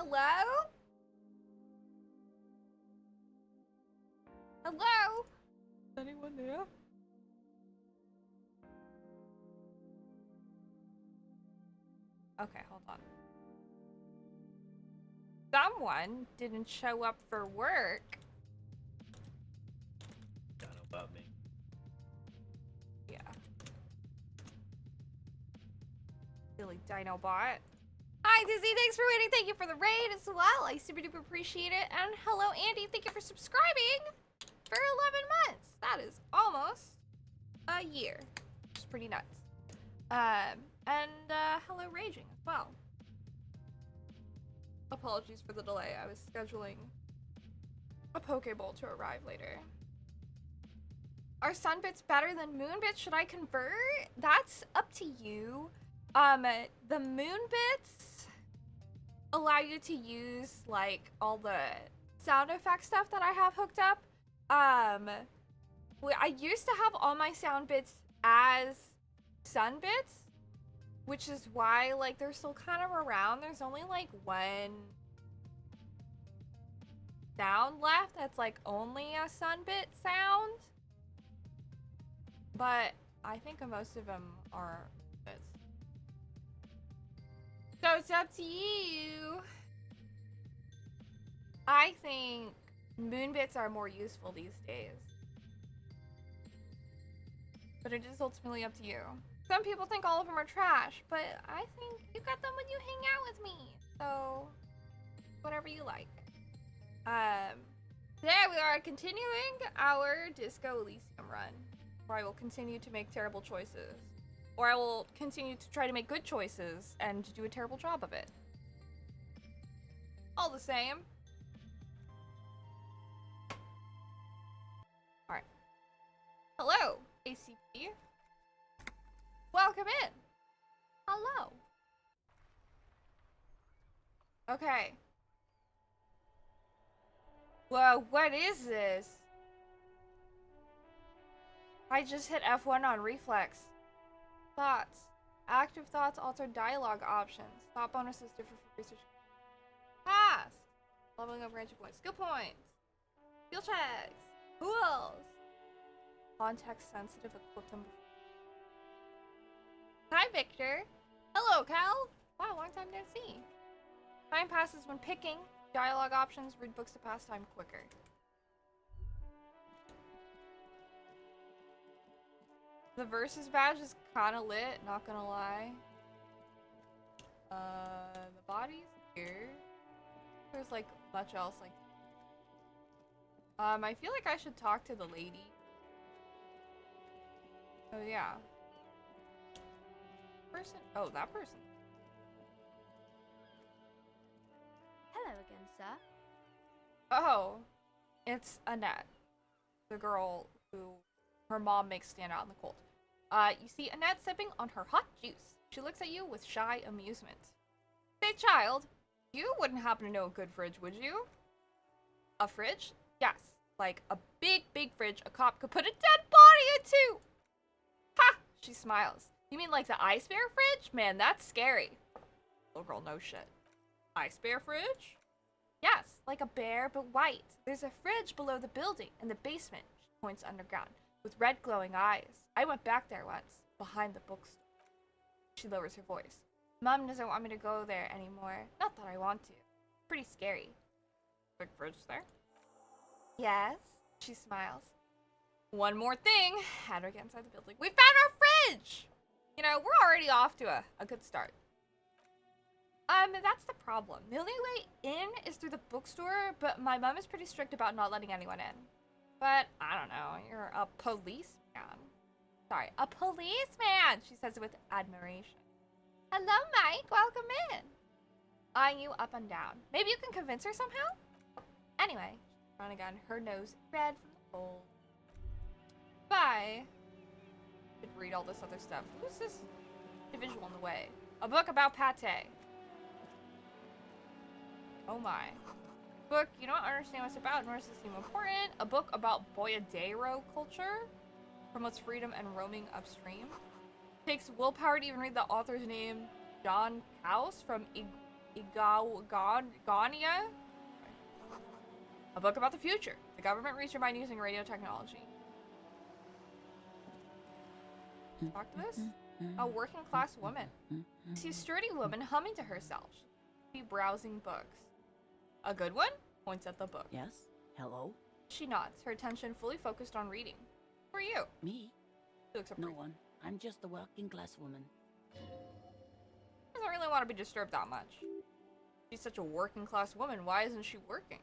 Hello? Hello? Is anyone there? Okay, hold on. Someone didn't show up for work. Don't know about me. Yeah. Silly Dinobot. Hi, Dizzy. Thanks for waiting. Thank you for the raid as well. I super duper appreciate it. And hello, Andy. Thank you for subscribing for 11 months. That is almost a year. Which is pretty nuts. Hello, Raging as well. Apologies for the delay. I was scheduling a Pokeball to arrive later. Are sun bits better than moon bits? Should I convert? That's up to you. The moon bits allow you to use like all the sound effect stuff that I have hooked up. I used to have all my sound bits as sun bits, which is why like they're still kind of around. There's only like one sound left that's like only a sun bit sound. But I think most of them are bits. So it's up to you. I think moon bits are more useful these days. But it is ultimately up to you. Some people think all of them are trash, but I think you got them when you hang out with me. So, whatever you like. Today we are continuing our Disco Elysium run, where I will continue to make terrible choices. Or I will continue to try to make good choices and do a terrible job of it. All the same. Alright. Hello, ACP. Welcome in. Hello. Okay. Whoa, what is this? I just hit F1 on reflex. Thoughts. Active thoughts alter dialogue options. Thought bonuses differ from research. Pass. Leveling up range points. Skill points. Skill checks. Tools. Context sensitive. Equip them. Hi, Victor. Hello, Cal. Wow, long time no see. Time passes when picking. Dialogue options. Read books to pass time quicker. The versus badge is kind of lit, not gonna lie. The body's here. There's like much else like. I feel like I should talk to the lady. Oh yeah. Person. Oh, that person. Hello again, sir. Oh, it's Annette, the girl who her mom makes stand out in the cold. You see Annette sipping on her hot juice. She looks at you with shy amusement. Say, child, you wouldn't happen to know a good fridge, would you? A fridge? Yes, like a big, big fridge a cop could put a dead body into! Ha! She smiles. You mean like the Ice Bear fridge? Man, that's scary. Little girl, no shit. Ice Bear fridge? Yes, like a bear, but white. There's a fridge below the building in the basement, she points underground, with red glowing eyes. I went back there once, behind the bookstore. She lowers her voice. Mom doesn't want me to go there anymore. Not that I want to. Pretty scary. Big fridge there? Yes, she smiles. One more thing. Had her get inside the building. We found our fridge! You know, we're already off to a good start. That's the problem. The only way in is through the bookstore, but my mom is pretty strict about not letting anyone in. But, I don't know, you're a policeman. Sorry, a policeman, she says it with admiration. Hello, Mike, welcome in. Eyeing you up and down. Maybe you can convince her somehow? Anyway, she's running on her nose red from the cold. Bye. Could read all this other stuff. Who's this individual in the way? A book about pate. Oh my. Book, you don't understand what it's about, nor does it seem important. A book about Boyadero culture promotes freedom and roaming upstream. Takes willpower to even read the author's name, John Kaus from Gania? A book about the future. The government reads your mind using radio technology. Talk to this? A working class woman. You see a sturdy woman humming to herself. She's browsing books. A good one? Points at the book. Yes? Hello? She nods, her attention fully focused on reading. Who are you? Me? She looks up. No one. I'm just a working class woman. Doesn't really want to be disturbed that much. She's such a working class woman. Why isn't she working?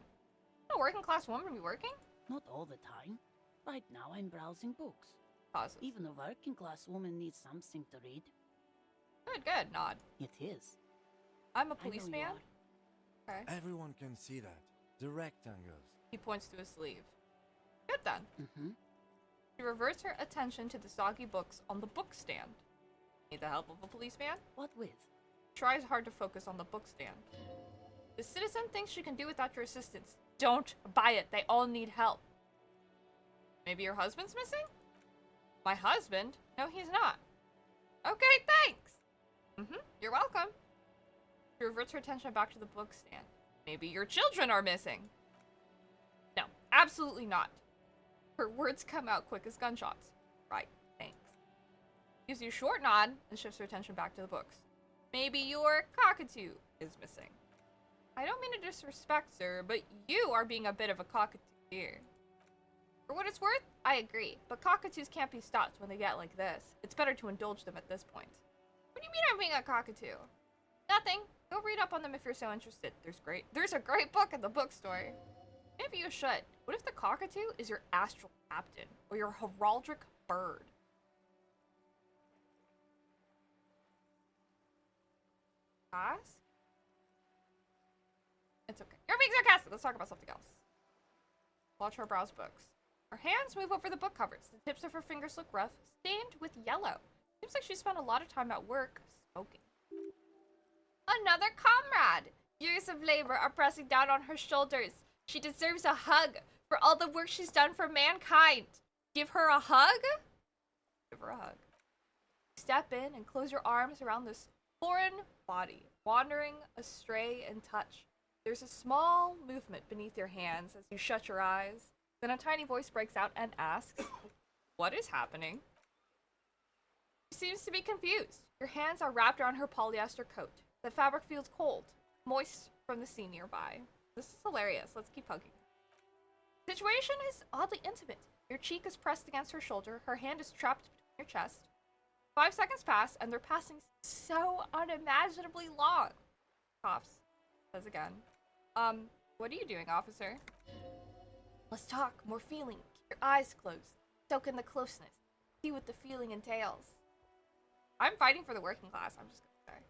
Shouldn't a working class woman be working? Not all the time. Right now I'm browsing books. Pauses. Even a working class woman needs something to read. Good. Nod. It is. I'm a I know you policeman. are. Okay. Everyone can see that. The rectangles. He points to his sleeve. Good then. Mm-hmm. She reverts her attention to the soggy books on the book stand. Need the help of a policeman? What with? Tries hard to focus on the book stand. The citizen thinks she can do without your assistance. Don't buy it. They all need help. Maybe your husband's missing? My husband? No, he's not. Okay, thanks. You're welcome. She reverts her attention back to the book stand. Maybe your children are missing. No, absolutely not. Her words come out quick as gunshots. Right, thanks. Gives you a short nod and shifts her attention back to the books. Maybe your cockatoo is missing. I don't mean to disrespect, sir, but you are being a bit of a cockatoo here. For what it's worth, I agree, but cockatoos can't be stopped when they get like this. It's better to indulge them at this point. What do you mean I'm being a cockatoo? Nothing. Go read up on them if you're so interested. There's a great book in the bookstore. Maybe you should. What if the cockatoo is your astral captain or your heraldic bird? Ask? It's okay. You're being sarcastic. Let's talk about something else. Watch her browse books. Her hands move over the book covers. The tips of her fingers look rough, stained with yellow. Seems like she spent a lot of time at work smoking. Another comrade! Years of labor are pressing down on her shoulders. She deserves a hug for all the work she's done for mankind. Give her a hug? Give her a hug. Step in and close your arms around this foreign body, wandering astray in touch. There's a small movement beneath your hands as you shut your eyes. Then a tiny voice breaks out and asks, "What is happening?" She seems to be confused. Your hands are wrapped around her polyester coat. The fabric feels cold, moist from the sea nearby. This is hilarious. Let's keep hugging. The situation is oddly intimate. Your cheek is pressed against her shoulder. Her hand is trapped between your chest. 5 seconds pass, and they're passing so unimaginably long. Coughs. Says again. What are you doing, officer? Let's talk. More feeling. Keep your eyes closed. Soak in the closeness. See what the feeling entails. I'm fighting for the working class. I'm just gonna say.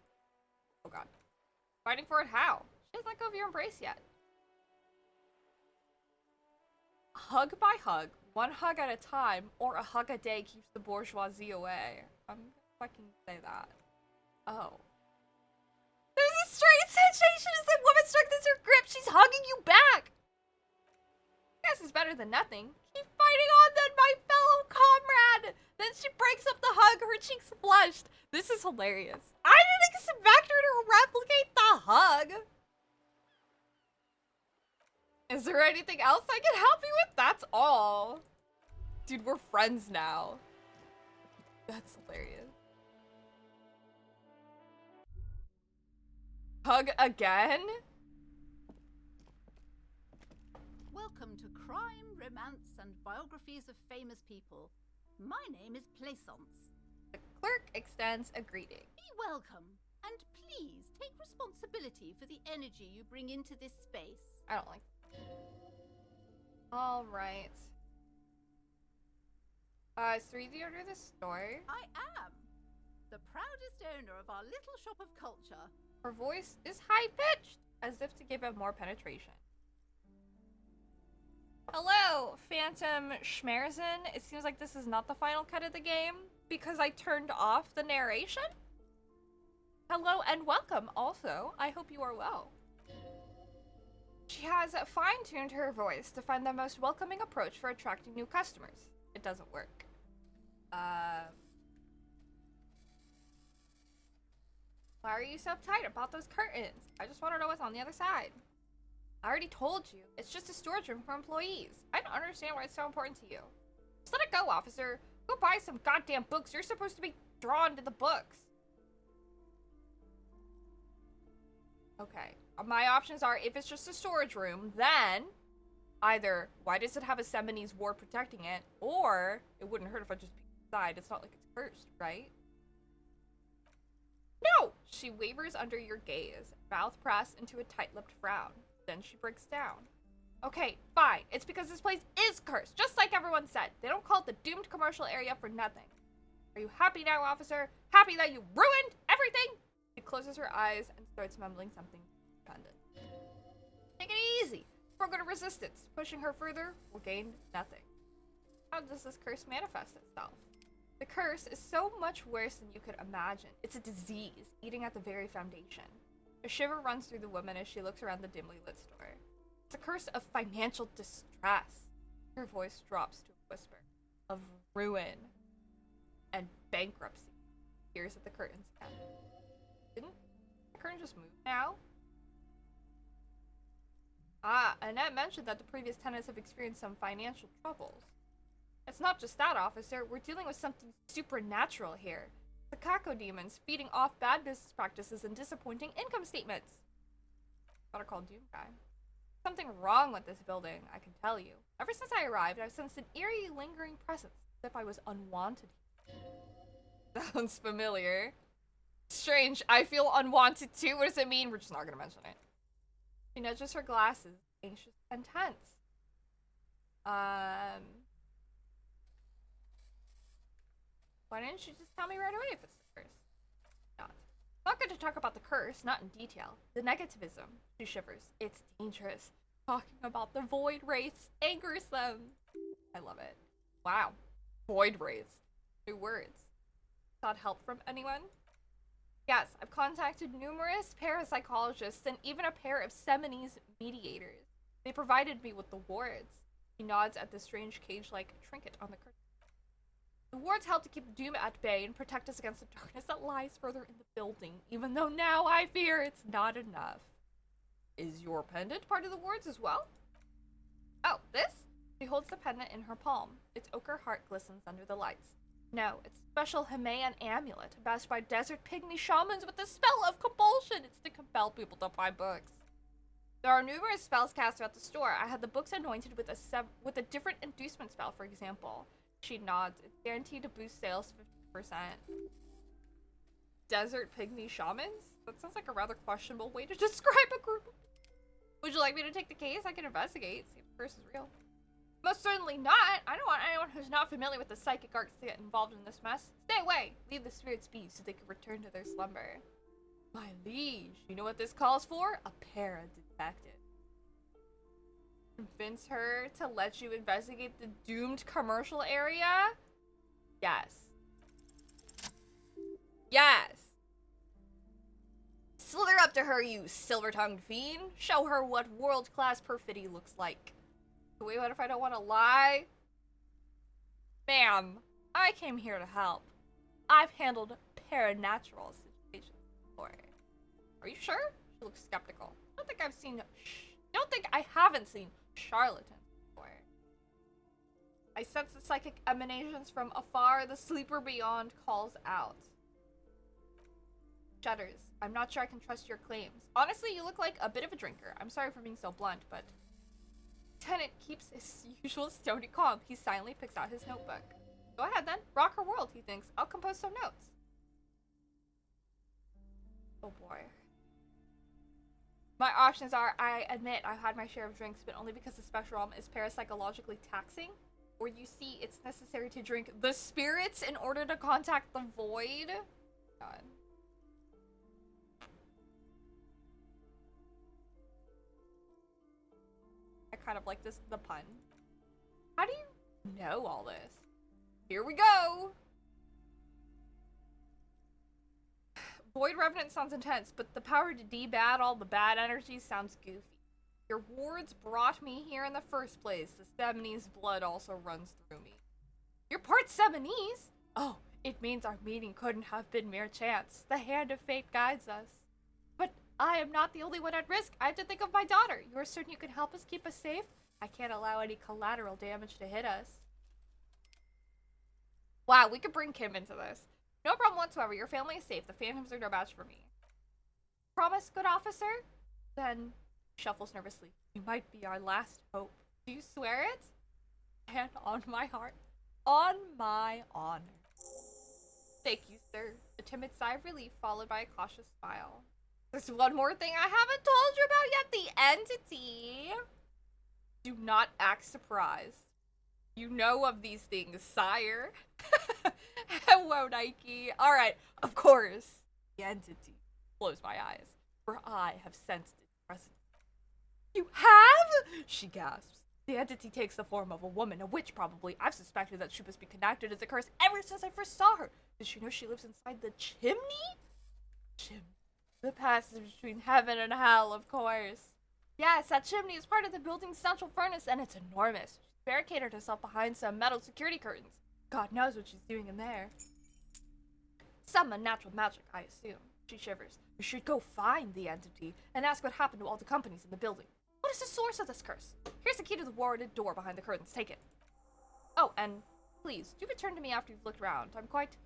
Oh god. Fighting for it how? She doesn't let go of your embrace yet. Hug by hug, one hug at a time, or a hug a day keeps the bourgeoisie away. I'm gonna fucking say that. Oh. There's a strange sensation as the woman strengthens her grip. She's hugging you back. Guess it's better than nothing. Keep fighting on then, my fellow comrade. Then she breaks up the hug, her cheeks flushed. This is hilarious. I didn't expect her to replicate the hug. Is there anything else I can help you with? That's all. Dude, we're friends now. That's hilarious. Hug again? Welcome to Crime, Romance, and Biographies of Famous People. My name is Plaisance. The clerk extends a greeting. Be welcome, and please take responsibility for the energy you bring into this space. I don't like. All right. Is 3 the owner of this store? I am the proudest owner of our little shop of culture. Her voice is high-pitched, as if to give it more penetration. Hello, Phantom Schmerzen. It seems like this is not the final cut of the game, because I turned off the narration. Hello and welcome, also. I hope you are well. She has fine-tuned her voice to find the most welcoming approach for attracting new customers. It doesn't work. Why are you so uptight about those curtains? I just want to know what's on the other side. I already told you. It's just a storage room for employees. I don't understand why it's so important to you. Just let it go, officer. Go buy some goddamn books. You're supposed to be drawn to the books. Okay. My options are, if it's just a storage room, then either why does it have a Seminese ward protecting it, or it wouldn't hurt if I just peeked inside. It's not like it's cursed, right? No! She wavers under your gaze, mouth pressed into a tight-lipped frown. Then she breaks down. Okay, fine. It's because this place is cursed, just like everyone said. They don't call it the doomed commercial area for nothing. Are you happy now, officer? Happy that you ruined everything? She closes her eyes and starts mumbling something redundant. Take it easy. We're going to resistance. Pushing her further will gain nothing. How does this curse manifest itself? The curse is so much worse than you could imagine. It's a disease, eating at the very foundation. A shiver runs through the woman as she looks around the dimly lit store. It's a curse of financial distress. Her voice drops to a whisper. Of ruin. And bankruptcy. Peers at the curtains again. Didn't the curtain just move now? Ah, Annette mentioned that the previous tenants have experienced some financial troubles. It's not just that, officer. We're dealing with something supernatural here. The Kako demons feeding off bad business practices and disappointing income statements. Better call Doom Guy. Something wrong with this building, I can tell you. Ever since I arrived, I've sensed an eerie, lingering presence, as if I was unwanted. Sounds familiar. Strange, I feel unwanted too. What does it mean? We're just not gonna mention it. She nudges her glasses, anxious and tense. Why didn't you just tell me right away if it's the curse? Not good to talk about the curse, not in detail. The negativism. She shivers. It's dangerous. Talking about the void wraiths angers them. I love it. Wow. Void wraiths. New words. Sought help from anyone? Yes, I've contacted numerous parapsychologists and even a pair of Seminese mediators. They provided me with the wards. He nods at the strange cage-like trinket on the curtain. The wards help to keep Doom at bay and protect us against the darkness that lies further in the building, even though now I fear it's not enough. Is your pendant part of the wards as well? Oh, this? She holds the pendant in her palm. Its ochre heart glistens under the lights. No, it's a special Himalayan amulet, passed by desert pygmy shamans with the spell of compulsion. It's to compel people to buy books. There are numerous spells cast throughout the store. I had the books anointed with a different inducement spell, for example. She nods. It's guaranteed to boost sales 50%. Desert pygmy shamans? That sounds like a rather questionable way to describe a group. Would you like me to take the case? I can investigate, see if the curse is real. Most certainly not. I don't want anyone who's not familiar with the psychic arts to get involved in this mess. Stay away. Leave the spirits be so they can return to their slumber. My liege, you know what this calls for? A para-detective. Convince her to let you investigate the doomed commercial area? Yes. Yes! Slither up to her, you silver-tongued fiend. Show her what world-class perfidy looks like. Wait, what if I don't want to lie? Ma'am, I came here to help. I've handled paranatural situations before. Are you sure? She looks skeptical. I don't think I haven't seen charlatans before. I sense the psychic emanations from afar. The sleeper beyond calls out. Shudders. I'm not sure I can trust your claims. Honestly, you look like a bit of a drinker. I'm sorry for being so blunt, but... Tenant keeps his usual stony calm. He silently picks out his notebook. Go ahead then. Rock her world, he thinks. I'll compose some notes. Oh boy. My options are, I admit I've had my share of drinks, but only because the special realm is parapsychologically taxing. Or you see, it's necessary to drink the spirits in order to contact the void. God. I kind of like the pun. How do you know all this? Here we go! Void Revenant sounds intense, but the power to debad all the bad energies sounds goofy. Your wards brought me here in the first place. The Seminese blood also runs through me. You're part Seminese? Oh, It means our meeting couldn't have been mere chance. The hand of fate guides us. But I am not the only one at risk. I have to think of my daughter. You're certain you can help us keep us safe? I can't allow any collateral damage to hit us. Wow, we could bring Kim into this. No problem whatsoever. Your family is safe. The Phantoms are no match for me. Promise, good officer? Then shuffles nervously. You might be our last hope. Do you swear it? And on my heart. On my honor. Thank you, sir. A timid sigh of relief followed by a cautious smile. There's one more thing I haven't told you about yet. The entity. Do not act surprised. You know of these things, sire. Hello, Nike. Alright, of course. The entity. Close my eyes, for I have sensed its presence. You have? She gasps. The entity takes the form of a woman, a witch probably. I've suspected that she must be connected to the curse ever since I first saw her. Does she know she lives inside the chimney? Chimney. The passage between heaven and hell, of course. Yes, that chimney is part of the building's central furnace, and it's enormous. She's barricaded herself behind some metal security curtains. God knows what she's doing in there. Some unnatural magic, I assume. She shivers. We should go find the entity and ask what happened to all the companies in the building. What is the source of this curse? Here's the key to the warded door behind the curtains. Take it. Oh, and please, do return to me after you've looked around. I'm quite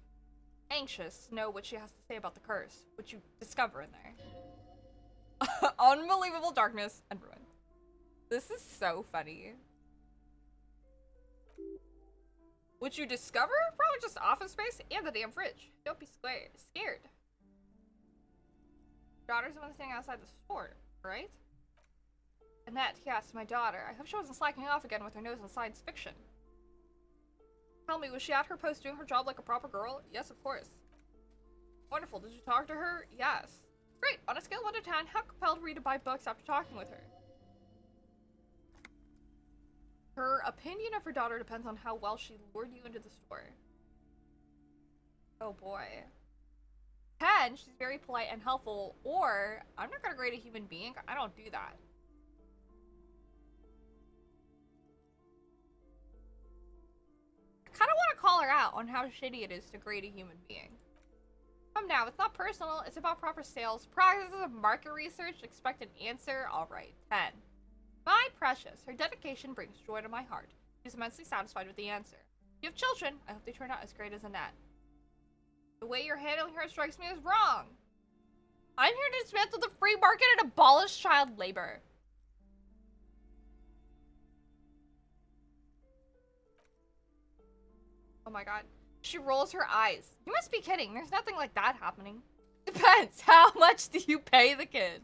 anxious to know what she has to say about the curse, what you discover in there. Unbelievable darkness and ruin. This is so funny. What you discover? Probably just office space and the damn fridge. Don't be scared. Daughter's the one standing outside the store, right? Annette, yes, my daughter. I hope she wasn't slacking off again with her nose in science fiction. Tell me, was she at her post doing her job like a proper girl? Yes, of course. Wonderful. Did you talk to her? Yes. Great. On a scale of 1 to 10, how compelled were you to buy books after talking with her? Her opinion of her daughter depends on how well she lured you into the store. Oh boy. 10, she's very polite and helpful, or I'm not gonna grade a human being. I don't do that. I kind of want to call her out on how shitty it is to grade a human being. Come now, it's not personal, it's about proper sales practices and market research. Expect an answer. Alright, 10. My precious, her dedication brings joy to my heart. She's immensely satisfied with the answer. If you have children, I hope they turn out as great as Annette. The way you're handling her strikes me as wrong. I'm here to dismantle the free market and abolish child labor. Oh my god. She rolls her eyes. You must be kidding. There's nothing like that happening. Depends. How much do you pay the kid?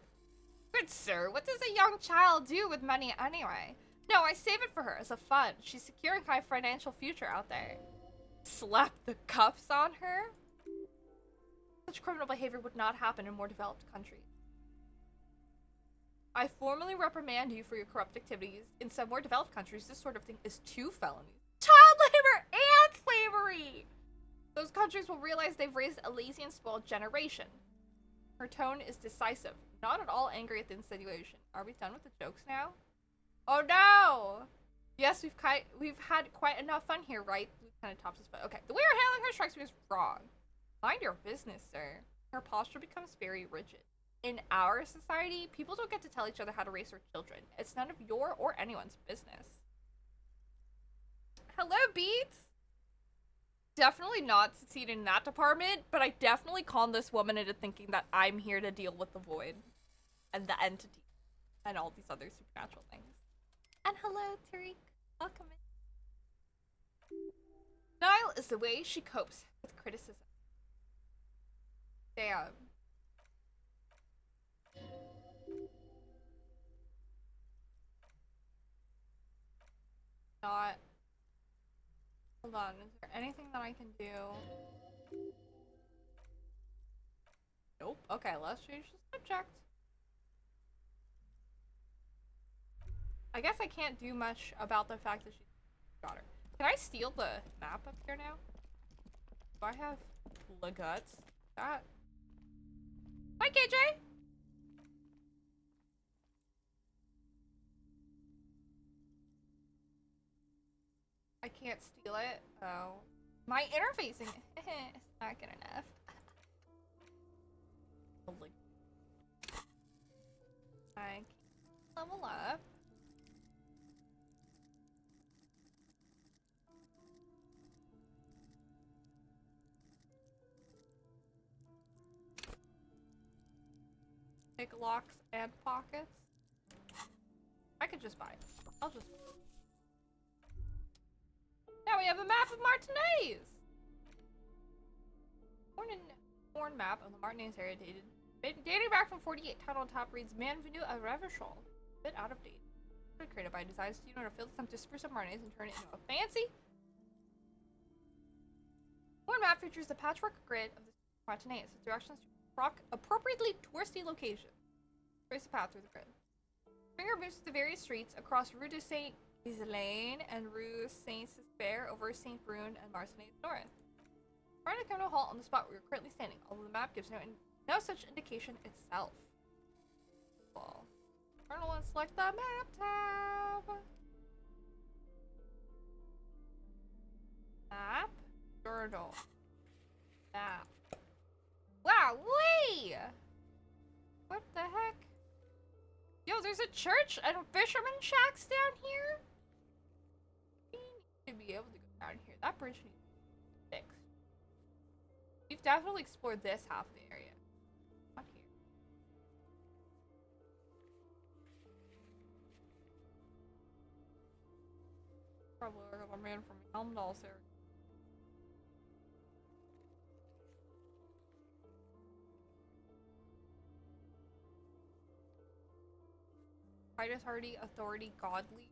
Good sir, what does a young child do with money anyway? No, I save it for her as a fund. She's securing her financial future out there. Slap the cuffs on her? Such criminal behavior would not happen in more developed countries. I formally reprimand you for your corrupt activities. In some more developed countries, this sort of thing is 2 felonies. Child labor and slavery! Those countries will realize they've raised Elysian spoiled generation. Her tone is decisive, not at all angry at the insinuation. Are we done with the jokes now? Oh no! Yes, we've had quite enough fun here, right? Lieutenant tops his foot. Okay, the way you're handling her strikes me as wrong. Mind your business, sir. Her posture becomes very rigid. In our society, people don't get to tell each other how to raise their children. It's none of your or anyone's business. Hello, Beats! Definitely not succeeded in that department, but I definitely conned this woman into thinking that I'm here to deal with the void and the entity and all these other supernatural things. And hello, Tariq. Welcome in. Denial is the way she copes with criticism. Damn. Not. Hold on, is there anything that I can do? Nope. Okay, let's change the subject. I guess I can't do much about the fact that she's a daughter. Can I steal the map up here now? Do I have Laguts? That. Hi, KJ! I can't steal it. Oh. My interfacing it's not good enough. Lovely. I can level up. Take locks and pockets. I could just buy it. I'll just. Now we have a map of Martinez! Torn map of the Martinez area dating back from 48. Title on top reads Bienvenue à Revachol. A bit out of date. Created by design student or field attempt to spruce up Martinez and turn it into a fancy. Torn map features the patchwork grid of the Martinez with directions to appropriately touristy locations. Trace the path through the grid. Finger moves to the various streets across Rue de Saint-Islaine and Rue Saint-Cespert over Saint Brune and Martinez North. Trying to come to a halt on the spot where you're currently standing, although the map gives no such indication itself. Well, Colonel and select the map tab. Map. Journal. Map. Wow, wait! What the heck? Yo, there's a church and fisherman shacks down here? We need to be able to go down here. That bridge needs to be fixed. We've definitely explored this half of the area. Not here. Probably a man from Helmdall's area. Titus Hardy, Authority, Godly.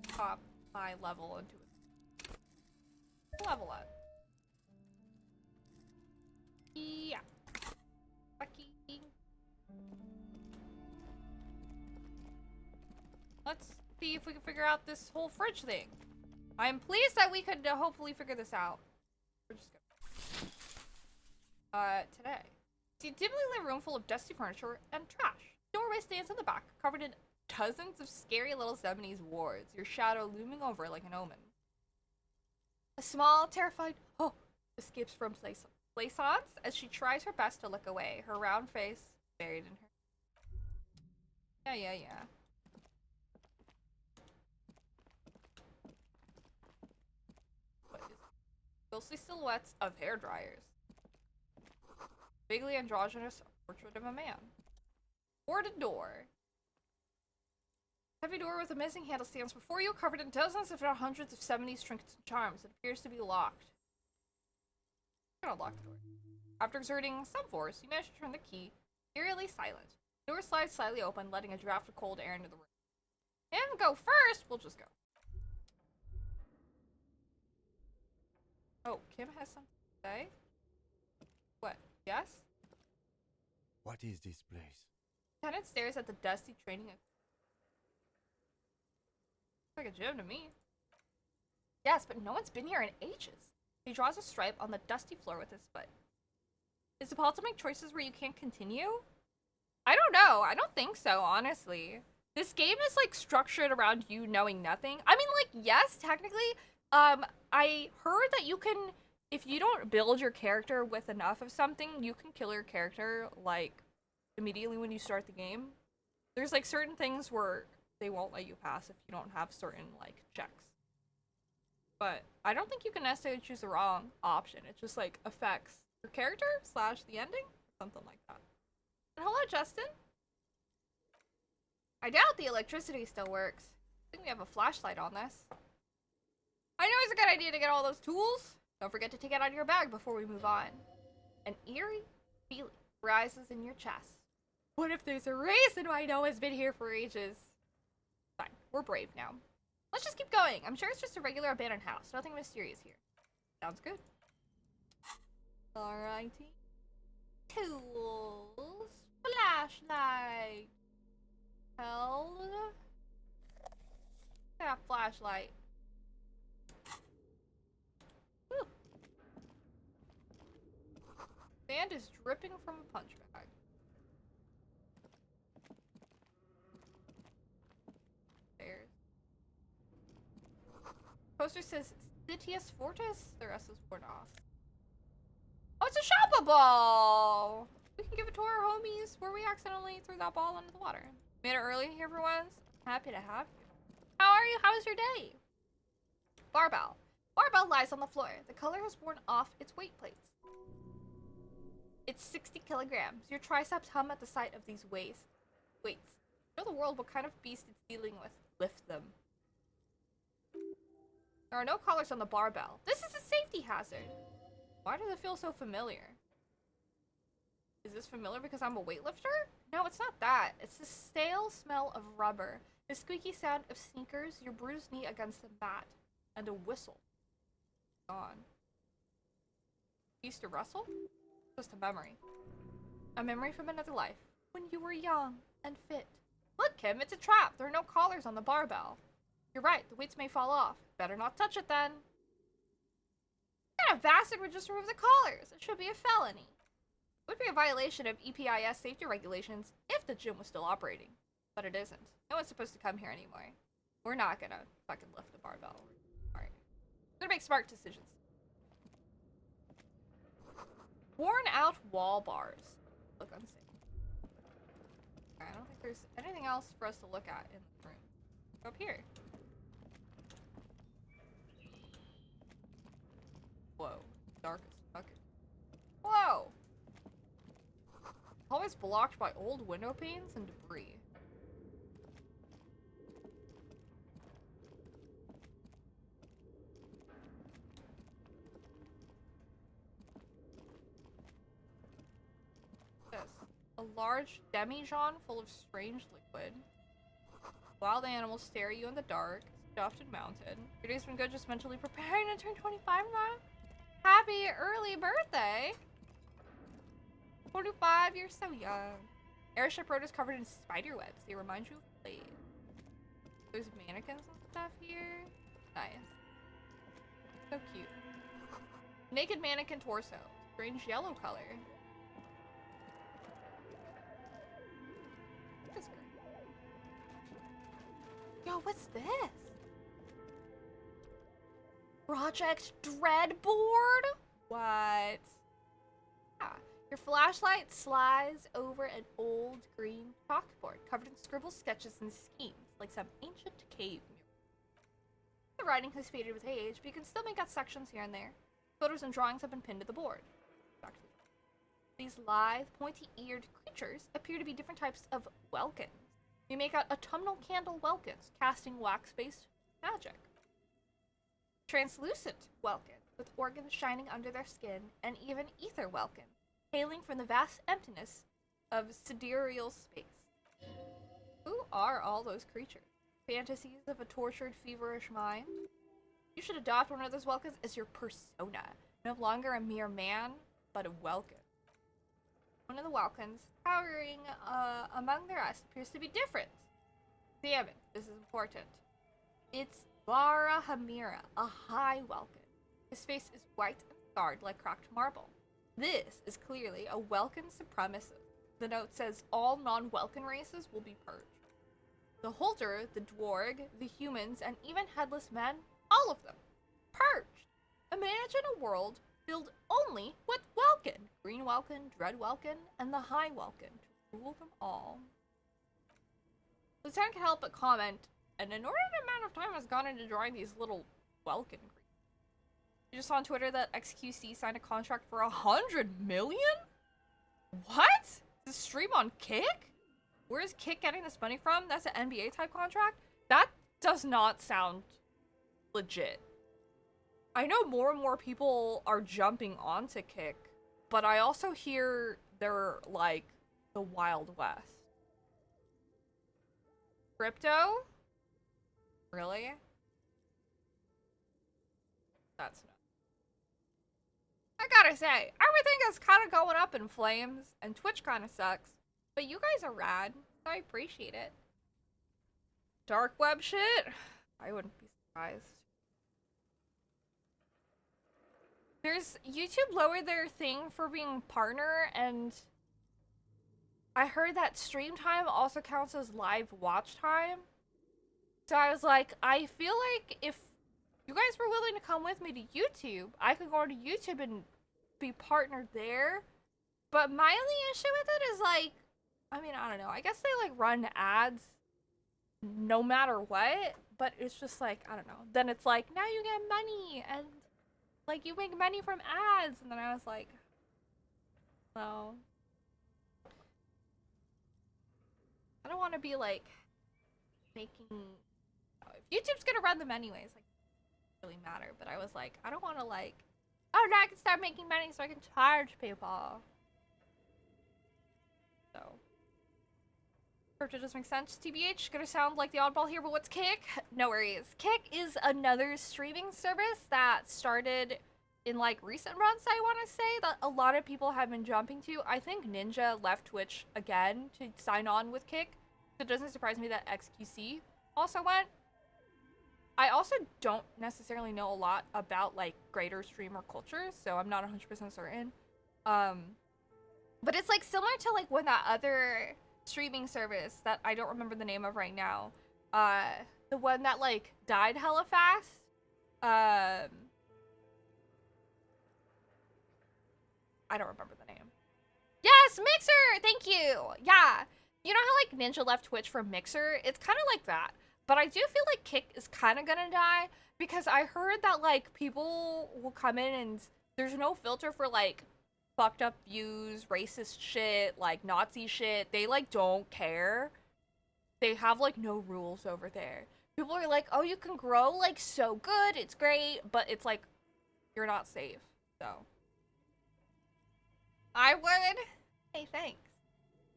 Top my level into it. Level up. Yeah. Lucky. Let's see if we can figure out this whole fridge thing. I'm pleased that we could hopefully figure this out. We're just gonna. Today. See a dimly lit room full of dusty furniture and trash. Doorway stands in the back, covered in dozens of scary little Zeminese wards, your shadow looming over it like an omen. A small, terrified escapes from Plaisance as she tries her best to look away, her round face buried in her. Yeah. What is it? Ghostly silhouettes of hairdryers. Vaguely androgynous portrait of a man. Boarded door. Heavy door with a missing handle stands before you, covered in dozens if not hundreds of 70s trinkets and charms. It appears to be locked. I'm gonna lock the door. After exerting some force, you manage to turn the key, eerily silent. The door slides slightly open, letting a draft of cold air into the room. And go first! We'll just go. Oh, Kim has something to say? What? Yes? What is this place? Lieutenant stares at the dusty training. Looks like a gym to me. Yes, but no one's been here in ages. He draws a stripe on the dusty floor with his foot. Is it possible to make choices where you can't continue? I don't know. I don't think so, honestly. This game is like structured around you knowing nothing. I mean, like, yes, technically. I heard that you can, if you don't build your character with enough of something, you can kill your character, like, immediately when you start the game. There's, like, certain things where they won't let you pass if you don't have certain, like, checks. But I don't think you can necessarily choose the wrong option. It just, like, affects your character / the ending, something like that. And hello, Justin. I doubt the electricity still works. I think we have a flashlight on this. I know it's a good idea to get all those tools. Don't forget to take it out of your bag before we move on. An eerie feeling rises in your chest. What if there's a reason why no one's been here for ages? Fine, we're brave now. Let's just keep going. I'm sure it's just a regular abandoned house. Nothing mysterious here. Sounds good. Alrighty. Tools. Flashlight. Held. Yeah, flashlight. Whew. Sand is dripping from a punch bag. Stairs. Poster says Citius Fortis. The rest is worn off. Oh, it's a shoppable! We can give it to our homies where we accidentally threw that ball into the water. Made it early here for once. Happy to have you. How are you? How was your day? Barbell. Barbell lies on the floor. The color has worn off its weight plates. It's 60 kilograms. Your triceps hum at the sight of these weights. Show the world what kind of beast it's dealing with. Lift them. There are no collars on the barbell. This is a safety hazard. Why does it feel so familiar? Is this familiar because I'm a weightlifter? No, it's not that. It's the stale smell of rubber, the squeaky sound of sneakers, your bruised knee against the mat, and a whistle. Gone. Used to wrestle? Just a memory. A memory from another life, when you were young and fit. Look, Kim, it's a trap. There are no collars on the barbell. You're right, the weights may fall off. Better not touch it then. What kind of bastard would just remove the collars? It should be a felony. It would be a violation of EPIS safety regulations if the gym was still operating. But it isn't. No one's supposed to come here anymore. We're not gonna fucking lift the barbell. Alright. We're gonna make smart decisions. Worn out wall bars. Look unsafe. Alright, I don't think there's anything else for us to look at in the room. Go up here. Whoa. Dark as fuck. Whoa! Always blocked by old window panes and debris. This. A large demijohn full of strange liquid. Wild animals stare at you in the dark, stuffed and mounted. Your day's been good, just mentally preparing to turn 25 now? Happy early birthday! 45, you're so young. Airship road is covered in spider webs. They remind you of play. There's mannequins and stuff here. Nice. So cute. Naked mannequin torso. Strange yellow color. This girl. Yo, what's this? Project Dreadboard? What? Ah. Your flashlight slides over an old green chalkboard covered in scribbled sketches and schemes, like some ancient cave mural. The writing has faded with age, but you can still make out sections here and there. Photos and drawings have been pinned to the board. These lithe, pointy-eared creatures appear to be different types of welkins. You make out autumnal candle welkins, casting wax-based magic. Translucent welkins, with organs shining under their skin, and even ether welkins, hailing from the vast emptiness of sidereal space. Who are all those creatures? Fantasies of a tortured, feverish mind? You should adopt one of those welkins as your persona. No longer a mere man, but a welkin. One of the welkins, towering among the rest, appears to be different. Examine. This is important. It's Bara Hamira, a high welkin. His face is white and scarred like cracked marble. This is clearly a Welkin supremacist. The note says all non-Welkin races will be purged. The Holder, the Dwarg, the humans, and even headless men, all of them, purged. Imagine a world filled only with Welkin. Green Welkin, Dread Welkin, and the High Welkin to rule them all. Lieutenant can't help but comment, an inordinate amount of time has gone into drawing these little Welkin creatures. You just saw on Twitter that XQC signed a contract for 100 million? What? This stream on Kick? Where is Kick getting this money from? That's an NBA type contract? That does not sound legit. I know more and more people are jumping onto Kick, but I also hear they're like the Wild West. Crypto? Really? That's not. I gotta say, everything is kind of going up in flames, and Twitch kind of sucks. But you guys are rad, so I appreciate it. Dark web shit? I wouldn't be surprised. There's YouTube lowered their thing for being partner, and I heard that stream time also counts as live watch time. So I was like, I feel like if you guys were willing to come with me to YouTube, I could go to YouTube and be partnered there. But my only issue with it is like, I mean, I don't know. I guess they like run ads no matter what, but it's just like, I don't know. Then it's like, now you get money and like you make money from ads. And then I was like, no. I don't want to be like making. If YouTube's gonna run them anyways, like, it doesn't really matter. But I was like, I don't want to like, oh, now I can start making money so I can charge people. So, it does make sense. TBH, gonna sound like the oddball here, but what's Kick? No worries. Kick is another streaming service that started in like recent months, I want to say, that a lot of people have been jumping to. I think Ninja left Twitch again to sign on with Kick. So it doesn't surprise me that XQC also went. I also don't necessarily know a lot about like greater streamer culture, so I'm not 100% certain. But it's like similar to like when that other streaming service that I don't remember the name of right now, the one that like died hella fast. I don't remember the name. Yes, Mixer! Thank you! Yeah. You know how like Ninja left Twitch for Mixer? It's kind of like that. But I do feel like Kick is kind of gonna die because I heard that like people will come in and there's no filter for like fucked up views, racist shit, like Nazi shit. They like don't care. They have like no rules over there. People are like, oh, you can grow like so good, it's great, but it's like you're not safe. So I would. Hey, thanks.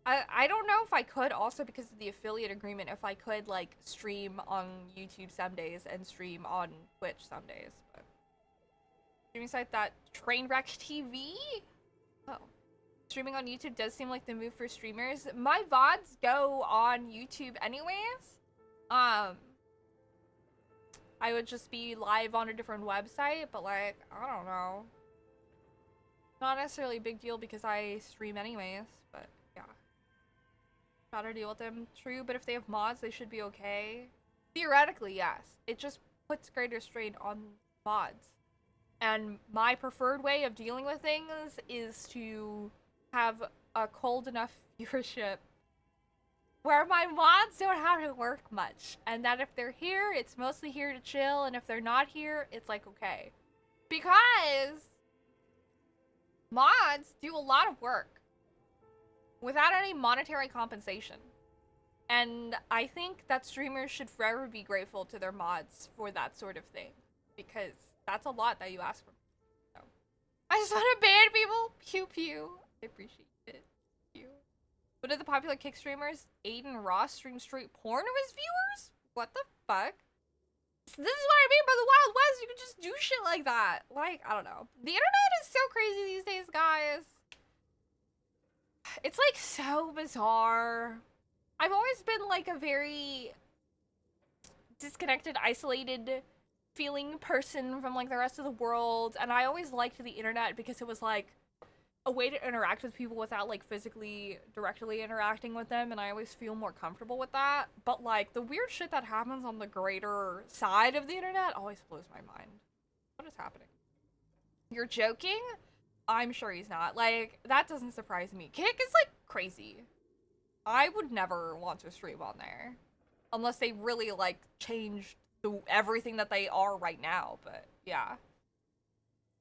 I don't know if I could also because of the affiliate agreement if I could like stream on YouTube some days and stream on Twitch some days. But streaming site that Trainwreck TV? Oh. Streaming on YouTube does seem like the move for streamers. My VODs go on YouTube anyways. I would just be live on a different website, but like, I don't know. Not necessarily a big deal because I stream anyways, but yeah. Gotta deal with them. True, but if they have mods, they should be okay. Theoretically, yes. It just puts greater strain on mods. And my preferred way of dealing with things is to have a cold enough viewership where my mods don't have to work much. And that if they're here, it's mostly here to chill. And if they're not here, it's like, okay. Because mods do a lot of work without any monetary compensation. And I think that streamers should forever be grateful to their mods for that sort of thing. Because that's a lot that you ask for. So, I just want to ban people. Pew pew. I appreciate it. Pew. One of the popular Kick streamers, Aiden Ross, streams straight porn of his viewers? What the fuck? This is what I mean by the Wild West. You can just do shit like that. Like, I don't know. The internet is so crazy these days, guys. It's like so bizarre. I've always been like a very disconnected, isolated feeling person from like the rest of the world, and I always liked the internet because it was like a way to interact with people without like physically directly interacting with them, and I always feel more comfortable with that. But like the weird shit that happens on the greater side of the internet always blows my mind. What is happening? You're joking? I'm sure he's not. Like, that doesn't surprise me. Kick is like crazy. I would never want to stream on there unless they really like changed everything that they are right now. But yeah,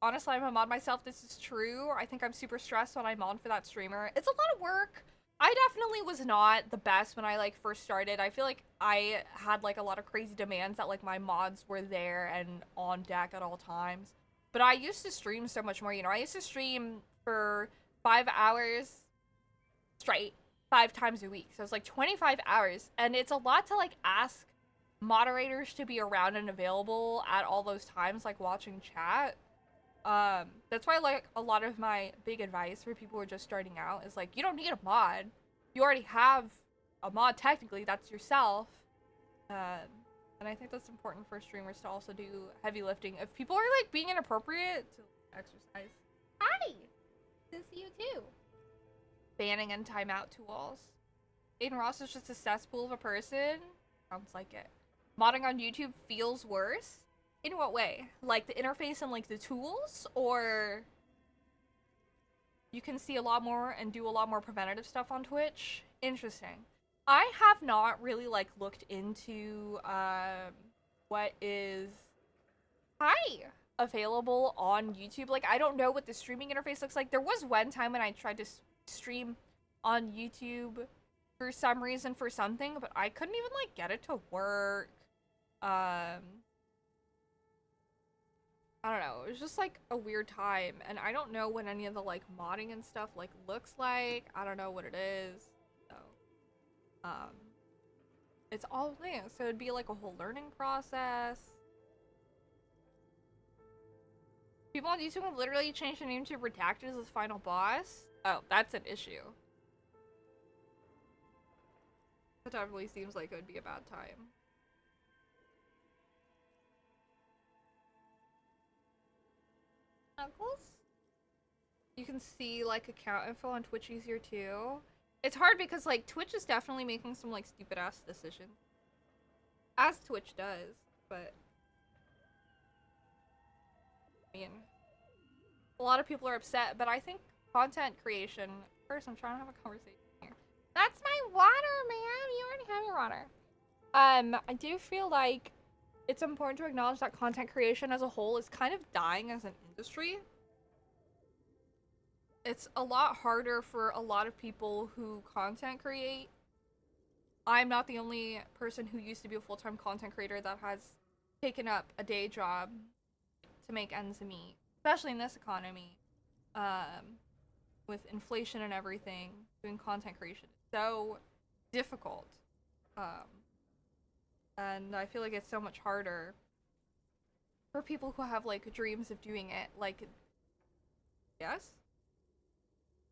honestly, I'm a mod myself. This is true. I think I'm super stressed when I'm on for that streamer. It's a lot of work. I definitely was not the best when I like first started. I feel like I had like a lot of crazy demands that like my mods were there and on deck at all times. But I used to stream so much more, you know. I used to stream for 5 hours straight, 5 times a week. So it's like 25 hours. And it's a lot to like ask moderators to be around and available at all those times, like watching chat. That's why like a lot of my big advice for people who are just starting out is like, you don't need a mod. You already have a mod technically, that's yourself. And I think that's important for streamers to also do heavy lifting. If people are like being inappropriate to exercise. Hi! Good to see you too. Banning and timeout tools. Aiden Ross is just a cesspool of a person. Sounds like it. Modding on YouTube feels worse. In what way? Like the interface and like the tools, or you can see a lot more and do a lot more preventative stuff on Twitch? Interesting. I have not really like looked into what is available on YouTube. Like I don't know what the streaming interface looks like. There was one time when I tried to stream on YouTube for some reason for something, but I couldn't even like get it to work. I don't know. It was just like a weird time, and I don't know what any of the like modding and stuff like looks like. I don't know what it is. So, it's all new. So it'd be like a whole learning process. People on YouTube will literally change the name to Redacted as the final boss. Oh, that's an issue. That definitely seems like it would be a bad time. Knuckles? You can see like account info on Twitch easier too. It's hard because like Twitch is definitely making some like stupid ass decisions. As Twitch does, but I mean, a lot of people are upset, but I think content creation. First, I'm trying to have a conversation here. That's my water, man. You already have your water. I do feel like it's important to acknowledge that content creation as a whole is kind of dying as an industry. It's a lot harder for a lot of people who content create. I'm not the only person who used to be a full-time content creator that has taken up a day job to make ends meet, especially in this economy. With inflation and everything, doing content creation is so difficult. And I feel like it's so much harder for people who have like dreams of doing it. Like, yes,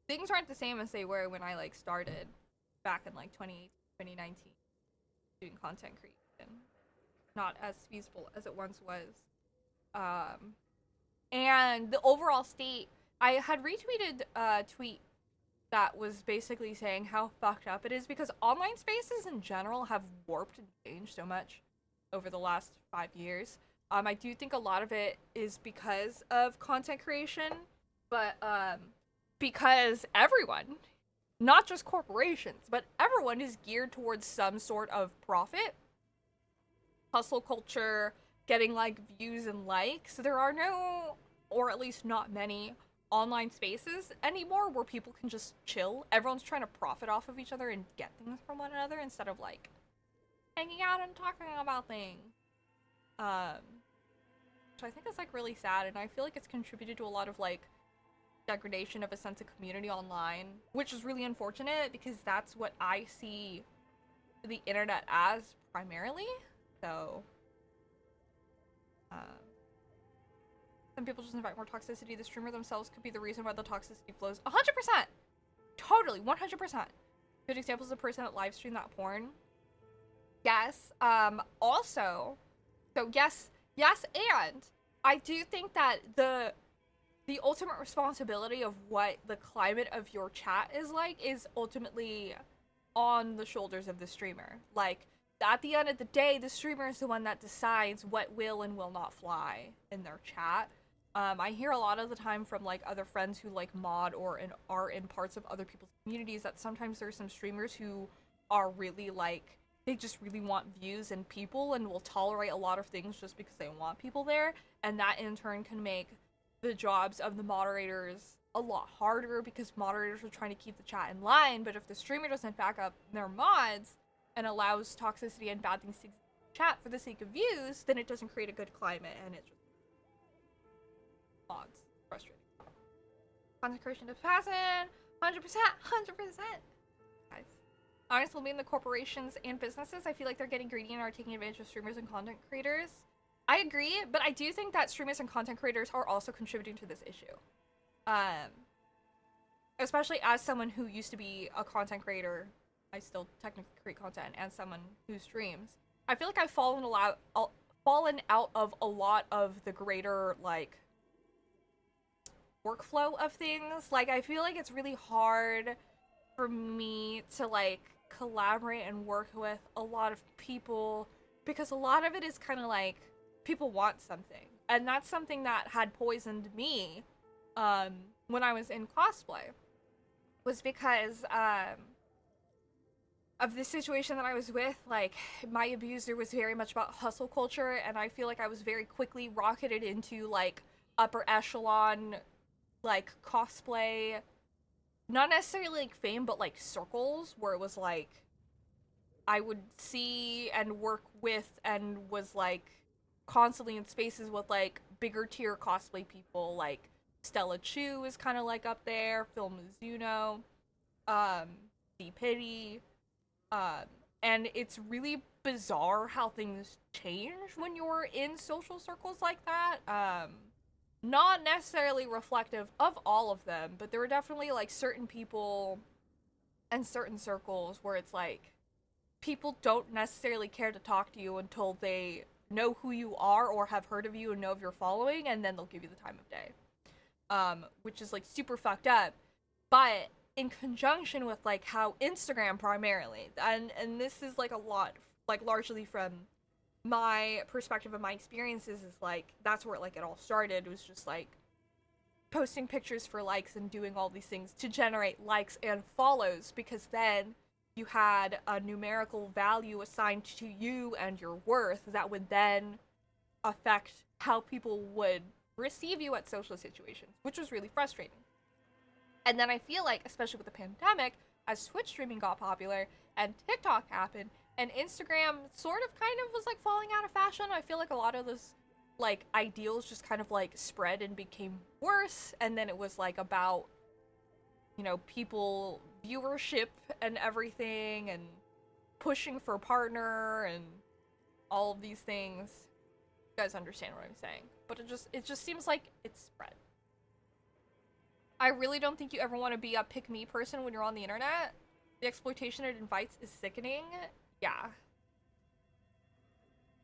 things aren't the same as they were when I like started back in like 2019 doing content creation. Not as feasible as it once was. And the overall state, I had retweeted a tweet that was basically saying how fucked up it is because online spaces in general have warped and changed so much over the last 5 years. I do think a lot of it is because of content creation, but because everyone, not just corporations, but everyone is geared towards some sort of profit, hustle culture, getting like views and likes. So there are no, or at least not many, online spaces anymore where people can just chill. Everyone's trying to profit off of each other and get things from one another instead of like hanging out and talking about things. Which I think is like really sad, and I feel like it's contributed to a lot of like degradation of a sense of community online, which is really unfortunate because that's what I see the internet as primarily. So some people just invite more toxicity. The streamer themselves could be the reason why the toxicity flows. 100%! Totally, 100%. Good example is the person that live streamed that porn. Yes, also, so yes, and I do think that the ultimate responsibility of what the climate of your chat is ultimately on the shoulders of the streamer. Like, at the end of the day, the streamer is the one that decides what will and will not fly in their chat. I hear a lot of the time from like other friends who like mod or are in parts of other people's communities that sometimes there's some streamers who are really like, they just really want views and people and will tolerate a lot of things just because they want people there, and that in turn can make the jobs of the moderators a lot harder because moderators are trying to keep the chat in line, but if the streamer doesn't back up their mods and allows toxicity and bad things to chat for the sake of views, then it doesn't create a good climate, and it just mods. Frustrating. Content creation is passing. 100%. Guys. Honestly, being the corporations and businesses, I feel like they're getting greedy and are taking advantage of streamers and content creators. I agree, but I do think that streamers and content creators are also contributing to this issue. Especially as someone who used to be a content creator, I still technically create content, and someone who streams. I feel like I've fallen out of a lot of the greater, like, workflow of things. Like, I feel like it's really hard for me to, like, collaborate and work with a lot of people because a lot of it is kind of like people want something. And that's something that had poisoned me when I was in cosplay. Was because of the situation that I was with. Like, my abuser was very much about hustle culture, and I feel like I was very quickly rocketed into, like, upper echelon, like, cosplay, not necessarily, like, fame, but, like, circles, where it was, like, I would see and work with and was, like, constantly in spaces with, like, bigger tier cosplay people, like, Stella Chu is kind of, like, up there, Phil Mizuno, D. And it's really bizarre how things change when you're in social circles like that. Not necessarily reflective of all of them, but there were definitely like certain people and certain circles where it's like people don't necessarily care to talk to you until they know who you are or have heard of you and know of your following, and then they'll give you the time of day. Which is like super fucked up. But in conjunction with like how Instagram primarily, and this is like a lot, like largely from my perspective and my experiences, is like that's where like it all started. It was just like posting pictures for likes and doing all these things to generate likes and follows, because then you had a numerical value assigned to you and your worth that would then affect how people would receive you at social situations, which was really frustrating. And then I feel like, especially with the pandemic, as Twitch streaming got popular and TikTok happened and Instagram sort of kind of was like falling out of fashion, I feel like a lot of those like ideals just kind of like spread and became worse. And then it was like about, you know, people viewership and everything and pushing for partner and all of these things. You guys understand what I'm saying. But it just seems like it's spread. I really don't think you ever want to be a pick-me person when you're on the internet. The exploitation it invites is sickening. Yeah.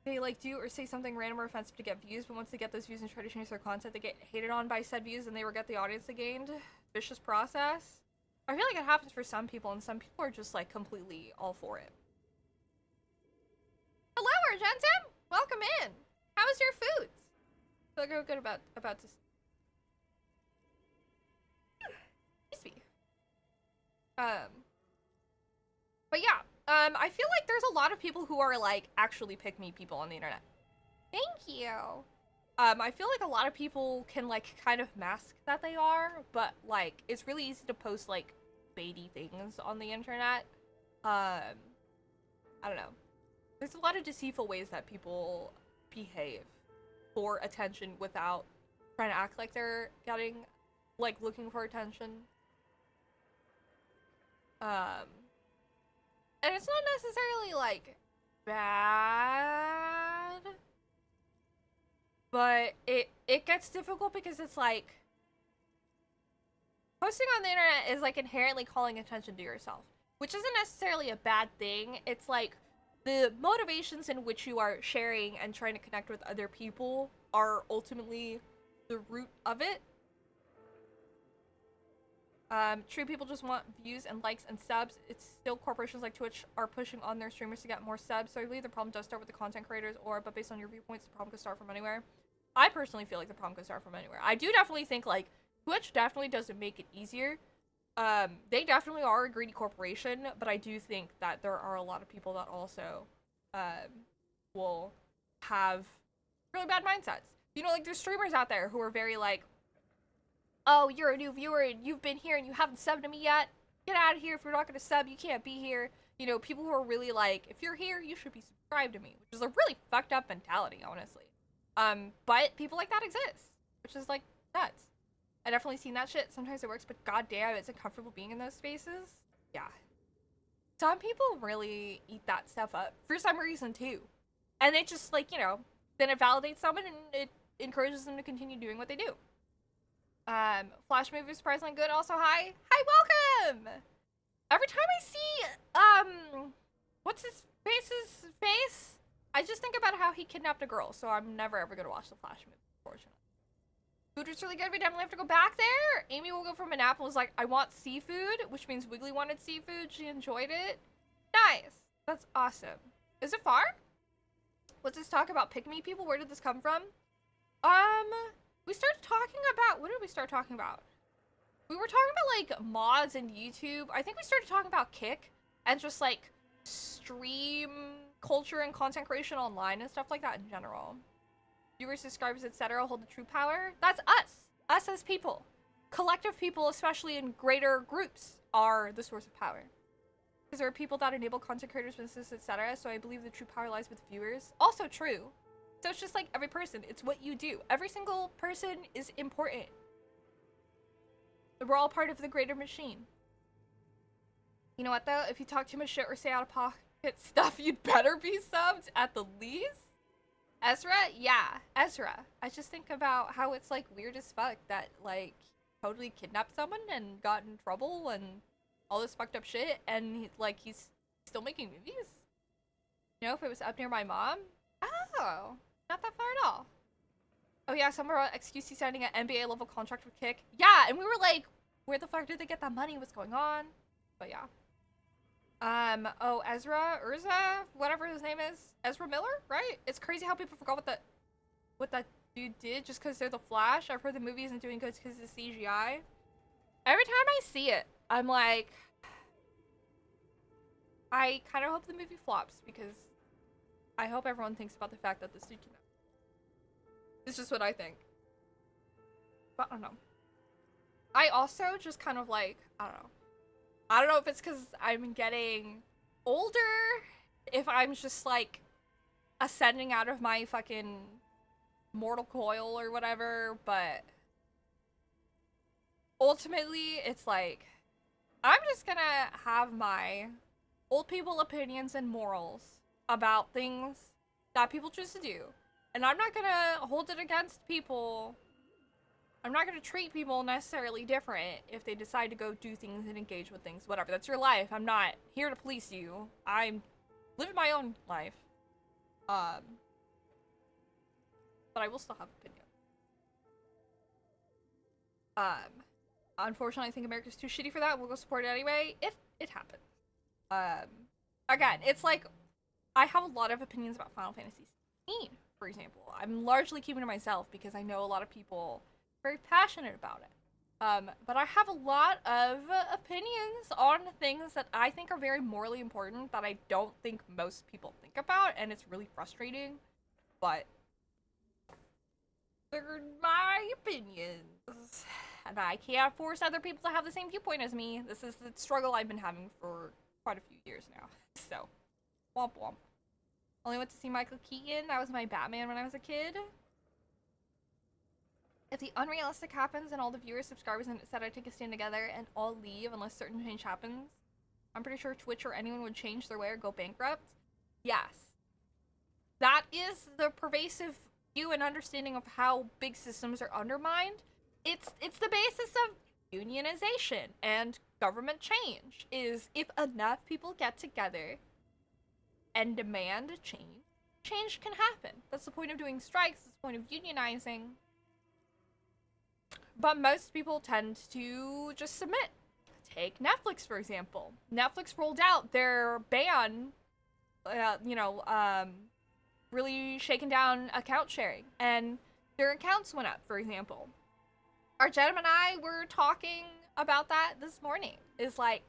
They like do or say something random or offensive to get views, but once they get those views and try to change their content, they get hated on by said views and they forget the audience they gained. Vicious process. I feel like it happens for some people, and some people are just like completely all for it. Hello, Argentum! Welcome in! How was your foods? I feel like I'm good about this. But yeah, I feel like there's a lot of people who are like actually pick me people on the internet. Thank you. I feel like a lot of people can like kind of mask that they are, but like it's really easy to post like baity things on the internet. I don't know. There's a lot of deceitful ways that people behave for attention without trying to act like they're getting, like, looking for attention. And it's not necessarily, like, bad, but it gets difficult because it's, like, posting on the internet is, like, inherently calling attention to yourself, which isn't necessarily a bad thing. It's, like, the motivations in which you are sharing and trying to connect with other people are ultimately the root of it. True people just want views and likes and subs. It's still corporations like Twitch are pushing on their streamers to get more subs, so I believe the problem does start with the content creators, but based on your viewpoints, the problem could start from anywhere. I personally feel like the problem could start from anywhere. I do definitely think, like, Twitch definitely doesn't make it easier. They definitely are a greedy corporation, but I do think that there are a lot of people that also, will have really bad mindsets. You know, like, there's streamers out there who are very, like, oh, you're a new viewer and you've been here and you haven't subbed to me yet. Get out of here. If you're not going to sub, you can't be here. You know, people who are really like, if you're here, you should be subscribed to me, which is a really fucked up mentality, honestly. But people like that exist, which is, like, nuts. I definitely seen that shit. Sometimes it works, but goddamn, it's uncomfortable being in those spaces. Yeah. Some people really eat that stuff up for some reason, too. And it just, like, you know, then it validates someone and it encourages them to continue doing what they do. Flash movie is surprisingly good. Also, hi, welcome. Every time I see, what's his face's face, I just think about how he kidnapped a girl. So I'm never ever gonna watch the Flash movie, unfortunately. Food was really good. We definitely have to go back there. Amy will go from an apple. Was like, I want seafood, which means Wiggly wanted seafood. She enjoyed it. Nice. That's awesome. Is it far? What's this talk about pick-me people? Where did this come from? We started talking about, what did we start talking about? We were talking about, like, mods and YouTube. I think we started talking about Kick and just, like, stream culture and content creation online and stuff like that in general. Viewers, subscribers, etc. hold the true power. That's us. Us as people. Collective people, especially in greater groups, are the source of power. Because there are people that enable content creators, businesses, etc. So I believe the true power lies with viewers. Also true. So it's just like every person. It's what you do. Every single person is important. We're all part of the greater machine. You know what though? If you talk too much shit or say out of pocket stuff, you'd better be subbed at the least. Ezra? Yeah, Ezra. I just think about how it's like weird as fuck that like totally kidnapped someone and got in trouble and all this fucked up shit, and he's still making movies. You know, if it was up near my mom. Oh, not that far at all. Oh yeah, somewhere on XQC signing an NBA level contract with Kick. Yeah, and we were like, where the fuck did they get that money? What's going on? But yeah. Oh, Urza, whatever his name is. Ezra Miller, right? It's crazy how people forgot what that dude did just because they're the Flash. I've heard the movie isn't doing good because of CGI. Every time I see it, I'm like, I kind of hope the movie flops because I hope everyone thinks about the fact that this dude can. It's just what I think. But I don't know. I also just kind of like, I don't know. I don't know if it's because I'm getting older, if I'm just like ascending out of my fucking mortal coil or whatever, but ultimately it's like, I'm just gonna have my old people opinions and morals about things that people choose to do. And I'm not gonna hold it against people. I'm not gonna treat people necessarily different if they decide to go do things and engage with things. Whatever, that's your life. I'm not here to police you. I'm living my own life. But I will still have opinion. Unfortunately, I think America's too shitty for that. We'll go support it anyway. It happens. Again, it's like, I have a lot of opinions about Final Fantasy 16, for example. I'm largely keeping to myself because I know a lot of people are very passionate about it. But I have a lot of opinions on things that I think are very morally important that I don't think most people think about, and it's really frustrating. But they're my opinions. And I can't force other people to have the same viewpoint as me. This is the struggle I've been having for quite a few years now. So, womp womp. Only went to see Michael Keaton. That was my Batman when I was a kid. If the unrealistic happens and all the viewers, subscribers, and etc. take a stand together and all leave unless certain change happens, I'm pretty sure Twitch or anyone would change their way or go bankrupt. Yes. That is the pervasive view and understanding of how big systems are undermined. It's the basis of unionization and government change, is if enough people get together and demand a change, change can happen. That's the point of doing strikes, that's the point of unionizing. But most people tend to just submit. Take Netflix, for example. Netflix rolled out their ban, really shaking down account sharing, and their accounts went up, for example. Our gentleman and I were talking about that this morning. Is like,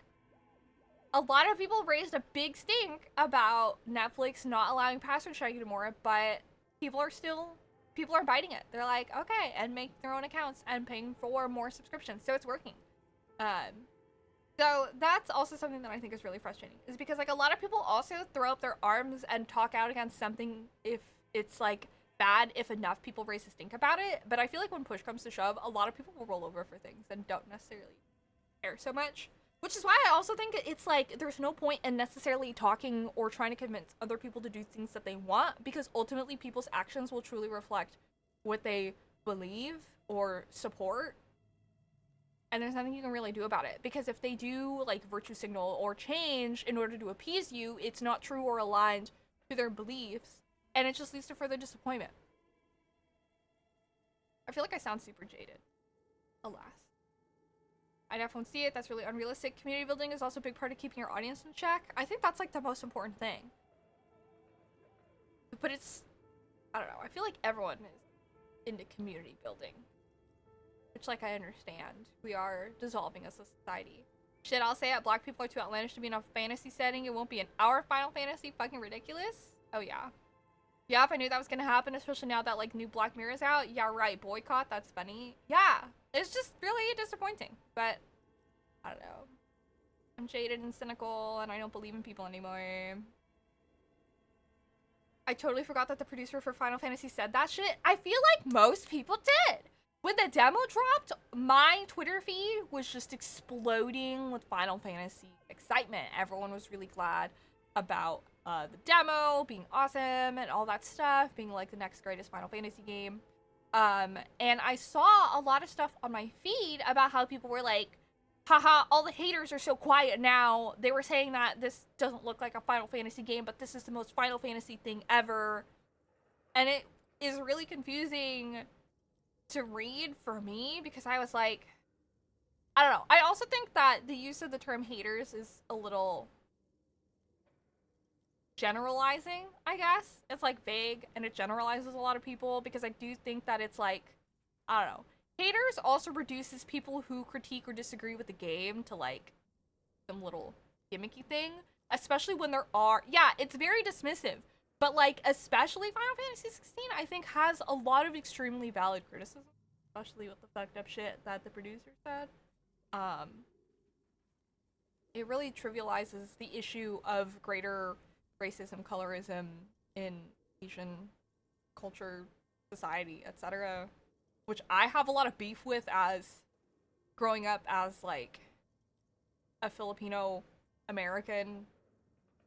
a lot of people raised a big stink about Netflix not allowing password sharing anymore, but people are biting it. They're like, okay, and make their own accounts and paying for more subscriptions. So it's working. So that's also something that I think is really frustrating, is because like a lot of people also throw up their arms and talk out against something if it's like bad if enough people raise a stink about it. But I feel like when push comes to shove, a lot of people will roll over for things and don't necessarily care so much. Which is why I also think it's like there's no point in necessarily talking or trying to convince other people to do things that they want, because ultimately people's actions will truly reflect what they believe or support. And there's nothing you can really do about it, because if they do like virtue signal or change in order to appease you, it's not true or aligned to their beliefs, and it just leads to further disappointment. I feel like I sound super jaded. Alas. I definitely see it. That's really unrealistic. Community building is also a big part of keeping your audience in check. I think that's like the most important thing. But it's, I don't know, I feel like everyone is into community building. Which, like, I understand. We are dissolving as a society. Shit, I'll say it, black people are too outlandish to be in a fantasy setting. It won't be in our Final Fantasy. Fucking ridiculous. Oh, yeah. Yeah, if I knew that was gonna happen, especially now that, like, new Black Mirror is out. Yeah, right, boycott, that's funny. Yeah, it's just really disappointing. But, I don't know. I'm jaded and cynical, and I don't believe in people anymore. I totally forgot that the producer for Final Fantasy said that shit. I feel like most people did. When the demo dropped, my Twitter feed was just exploding with Final Fantasy excitement. Everyone was really glad about the demo being awesome and all that stuff, being like the next greatest Final Fantasy game. And I saw a lot of stuff on my feed about how people were like, haha, all the haters are so quiet now. They were saying that this doesn't look like a Final Fantasy game, but this is the most Final Fantasy thing ever. And it is really confusing to read for me because I was like, I don't know. I also think that the use of the term haters is a little generalizing, I guess. It's like vague and it generalizes a lot of people because I do think that it's like, I don't know. Haters also reduces people who critique or disagree with the game to like some little gimmicky thing, especially when there are, yeah, it's very dismissive, but like especially Final Fantasy 16 I think has a lot of extremely valid criticism, especially with the fucked up shit that the producer said. It really trivializes the issue of greater racism, colorism in Asian culture, society, etc., which I have a lot of beef with as growing up as like a Filipino American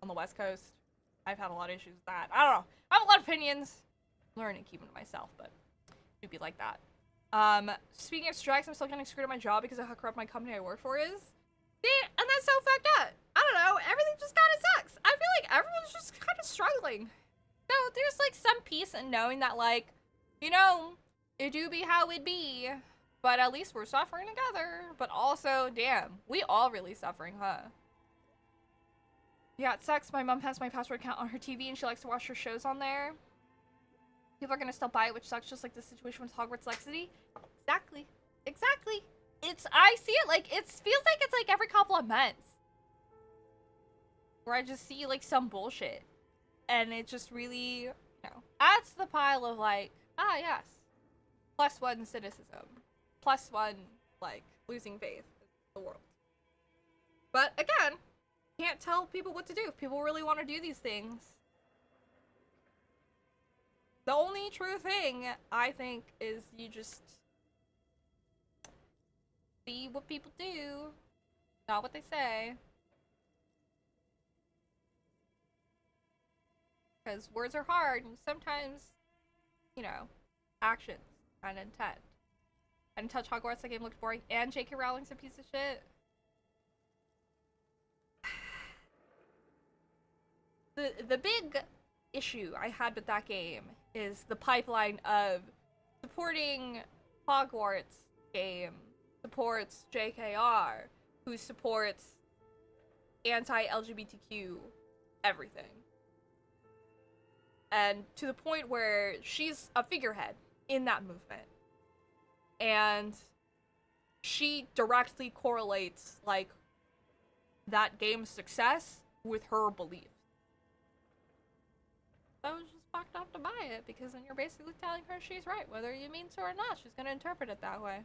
on the West Coast. I've had a lot of issues with that. I don't know. I have a lot of opinions. I'm learning to keep them to myself, but it'd be like that. Speaking of strikes, I'm still getting screwed at my job because of how corrupt my company I work for is. See, and that's so fucked up. I don't know. Everything just kind of sucks. I feel like everyone's just kind of struggling. So there's like some peace in knowing that, like, you know, it do be how it be, but at least we're suffering together. But also, damn, we all really suffering, huh? Yeah, it sucks. My mom has my password account on her TV and she likes to watch her shows on there. People are gonna still buy it, which sucks, just like the situation with Hogwarts Legacy. Exactly. Exactly. I see it like, it feels like it's like every couple of months. Where I just see like some bullshit. And it just really, you know, adds to the pile of like, ah, yes. +1 cynicism. +1, like, losing faith in the world. But again, can't tell people what to do if people really want to do these things. The only true thing, I think, is you just see what people do, not what they say. Because words are hard, and sometimes, you know, actions and intent. I didn't touch Hogwarts, that game looked boring, and J.K. Rowling's a piece of shit. The big issue I had with that game is the pipeline of supporting Hogwarts game supports JKR, who supports anti-LGBTQ everything. And to the point where she's a figurehead in that movement. And she directly correlates, like, that game's success with her beliefs. I was just fucked up to buy it, because then you're basically telling her she's right, whether you mean so or not. She's gonna interpret it that way.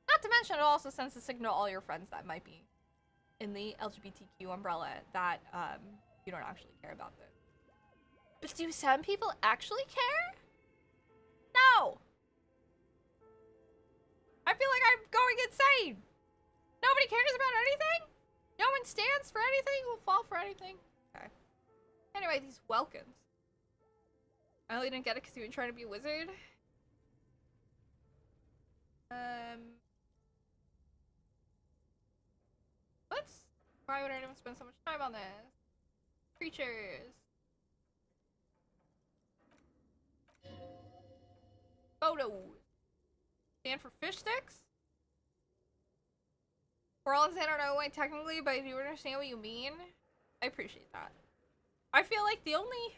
Not to mention, it also sends a signal to all your friends that might be in the LGBTQ umbrella that, you don't actually care about this. But do some people actually care? No! I feel like I'm going insane! Nobody cares about anything? No one stands for anything? Will fall for anything? Okay. Anyway, these Welkins. I only didn't get it because you were trying to be a wizard. Why would anyone spend so much time on this? Creatures. Photos. Stand for fish sticks? For all I don't know why technically, but I do understand what you mean. I appreciate that. I feel like the only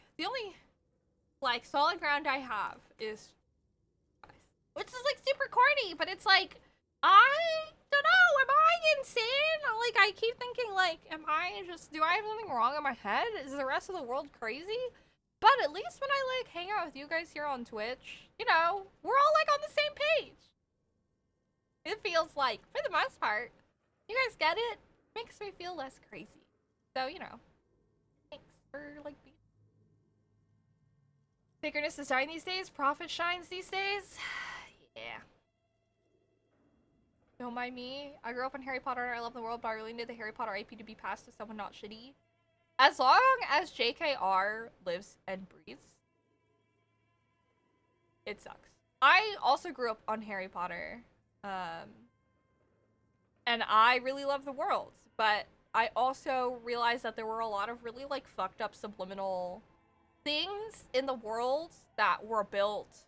like solid ground I have is, which is like super corny, but it's like I don't know. Am I insane? Like I keep thinking like, do I have something wrong in my head? Is the rest of the world crazy? But at least when I like hang out with you guys here on Twitch, you know, we're all like on the same page. It feels like, for the most part, you guys get it. Makes me feel less crazy. So, you know, thanks for like being. Sacredness is dying these days. Prophet shines these days. Yeah. Don't mind me. I grew up on Harry Potter and I love the world, but I really need the Harry Potter IP to be passed to someone not shitty. As long as JKR lives and breathes, it sucks. I also grew up on Harry Potter. And I really love the world, but I also realized that there were a lot of really like fucked up subliminal things in the world that were built.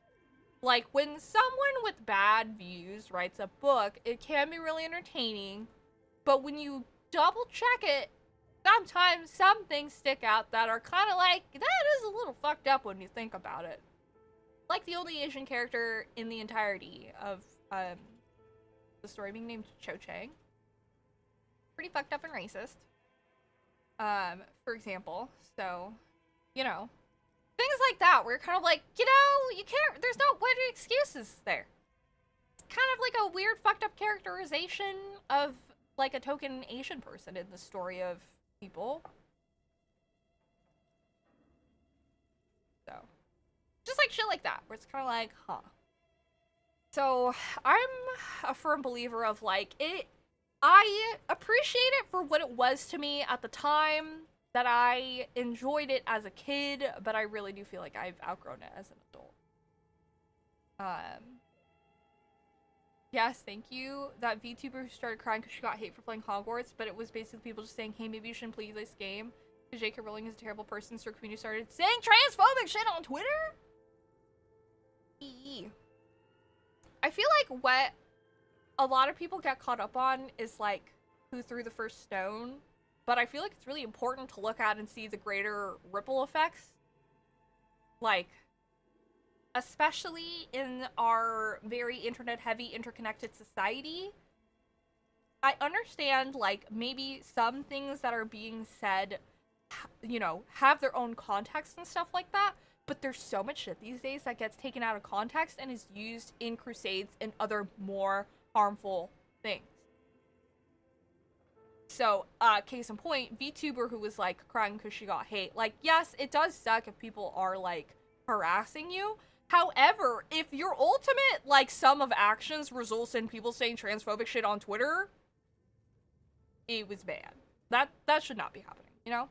Like when someone with bad views writes a book, it can be really entertaining, but when you double check it, sometimes some things stick out that are kind of like, that is a little fucked up when you think about it. Like the only Asian character in the entirety of the story being named Cho Chang. Pretty fucked up and racist. For example. So, you know, things like that where you're kind of like, you know, you can't, there's no good excuses there. It's kind of like a weird fucked up characterization of like a token Asian person in the story of people. So, just like shit like that, where it's kind of like, huh. So, I'm a firm believer of like, I appreciate it for what it was to me at the time, that I enjoyed it as a kid, but I really do feel like I've outgrown it as an adult. Yes, thank you. That VTuber who started crying because she got hate for playing Hogwarts, but it was basically people just saying, hey, maybe you shouldn't play this game, because J.K. Rowling is a terrible person, so her community started saying transphobic shit on Twitter? I feel like what a lot of people get caught up on is like who threw the first stone, but I feel like it's really important to look at and see the greater ripple effects. Like, especially in our very internet heavy interconnected society, I understand like maybe some things that are being said, you know, have their own context and stuff like that. But there's so much shit these days that gets taken out of context and is used in crusades and other more harmful things. So, case in point, VTuber who was, like, crying because she got hate. Like, yes, it does suck if people are, like, harassing you. However, if your ultimate, like, sum of actions results in people saying transphobic shit on Twitter, it was bad. That should not be happening, you know?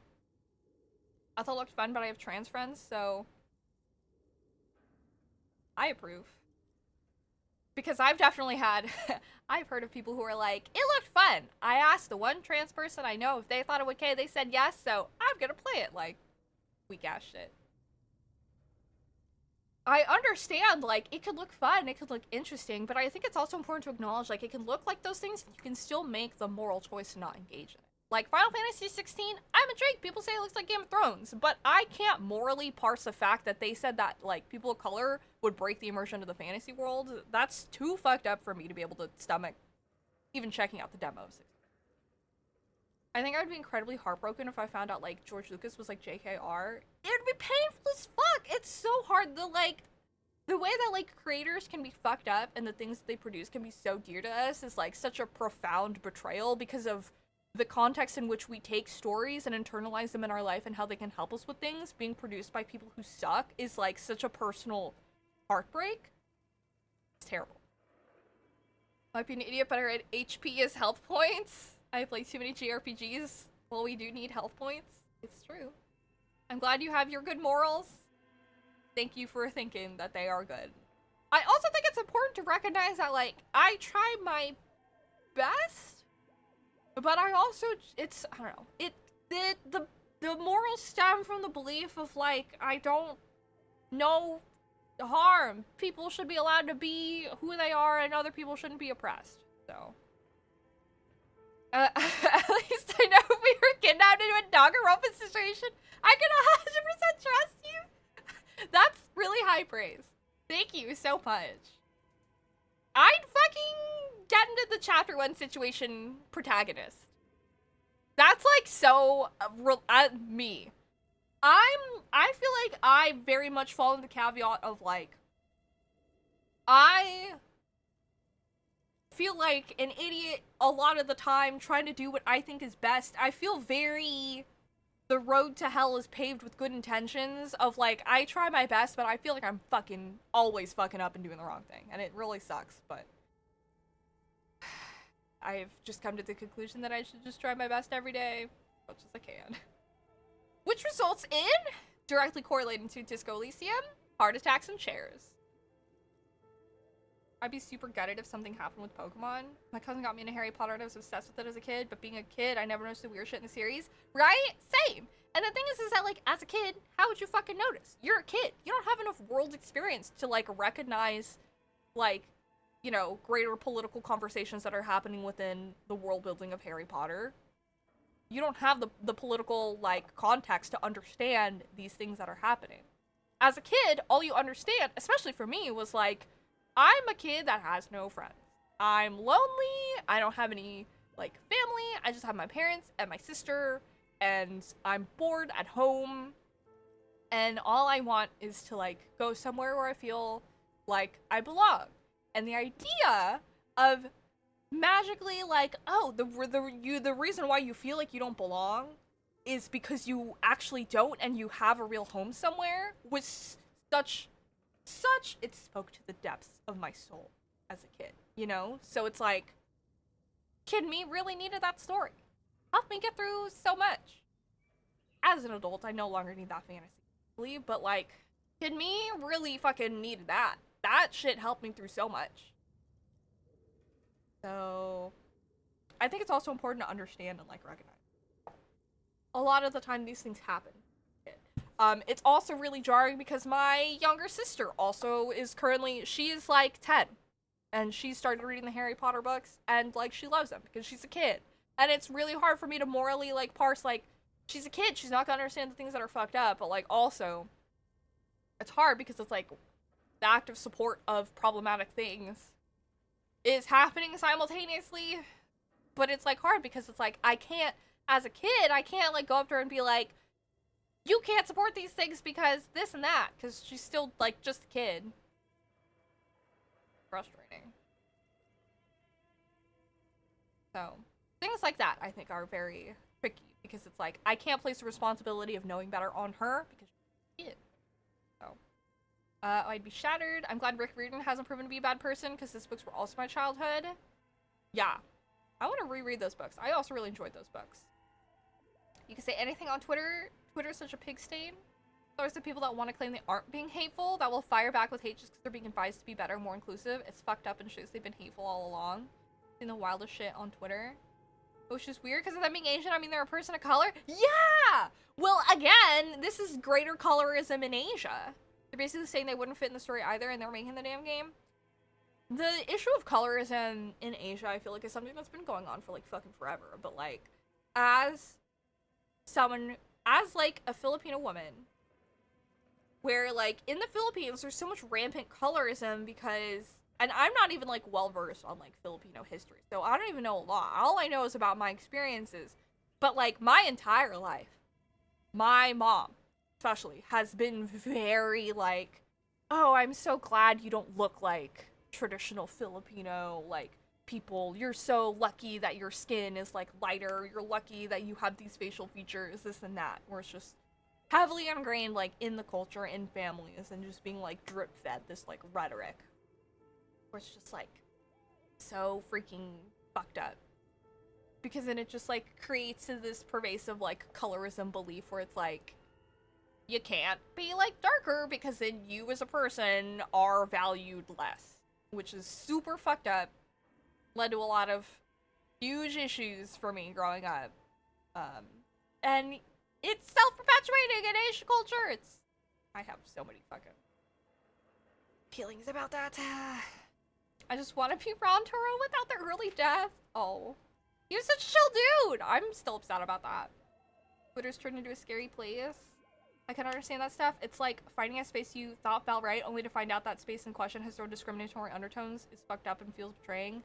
I thought it looked fun, but I have trans friends, so I approve. Because I've definitely had, I've heard of people who are like, it looked fun. I asked the one trans person I know if they thought it was okay, they said yes, so I'm gonna play it. Like, weak ass shit. I understand, like, it could look fun, it could look interesting, but I think it's also important to acknowledge, like, it can look like those things, you can still make the moral choice to not engage in it. Like, Final Fantasy 16, I'm intrigued. People say it looks like Game of Thrones, but I can't morally parse the fact that they said that, like, people of color would break the immersion of the fantasy world. That's too fucked up for me to be able to stomach even checking out the demos. I think I would be incredibly heartbroken if I found out, like, George Lucas was, like, JKR. It would be painful as fuck! It's so hard, the way that, like, creators can be fucked up and the things that they produce can be so dear to us is, like, such a profound betrayal because of the context in which we take stories and internalize them in our life and how they can help us with things being produced by people who suck is like such a personal heartbreak. It's terrible. Might be an idiot, but I read HP is health points. I play too many JRPGs. Well, we do need health points. It's true. I'm glad you have your good morals. Thank you for thinking that they are good. I also think it's important to recognize that, like, I try my best, but I also, it's, I don't know, the morals stem from the belief of, like, I don't know harm. People should be allowed to be who they are and other people shouldn't be oppressed, so. At least I know if we were kidnapped into a Danganronpa situation, I can 100% trust you. That's really high praise. Thank you so much. I'd fucking get into the chapter 1 situation protagonist. That's like so me. I feel like I very much fall in the caveat of like, I feel like an idiot a lot of the time trying to do what I think is best. I feel very the road to hell is paved with good intentions of like, I try my best, but I feel like I'm fucking always fucking up and doing the wrong thing. And it really sucks, but I've just come to the conclusion that I should just try my best every day, as much as I can. Which results in, directly correlating to Disco Elysium, heart attacks and chairs. I'd be super gutted if something happened with Pokemon. My cousin got me into Harry Potter and I was obsessed with it as a kid, but being a kid, I never noticed the weird shit in the series. Right? Same. And the thing is that, like, as a kid, how would you fucking notice? You're a kid. You don't have enough world experience to, like, recognize, like, you know, greater political conversations that are happening within the world building of Harry Potter. You don't have the political, like, context to understand these things that are happening. As a kid, all you understand, especially for me, was, like, I'm a kid that has no friends. I'm lonely. I don't have any, like, family. I just have my parents and my sister, and I'm bored at home. And all I want is to, like, go somewhere where I feel like I belong. And the idea of magically, like, oh, the reason why you feel like you don't belong is because you actually don't and you have a real home somewhere was such, it spoke to the depths of my soul as a kid, you know? So it's like, kid me really needed that story. Helped me get through so much. As an adult, I no longer need that fantasy, but like, kid me really fucking needed that. That shit helped me through so much. So, I think it's also important to understand and like recognize. A lot of the time these things happen. It's also really jarring because my younger sister also is currently, she's like 10. And she started reading the Harry Potter books and like she loves them because she's a kid. And it's really hard for me to morally like parse like, she's a kid, she's not gonna understand the things that are fucked up, but like also, it's hard because it's like, the active support of problematic things is happening simultaneously, but it's like hard because it's like, I can't, as a kid, I can't like go up to her and be like, you can't support these things because this and that, because she's still, like, just a kid. Frustrating. So, things like that, I think, are very tricky, because it's like, I can't place the responsibility of knowing better on her, because she's a kid. So, I'd be shattered. I'm glad Rick Riordan hasn't proven to be a bad person, because his books were also my childhood. Yeah. I want to reread those books. I also really enjoyed those books. You can say anything on Twitter. Twitter's such a pig stain. There's the people that want to claim they aren't being hateful that will fire back with hate just because they're being advised to be better, more inclusive. It's fucked up and shows they've been hateful all along. Seeing the wildest shit on Twitter. Which is weird because of them being Asian. I mean, they're a person of color. Yeah! Well, again, this is greater colorism in Asia. They're basically saying they wouldn't fit in the story either and they're making the damn game. The issue of colorism in Asia, I feel like, is something that's been going on for, like, fucking forever. But, like, as someone, as, like, a Filipino woman, where, like, in the Philippines, there's so much rampant colorism because, and I'm not even, like, well-versed on, like, Filipino history, so I don't even know a lot. All I know is about my experiences. But, like, my entire life, my mom, especially, has been very, like, oh, I'm so glad you don't look like traditional Filipino, like, people. You're so lucky that your skin is, like, lighter. You're lucky that you have these facial features, this and that. Where it's just heavily ingrained, like, in the culture, in families, and just being, like, drip-fed this, like, rhetoric. Where it's just, like, so freaking fucked up. Because then it just, like, creates this pervasive, like, colorism belief where it's, like, you can't be, like, darker because then you as a person are valued less. Which is super fucked up. Led to a lot of huge issues for me growing up. And it's self-perpetuating in Asian culture. I have so many fucking feelings about that. I just want to be Ron Toro without the early death. Oh. He was such a chill dude. I'm still upset about that. Twitter's turned into a scary place. I can understand that stuff. It's like finding a space you thought felt right, only to find out that space in question has thrown discriminatory undertones, is fucked up, and feels betraying.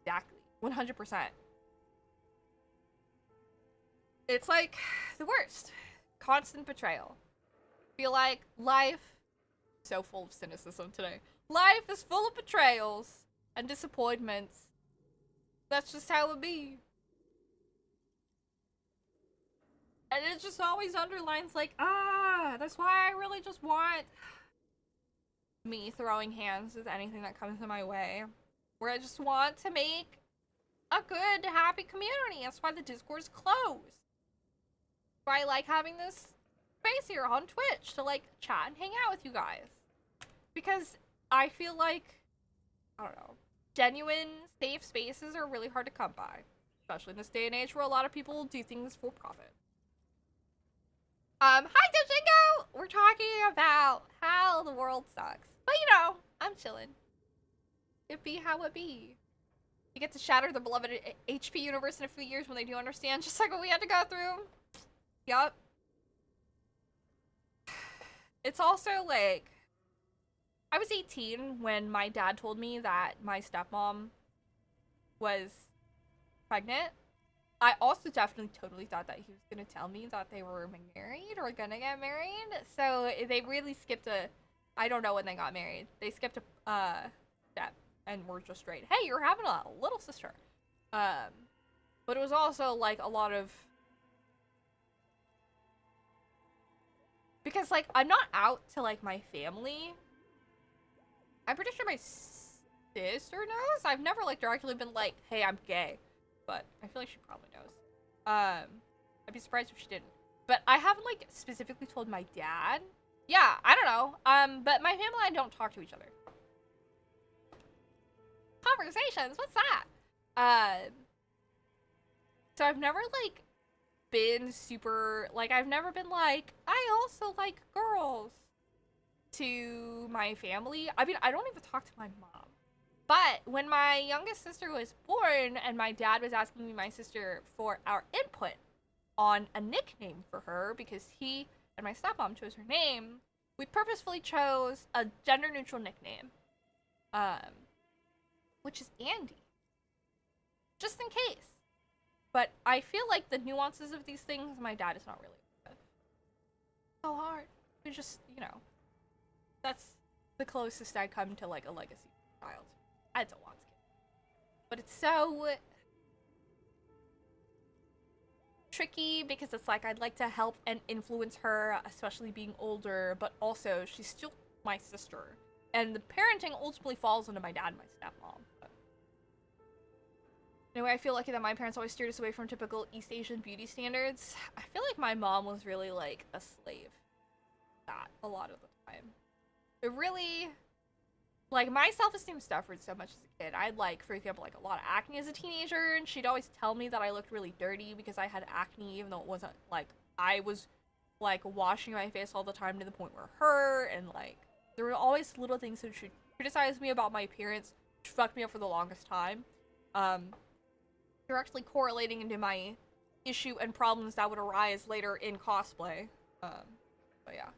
Exactly. 100%. It's like the worst. Constant betrayal. Feel like life, so full of cynicism today. Life is full of betrayals and disappointments. That's just how it be. And it just always underlines like, that's why I really just want me throwing hands with anything that comes in my way. Where I just want to make a good, happy community. That's why the Discord's closed. Why I like having this space here on Twitch to like chat and hang out with you guys. Because I feel like, I don't know, genuine, safe spaces are really hard to come by. Especially in this day and age where a lot of people do things for profit. Hi Dojingo! We're talking about how the world sucks. But you know, I'm chilling. It be how it be. You get to shatter the beloved HP universe in a few years when they do understand, just like what we had to go through. Yup. It's also like, I was 18 when my dad told me that my stepmom was pregnant. I also definitely totally thought that he was going to tell me that they were married or going to get married. So they really skipped I don't know when they got married. They skipped a step and were just straight, hey, you're having a little sister. But it was also like a lot of, because like I'm not out to like my family. I'm pretty sure my sister knows. I've never like directly been like, hey, I'm gay. But I feel like she probably knows. I'd be surprised if she didn't. But I haven't like specifically told my dad. Yeah, I don't know. But my family and I don't talk to each other. Conversations, what's that? So I've never like been super like I've never been like I also like girls to my family. I mean, I don't even talk to my mom. But when my youngest sister was born and my dad was asking me and my sister for our input on a nickname for her because he and my stepmom chose her name, we purposefully chose a gender-neutral nickname, which is Andy. Just in case. But I feel like the nuances of these things, my dad is not really with. So hard. We just, you know, that's the closest I come to like a legacy child. I don't want to. But it's so tricky because it's like I'd like to help and influence her, especially being older, but also she's still my sister. And the parenting ultimately falls into my dad and my stepmom. But anyway, I feel lucky that my parents always steered us away from typical East Asian beauty standards. I feel like my mom was really like a slave to that a lot of the time. It really, like, my self-esteem suffered so much as a kid. I had, like, for example, like, a lot of acne as a teenager, and she'd always tell me that I looked really dirty because I had acne, even though it wasn't, like, I was, like, washing my face all the time to the point where it hurt, and, like, there were always little things that she'd criticize me about my appearance, which fucked me up for the longest time. Directly correlating into my issue and problems that would arise later in cosplay. But yeah.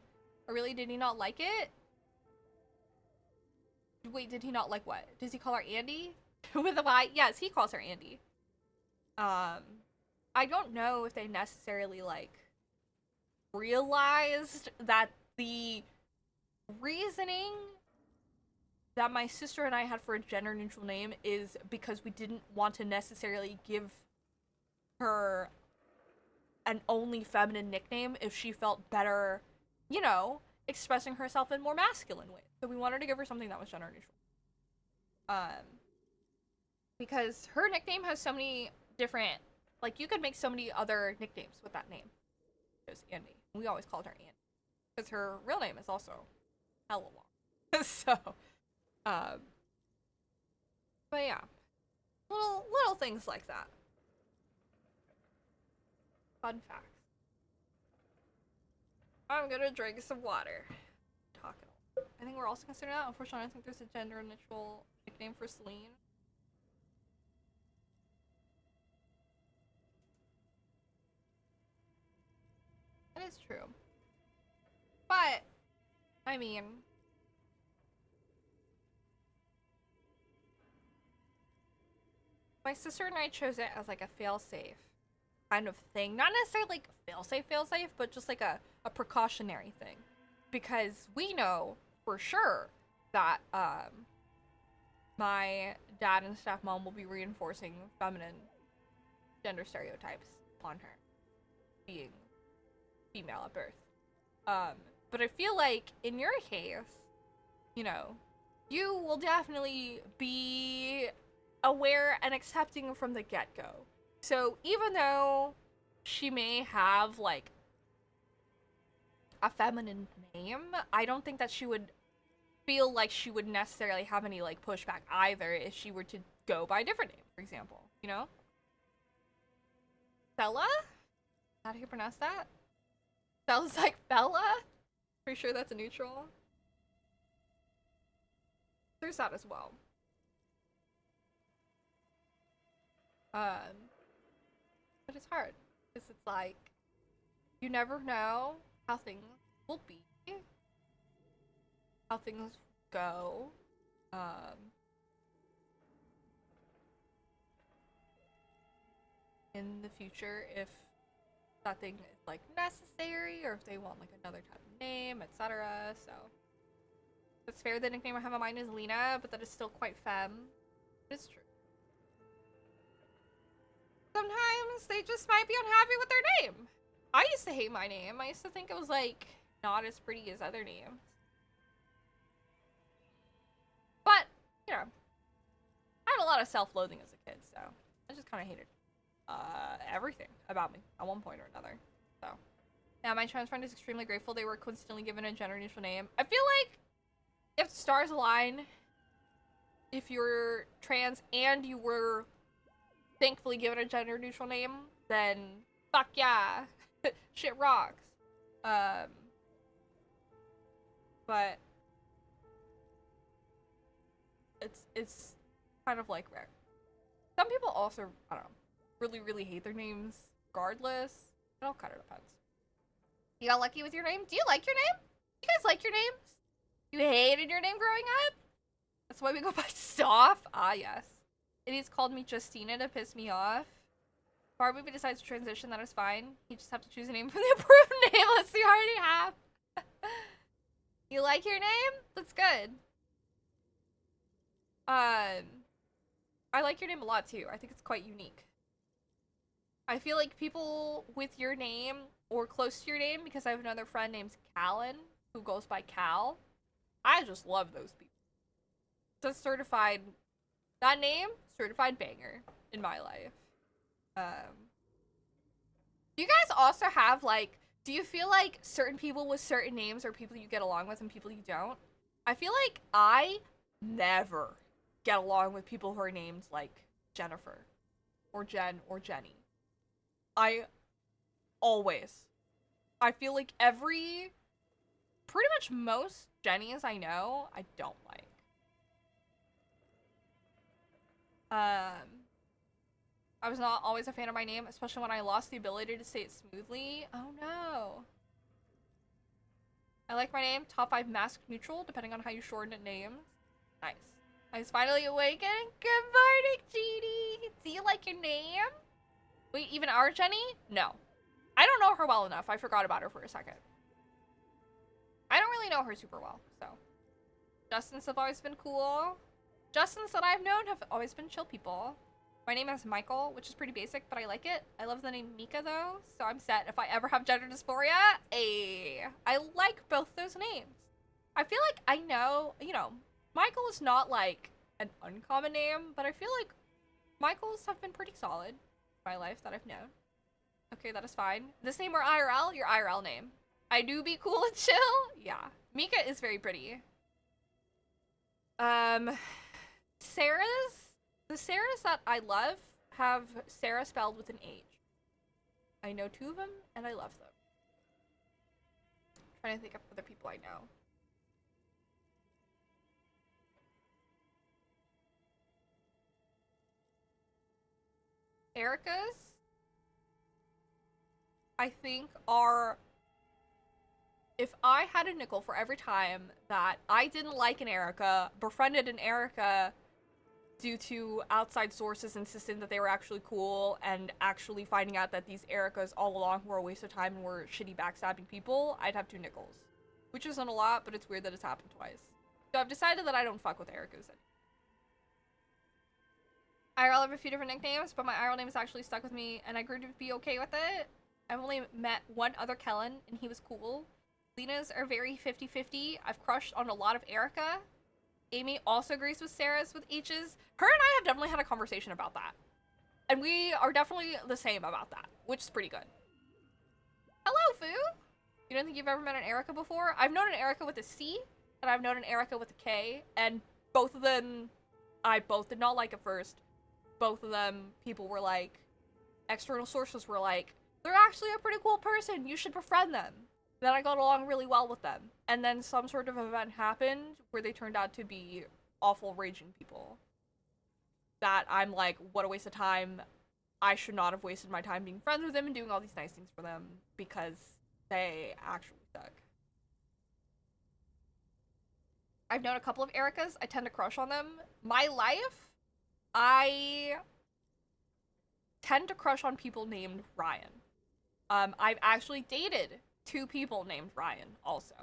Or really, did he not like it? Wait, did he not like what? Does he call her Andy? With a Y? Yes, he calls her Andy. I don't know if they necessarily, like, realized that the reasoning that my sister and I had for a gender-neutral name is because we didn't want to necessarily give her an only feminine nickname if she felt better, you know, expressing herself in more masculine ways. So we wanted to give her something that was gender neutral. Because her nickname has so many different, like, you could make so many other nicknames with that name. It was Andy. We always called her Andy. Because her real name is also hella long. So, but yeah. Little things like that. Fun facts. I'm gonna drink some water. Talking. I think we're also considering that. Unfortunately, I think there's a gender neutral nickname for Celine. I mean, my sister and I chose it as like a fail-safe kind of thing. Not necessarily like fail-safe, but just like a precautionary thing. Because we know for sure that my dad and stepmom will be reinforcing feminine gender stereotypes upon her being female at birth. But I feel like in your case, you know, you will definitely be aware and accepting from the get-go. So even though she may have like a feminine name, I don't think that she would feel like she would necessarily have any like pushback either if she were to go by a different name, for example, you know? Bella? How do you pronounce that? Sounds like Bella? Pretty sure that's a neutral. There's that as well. But it's hard. Because it's like, you never know how things will be. How things go. In the future, if that thing is like necessary, or if they want like another type of name, etc. So it's fair. The nickname I have in mind is Lena, but that is still quite femme. It's true. Sometimes they just might be unhappy with their name. I used to hate my name. I used to think it was like not as pretty as other names. But, you know, I had a lot of self-loathing as a kid, so I just kind of hated everything about me at one point or another. So, yeah, my trans friend is extremely grateful they were coincidentally given a gender-neutral name. I feel like if stars align, if you're trans and you were thankfully given a gender-neutral name, then fuck yeah, shit rocks. But it's kind of like rare. Some people also, I don't know, really hate their names regardless. It all kind of depends. You got lucky with your name? Do you like your name? You guys like your names? You hated your name growing up? That's why we go by Steph? Ah, yes. He's called me Justina to piss me off. If our movie decides to transition, that is fine. You just have to choose a name from the approved name list you already have. You like your name? That's good. I like your name a lot too. I think it's quite unique. I feel like people with your name or close to your name, because I have another friend named Callan who goes by Cal. I just love those people. That's certified. That name, certified banger in my life. Do you guys also have like? Do you feel like certain people with certain names are people you get along with and people you don't? I feel like I never get along with people who are named like Jennifer or Jen or Jenny. I feel like pretty much most Jennies I know, I don't like. I was not always a fan of my name, especially when I lost the ability to say it smoothly. Oh no. I like my name, top 5 mask neutral, depending on how you shorten it names. Nice. I was finally awakened. Good morning, Jeannie. Do you like your name? Wait, even our Jenny? No. I don't know her well enough. I forgot about her for a second. I don't really know her super well, so. Justins have always been cool. Justins that I've known have always been chill people. My name is Michael, which is pretty basic, but I like it. I love the name Mika, though, so I'm set if I ever have gender dysphoria. I like both those names. I feel like I know, you know, Michael is not, like, an uncommon name, but I feel like Michaels have been pretty solid in my life that I've known. Okay, that is fine. This name or IRL? Your IRL name. I do be cool and chill? Yeah. Mika is very pretty. The Sarahs that I love have Sarah spelled with an H. I know 2 of them, and I love them. I'm trying to think of other people I know. Erica's, I think, are if I had a nickel for every time that I didn't like an Erica, befriended an Erica due to outside sources insisting that they were actually cool, and actually finding out that these Ericas all along were a waste of time and were shitty backstabbing people, I'd have 2 nickels. Which isn't a lot, but it's weird that it's happened twice. So I've decided that I don't fuck with Ericas anymore. IRL have a few different nicknames, but my IRL name is actually stuck with me, and I grew to be okay with it. I've only met one other Kellen, and he was cool. Lena's are very 50-50. I've crushed on a lot of Erica. Amy also agrees with Sarah's with H's. Her and I have definitely had a conversation about that. And we are definitely the same about that, which is pretty good. Hello, Fu! You don't think you've ever met an Erica before? I've known an Erica with a C, and I've known an Erica with a K, and both of them, I both did not like at first. Both of them, people were like, external sources were like, they're actually a pretty cool person, you should befriend them. Then I got along really well with them. And then some sort of event happened where they turned out to be awful raging people. That I'm like, what a waste of time. I should not have wasted my time being friends with them and doing all these nice things for them because they actually suck. I've known a couple of Ericas. I tend to crush on them. My life, I tend to crush on people named Ryan. I've actually dated 2 people named Ryan also.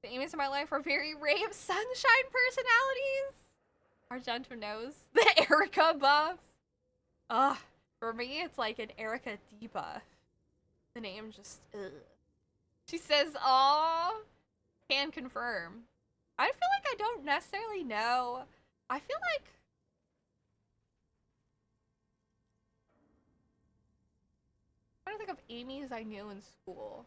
The Amy's in my life are very ray of sunshine personalities. Argento knows. The Erica buff. Ugh. For me, it's like an Erica debuff. The name just, ugh. She says, aw, can confirm. I feel like I don't necessarily know. I feel like I'm trying to think of Amy's I knew in school.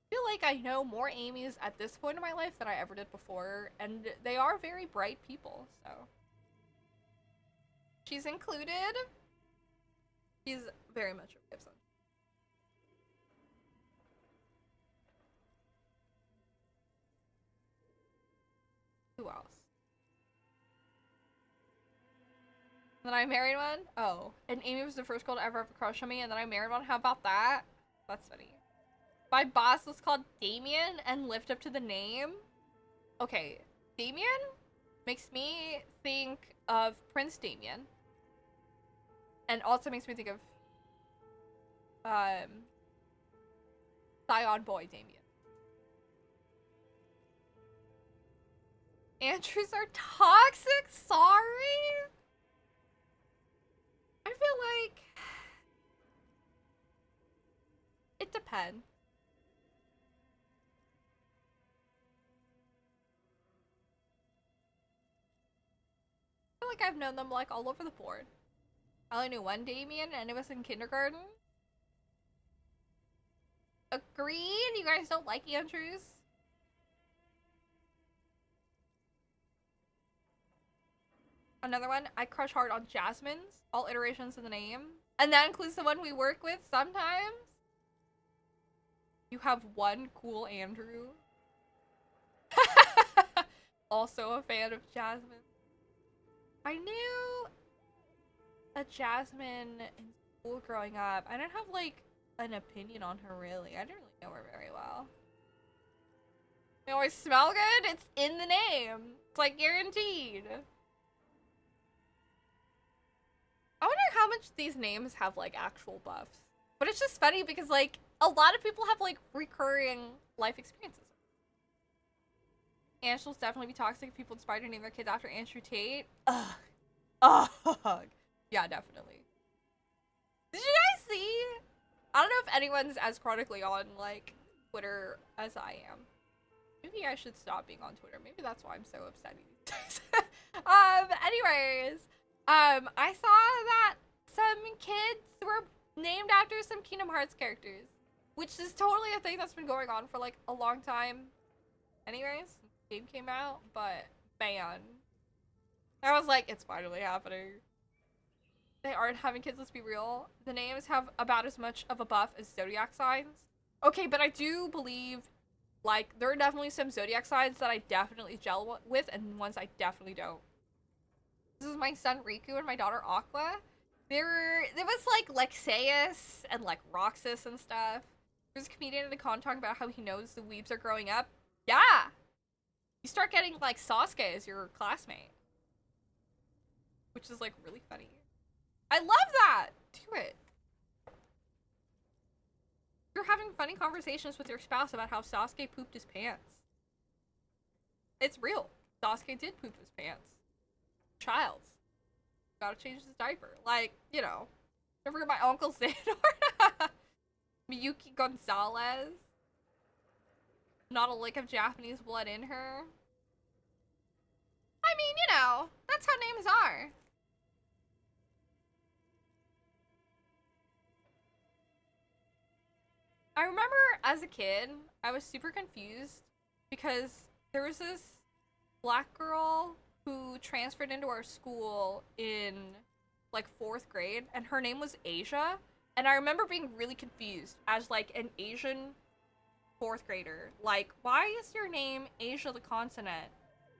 I feel like I know more Amy's at this point in my life than I ever did before, and they are very bright people, so. She's included. She's very much a Gibson. Who else? Then I married one? Oh. And Amy was the first girl to ever have a crush on me, and then I married one? How about that? That's funny. My boss was called Damien and lived up to the name. Okay. Damien makes me think of Prince Damien. And also makes me think of Scion Boy Damien. Andrews are toxic? Sorry? I feel like it depends. I feel like I've known them like all over the board. I only knew one Damien and it was in kindergarten. Agreed? You guys don't like Andrews? Another one, I crush hard on Jasmine's. All iterations of the name. And that includes the one we work with sometimes. You have one cool Andrew. Also a fan of Jasmine. I knew a Jasmine in school growing up. I didn't have like an opinion on her really. I didn't really know her very well. They always smell good? It's in the name. It's like guaranteed. I wonder how much these names have like actual buffs. But it's just funny because like a lot of people have like recurring life experiences. Angela's definitely be toxic if people inspired to name their kids after Andrew Tate. Ugh. Ugh. Yeah, definitely. Did you guys see? I don't know if anyone's as chronically on like Twitter as I am. Maybe I should stop being on Twitter. Maybe that's why I'm so upset these days. Anyways. I saw that some kids were named after some Kingdom Hearts characters, which is totally a thing that's been going on for like a long time. Anyways, the game came out, but ban. I was like, it's finally happening. They aren't having kids, let's be real. The names have about as much of a buff as zodiac signs. Okay, but I do believe, like, there are definitely some zodiac signs that I definitely gel with, and ones I definitely don't. This is my son Riku and my daughter Aqua. There was like Lexaeus and like Roxas and stuff. There's a comedian in the con talking about how he knows the weebs are growing up. Yeah! You start getting like Sasuke as your classmate. Which is like really funny. I love that! Do it. You're having funny conversations with your spouse about how Sasuke pooped his pants. It's real. Sasuke did poop his pants. Child. Gotta change his diaper. Like, you know. Don't forget my Uncle Sandor. Miyuki Gonzalez. Not a lick of Japanese blood in her. I mean, you know, that's how names are. I remember as a kid, I was super confused because there was this black girl who transferred into our school in like 4th grade, and her name was Asia. And I remember being really confused as like an Asian 4th grader. Like, why is your name Asia the continent,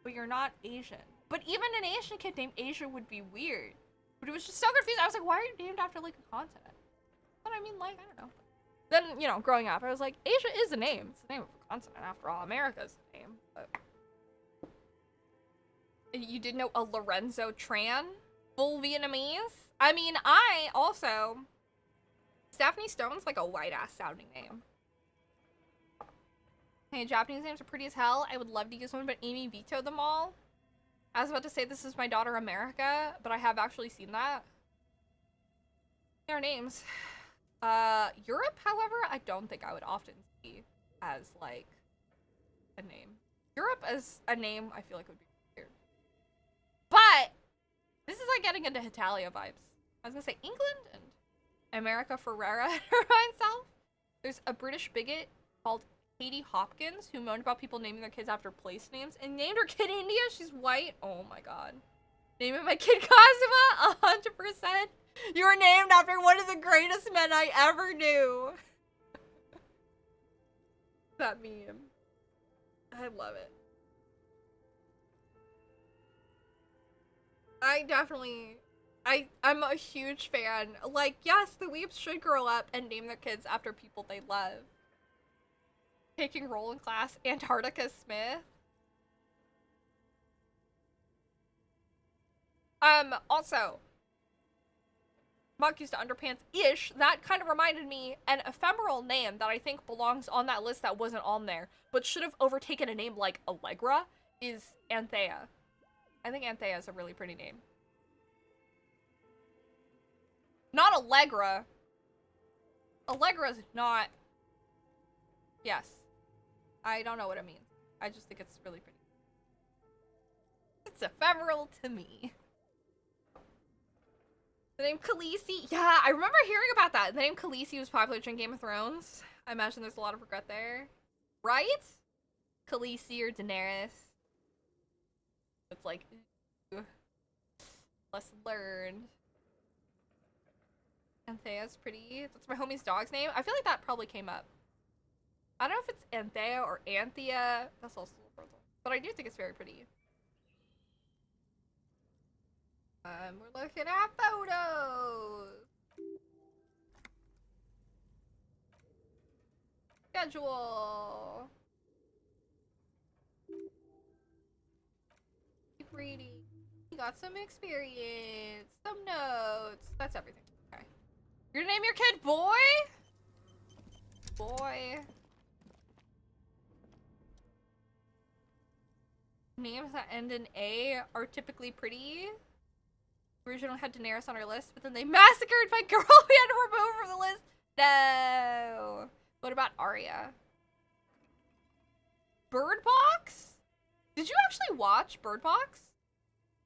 but you're not Asian? But even an Asian kid named Asia would be weird. But it was just so confusing. I was like, why are you named after like a continent? But I mean, like, I don't know. Then, you know, growing up, I was like, Asia is a name. It's the name of a continent, after all. America's the name. But you did know a Lorenzo Tran? Full Vietnamese? I mean, I also... Stephanie Stone's like a white-ass sounding name. Hey, Japanese names are pretty as hell. I would love to use one, but Amy vetoed them all. I was about to say this is my daughter America, but I have actually seen that. Their names. Europe, however, I don't think I would often see as, like, a name. Europe as a name, I feel like would be weird. But, this is, like, getting into Italia vibes. I was gonna say England and America Ferrera herself. There's a British bigot called Katie Hopkins who moaned about people naming their kids after place names and named her kid India. She's white. Oh my god. Naming my kid Kazuma? 100%. You were named after one of the greatest men I ever knew. That meme. I love it. I'm a huge fan. Like, yes, the weeps should grow up and name their kids after people they love. Taking roll in class, Antarctica Smith. Also, Monkeys to Underpants-ish, that kind of reminded me an ephemeral name that I think belongs on that list that wasn't on there, but should have overtaken a name like Allegra, is Anthea. I think Anthea is a really pretty name. Not Allegra. Allegra's not... Yes. I don't know what it means. I just think it's really pretty. It's ephemeral to me. The name Khaleesi. Yeah, I remember hearing about that. The name Khaleesi was popular during Game of Thrones. I imagine there's a lot of regret there. Right? Khaleesi or Daenerys. It's like, lesson learned. Anthea's pretty. That's my homie's dog's name. I feel like that probably came up. I don't know if it's Anthea or Anthea. That's also a little, but I do think it's very pretty. We're looking at photos. Schedule. Keep reading. You got some experience, some notes. That's everything. Okay. You're gonna name your kid Boy? Boy. Names that end in A are typically pretty. We originally had Daenerys on our list, but then they massacred my girl we had to remove from the list. No. What about Arya? Bird Box? Did you actually watch Bird Box?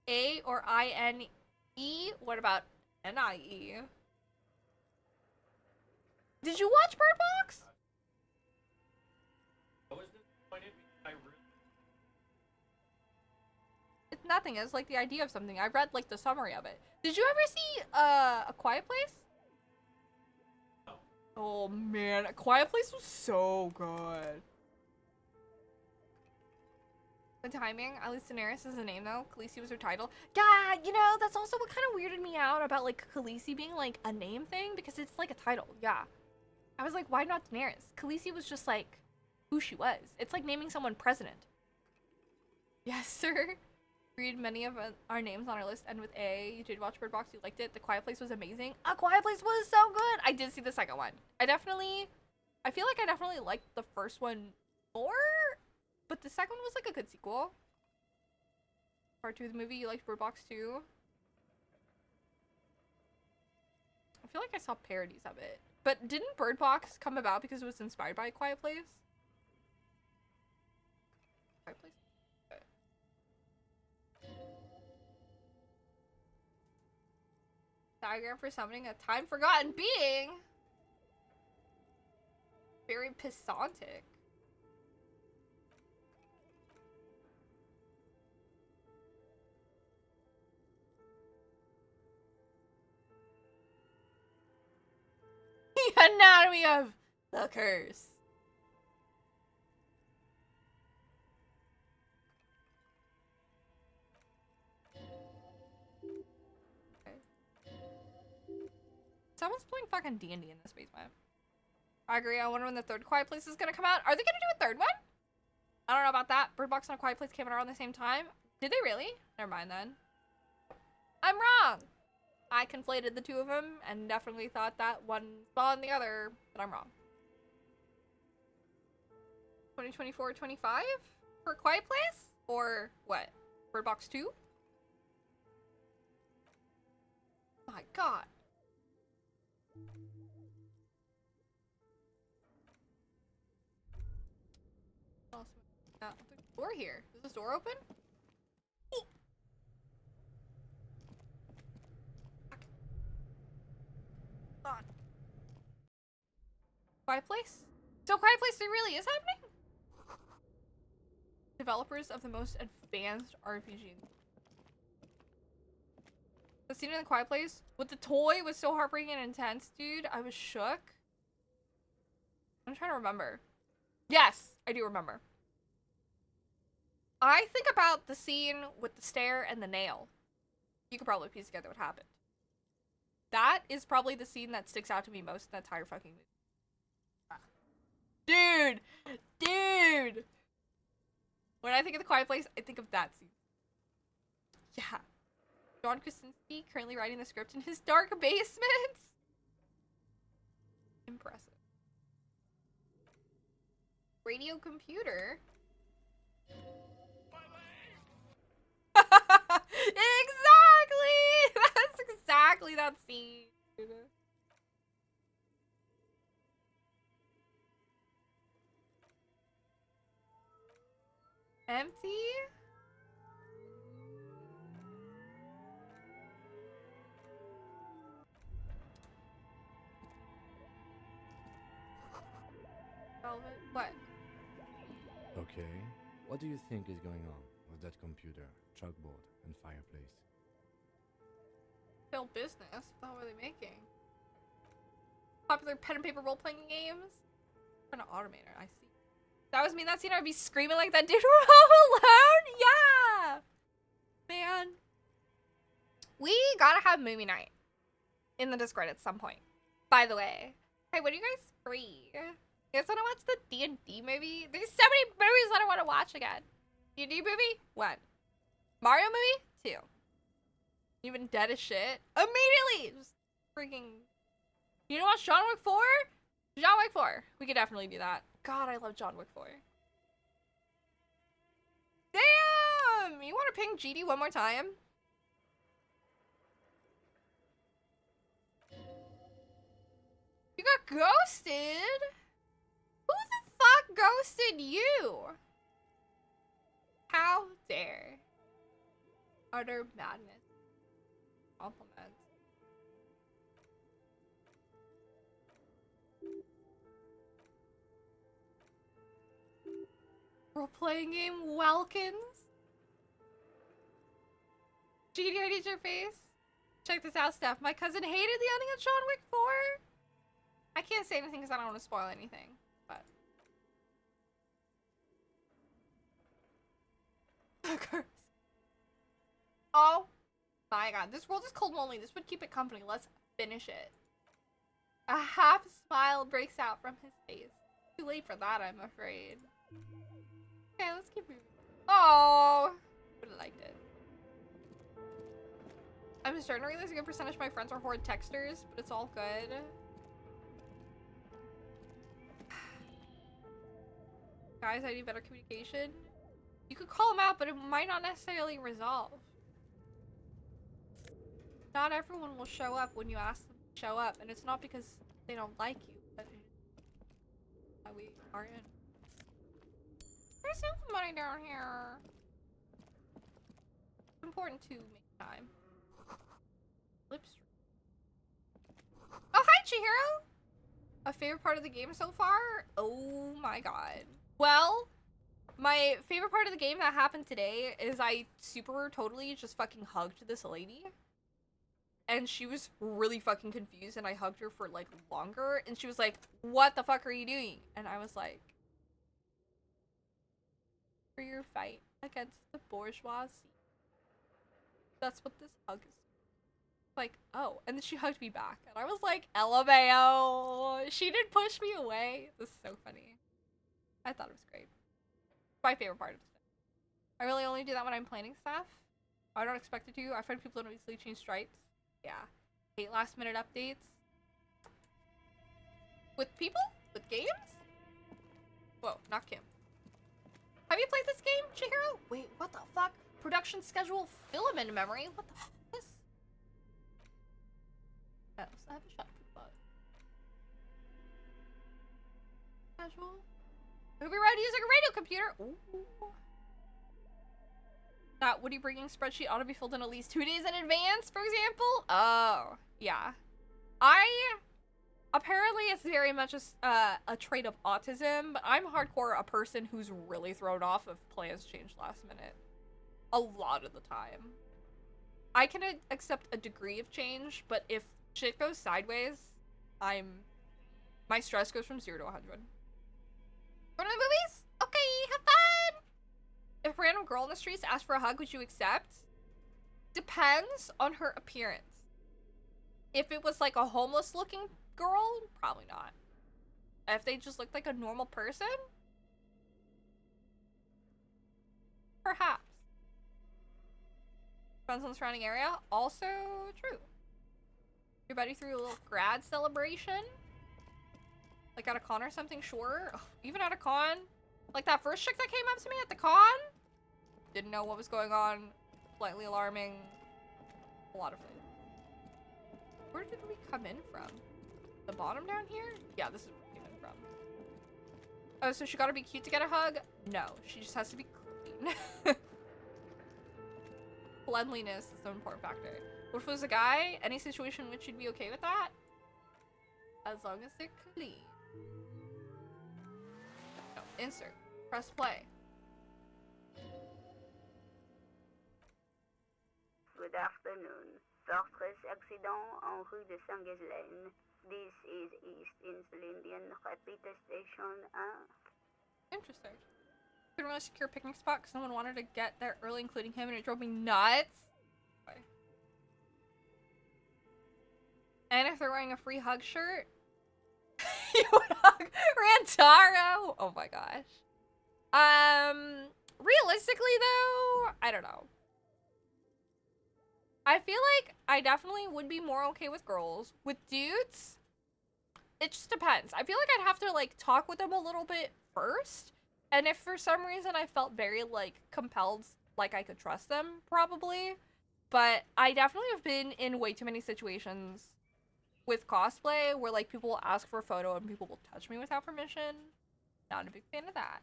A or I-N-E? What about N-I-E? Did you watch Bird Box? I was disappointed because I really... It's nothing. It's like the idea of something. I read like the summary of it. Did you ever see A Quiet Place? No. Oh man, A Quiet Place was so good. The timing. At least Daenerys is the name though. Khaleesi was her title. Yeah, you know, that's also what kind of weirded me out about like Khaleesi being like a name thing because it's like a title. Yeah. I was like, why not Daenerys? Khaleesi was just like who she was. It's like naming someone president. Yes, sir. Read many of our names on our list end with A. You did watch Bird Box. You liked it. The Quiet Place was amazing. A Quiet Place was so good. I did see the second one. I feel like I definitely liked the first one more, but the second one was like a good sequel. Part 2 of the movie. You liked Bird Box too. I feel like I saw parodies of it. But didn't Bird Box come about because it was inspired by A Quiet Place? Quiet Place? Diagram for summoning a time-forgotten being? Very pedantic. The anatomy of the curse. Someone's playing fucking D&D in this basement. I agree. I wonder when the third Quiet Place is gonna come out. Are they gonna do a third one? I don't know about that. Bird Box and A Quiet Place came out around the same time. Did they really? Never mind then. I'm wrong. I conflated the two of them and definitely thought that one saw in the other, but I'm wrong. 2024-25 for Quiet Place? Or what? Bird Box 2? My god. There's a door here. Is this door open? On. Quiet Place? So Quiet Place 3 really is happening? Developers of the most advanced RPG. The scene in the Quiet Place with the toy was so heartbreaking and intense, dude. I was shook. I'm trying to remember. Yes, I do remember. I think about the scene with the stair and the nail. You could probably piece together what happened. That is probably the scene that sticks out to me most in the entire fucking movie. Dude! When I think of the Quiet Place, I think of that scene. Yeah. John Krasinski currently writing the script in his dark basement. Impressive. Radio computer. Exactly! That's exactly that scene. Empty? Velvet? What? Okay. What do you think is going on with that computer, chalkboard, and fireplace? Failed business? What the hell are they making? Popular pen and paper role-playing games? Trying to automate it, I see. That was me in that scene. I'd be screaming like that dude from Home Alone? Yeah! Man. We gotta have movie night in the Discord at some point. By the way. Hey, what are you guys free? You guys wanna watch the D&D movie? There's so many movies that I wanna watch again. D&D movie? 1. Mario movie? 2. Even dead as shit? Immediately! Just freaking... You know what? John Wick 4? John Wick 4. We could definitely do that. God, I love John Wick 4. Damn! You want to ping GD one more time? You got ghosted? Who the fuck ghosted you? How dare. Utter madness. Compliments. Role-playing game Welkins? GD, I need your face. Check this out, Steph. My cousin hated the ending of John Wick 4. I can't say anything because I don't want to spoil anything, but... Oh my god, this world is cold and lonely. This would keep it company. Let's finish it. A half smile breaks out from his face. Too late for that, I'm afraid. Okay, let's keep moving. Oh, would have liked it. I'm starting to realize a good percentage of my friends are horrid texters, but it's all good. Guys, I need better communication. You could call them out, but it might not necessarily resolve. Not everyone will show up when you ask them to show up, and it's not because they don't like you, but it's how we are in. There's somebody down here. It's important to make time. Lips. Oh, hi, Chihiro! A favorite part of the game so far? Oh my god. Well, my favorite part of the game that happened today is I super totally just fucking hugged this lady. And she was really fucking confused, and I hugged her for like longer, and she was like, "What the fuck are you doing?" And I was like, "For your fight against the bourgeoisie." That's what this hug is. Like, oh, and then she hugged me back, and I was like, LMAO. She didn't push me away. This is so funny. I thought it was great. My favorite part of it. I really only do that when I'm planning stuff. I don't expect it to. I find people don't easily change stripes. Yeah. Hate last minute updates. With people? With games? Whoa, not Kim. Have you played this game, Chihiro? Wait, what the fuck? Production schedule filament memory? What the fuck is this? Oh, so I have a shot for the bug. Casual. We'll be ready using a radio computer. Ooh. That Woody bringing spreadsheet ought to be filled in at least 2 days in advance, for example. Oh, yeah. Apparently it's very much a trait of autism, but I'm hardcore a person who's really thrown off if plans change last minute. A lot of the time. I can accept a degree of change, but if shit goes sideways, my stress goes from 0 to 100. Going to the movies? Okay, have fun! If a random girl in the streets asked for a hug, would you accept? Depends on her appearance. If it was like a homeless looking girl, probably not. If they just looked like a normal person, perhaps. Depends on the surrounding area, also true. Everybody threw a little grad celebration. Like at a con or something, sure. Ugh, even at a con. Like that first chick that came up to me at the con. Didn't know what was going on. Slightly alarming. A lot of things. Where did we come in from? The bottom down here? Yeah, this is where we came in from. Oh, so she gotta be cute to get a hug? No, she just has to be clean. Cleanliness is an important factor. What if it was a guy? Any situation in which you'd be okay with that? As long as they're clean. No, insert. Press play. Good afternoon. Fortress accident en rue de Saint-Ghislaine. This is East Insulindian Rapid Station 1. Interesting. Couldn't really secure a picnic spot because someone wanted to get there early, including him, and it drove me nuts. Okay. And if they're wearing a free hug shirt, you would hug Rantaro. Oh my gosh. Realistically though, I don't know. I feel like I definitely would be more okay with girls. With dudes, it just depends. I feel like I'd have to like talk with them a little bit first. And if for some reason I felt very like compelled, like I could trust them, probably. But I definitely have been in way too many situations with cosplay where like people will ask for a photo and people will touch me without permission. Not a big fan of that.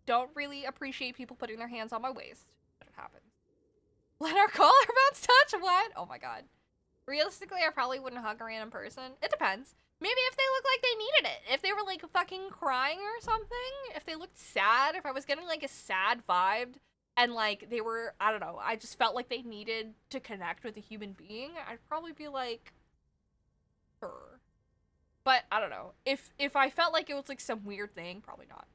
Don't really appreciate people putting their hands on my waist, but it happens. Let our collarbones touch? What? Oh my god. Realistically, I probably wouldn't hug a random person. It depends. Maybe if they look like they needed it. If they were like fucking crying or something. If they looked sad. If I was getting like a sad vibe and like they were, I don't know, I just felt like they needed to connect with a human being, I'd probably be like, sure. But I don't know. If I felt like it was like some weird thing, probably not.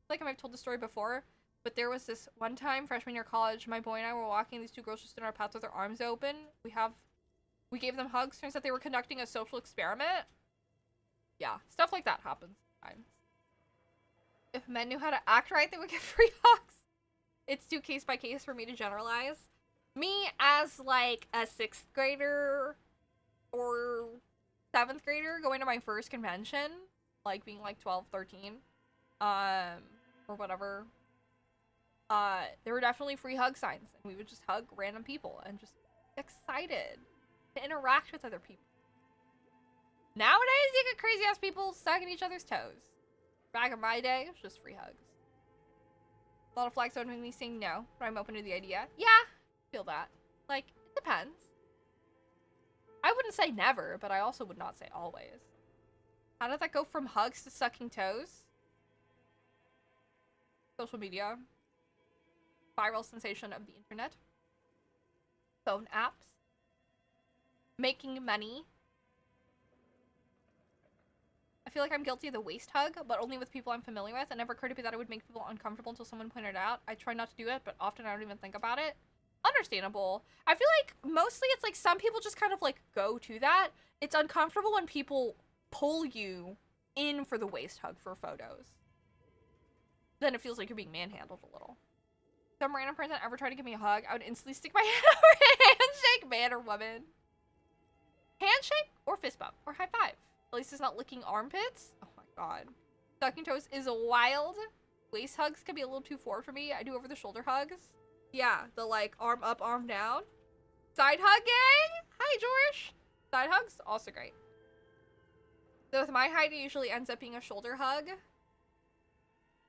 Like I've told the story before. But there was this one time, freshman year of college, my boy and I were walking, these two girls just stood in our path with their arms open. We gave them hugs, turns out they were conducting a social experiment. Yeah, stuff like that happens sometimes. If men knew how to act right, they would get free hugs. It's too case by case for me to generalize. Me as like a 6th grader or 7th grader going to my first convention, like being like 12, 13, or whatever, there were definitely free hug signs, and we would just hug random people and just excited to interact with other people. Nowadays, you get crazy ass people sucking each other's toes. Back in my day, it was just free hugs. A lot of flags would make me saying no, but I'm open to the idea. Yeah, feel that. Like, it depends. I wouldn't say never, but I also would not say always. How did that go from hugs to sucking toes? Social media. Viral sensation of the internet. Phone apps. Making money. I feel like I'm guilty of the waist hug, but only with people I'm familiar with. It never occurred to me that it would make people uncomfortable until someone pointed it out. I try not to do it, but often I don't even think about it. Understandable. I feel like mostly it's like some people just kind of like go to that. It's uncomfortable when people pull you in for the waist hug for photos. Then it feels like you're being manhandled a little. Some random person ever tried to give me a hug, I would instantly stick my hand over a handshake, man or woman. Handshake or fist bump or high five. At least it's not licking armpits. Oh my god. Sucking toes is wild. Waist hugs can be a little too forward for me. I do over the shoulder hugs. Yeah, the like arm up, arm down. Side hugging. Hi, George. Side hugs, also great. So with my height, it usually ends up being a shoulder hug.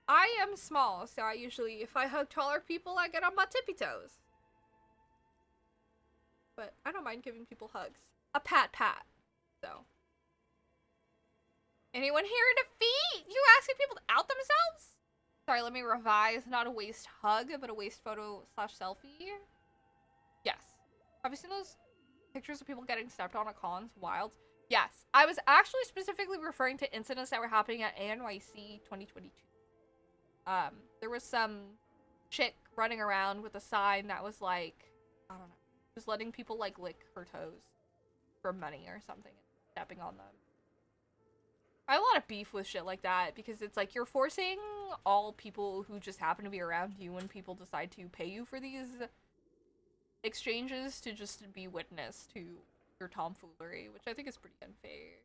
I am small, so I usually, if I hug taller people, I get on my tippy toes. But I don't mind giving people hugs. A pat. So. Anyone here in defeat? You asking people to out themselves? Sorry, let me revise. Not a waist hug, but a waist photo / selfie. Yes. Have you seen those pictures of people getting stepped on at cons? Wild. Yes. I was actually specifically referring to incidents that were happening at NYC 2022. There was some chick running around with a sign that was like, I don't know, just letting people like lick her toes for money or something and stepping on them. I have a lot of beef with shit like that because it's like you're forcing all people who just happen to be around you when people decide to pay you for these exchanges to just be witness to your tomfoolery, which I think is pretty unfair.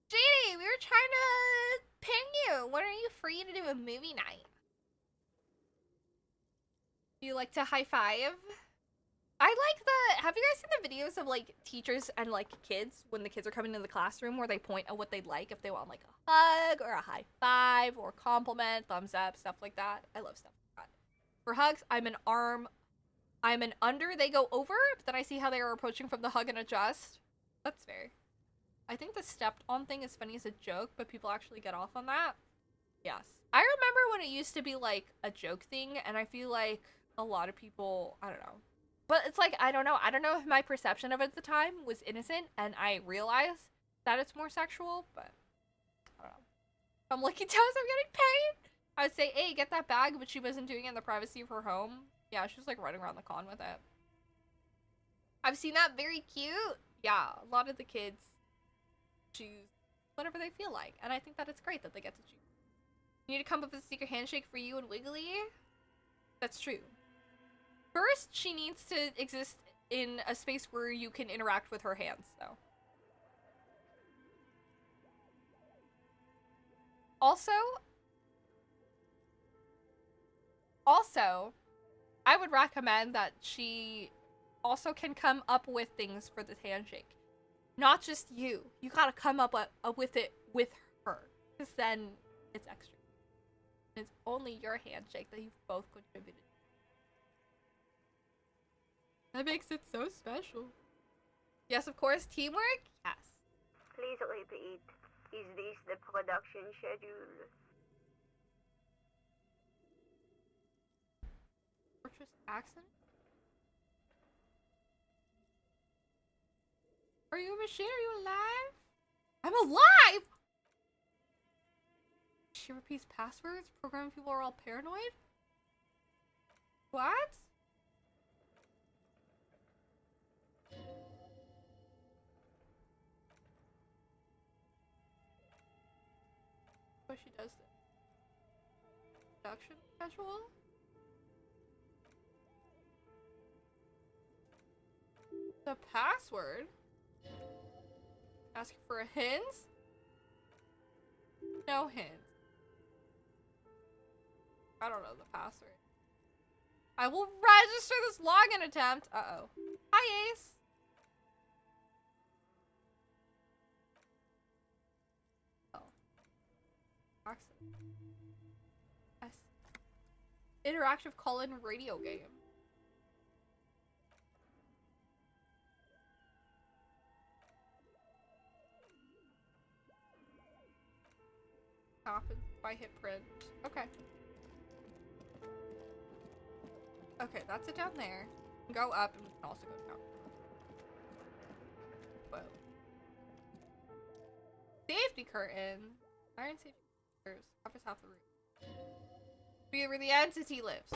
JD, we were trying to ping you. When are you free to do a movie night? Do you like to high five? I like have you guys seen the videos of like teachers and like kids when the kids are coming into the classroom where they point at what they'd like if they want like a hug or a high five or compliment, thumbs up, stuff like that. I love stuff like that. For hugs, I'm an under, they go over, but then I see how they are approaching from the hug and adjust. That's fair. I think the stepped on thing is funny as a joke, but people actually get off on that. Yes. I remember when it used to be like a joke thing, and I feel like a lot of people, I don't know. But it's like, I don't know if my perception of it at the time was innocent, and I realized that it's more sexual, but I don't know. If I'm licking toes, I'm getting paid. I would say, hey, get that bag, but she wasn't doing it in the privacy of her home. Yeah, she was like running around the con with it. I've seen that, very cute. Yeah, a lot of the kids choose whatever they feel like, and I think that it's great that they get to choose. You need to come up with a secret handshake for you and Wiggly? That's true. First, she needs to exist in a space where you can interact with her hands, though. Also, I would recommend that she also can come up with things for this handshake. Not just you. You gotta come up with it with her. Because then it's extra. It's only your handshake that you've both contributed. That makes it so special. Yes, of course, teamwork? Yes. Please repeat. Is this the production schedule? Fortress accent? Are you a machine? Are you alive? I'm alive! she repeats passwords? Programming people are all paranoid? What? What she does this? Production schedule? The password? Asking for a hint? No hint. I don't know the password. I will register this login attempt. Uh-oh. Hi, Ace. Oh. Accident. Yes. Interactive call-in radio game. Happens if I hit print. Okay. Okay, that's it down there. Go up and we can also go down. Whoa. Safety curtain. Iron safety curtains. Covers half the room. Be where the entity lives.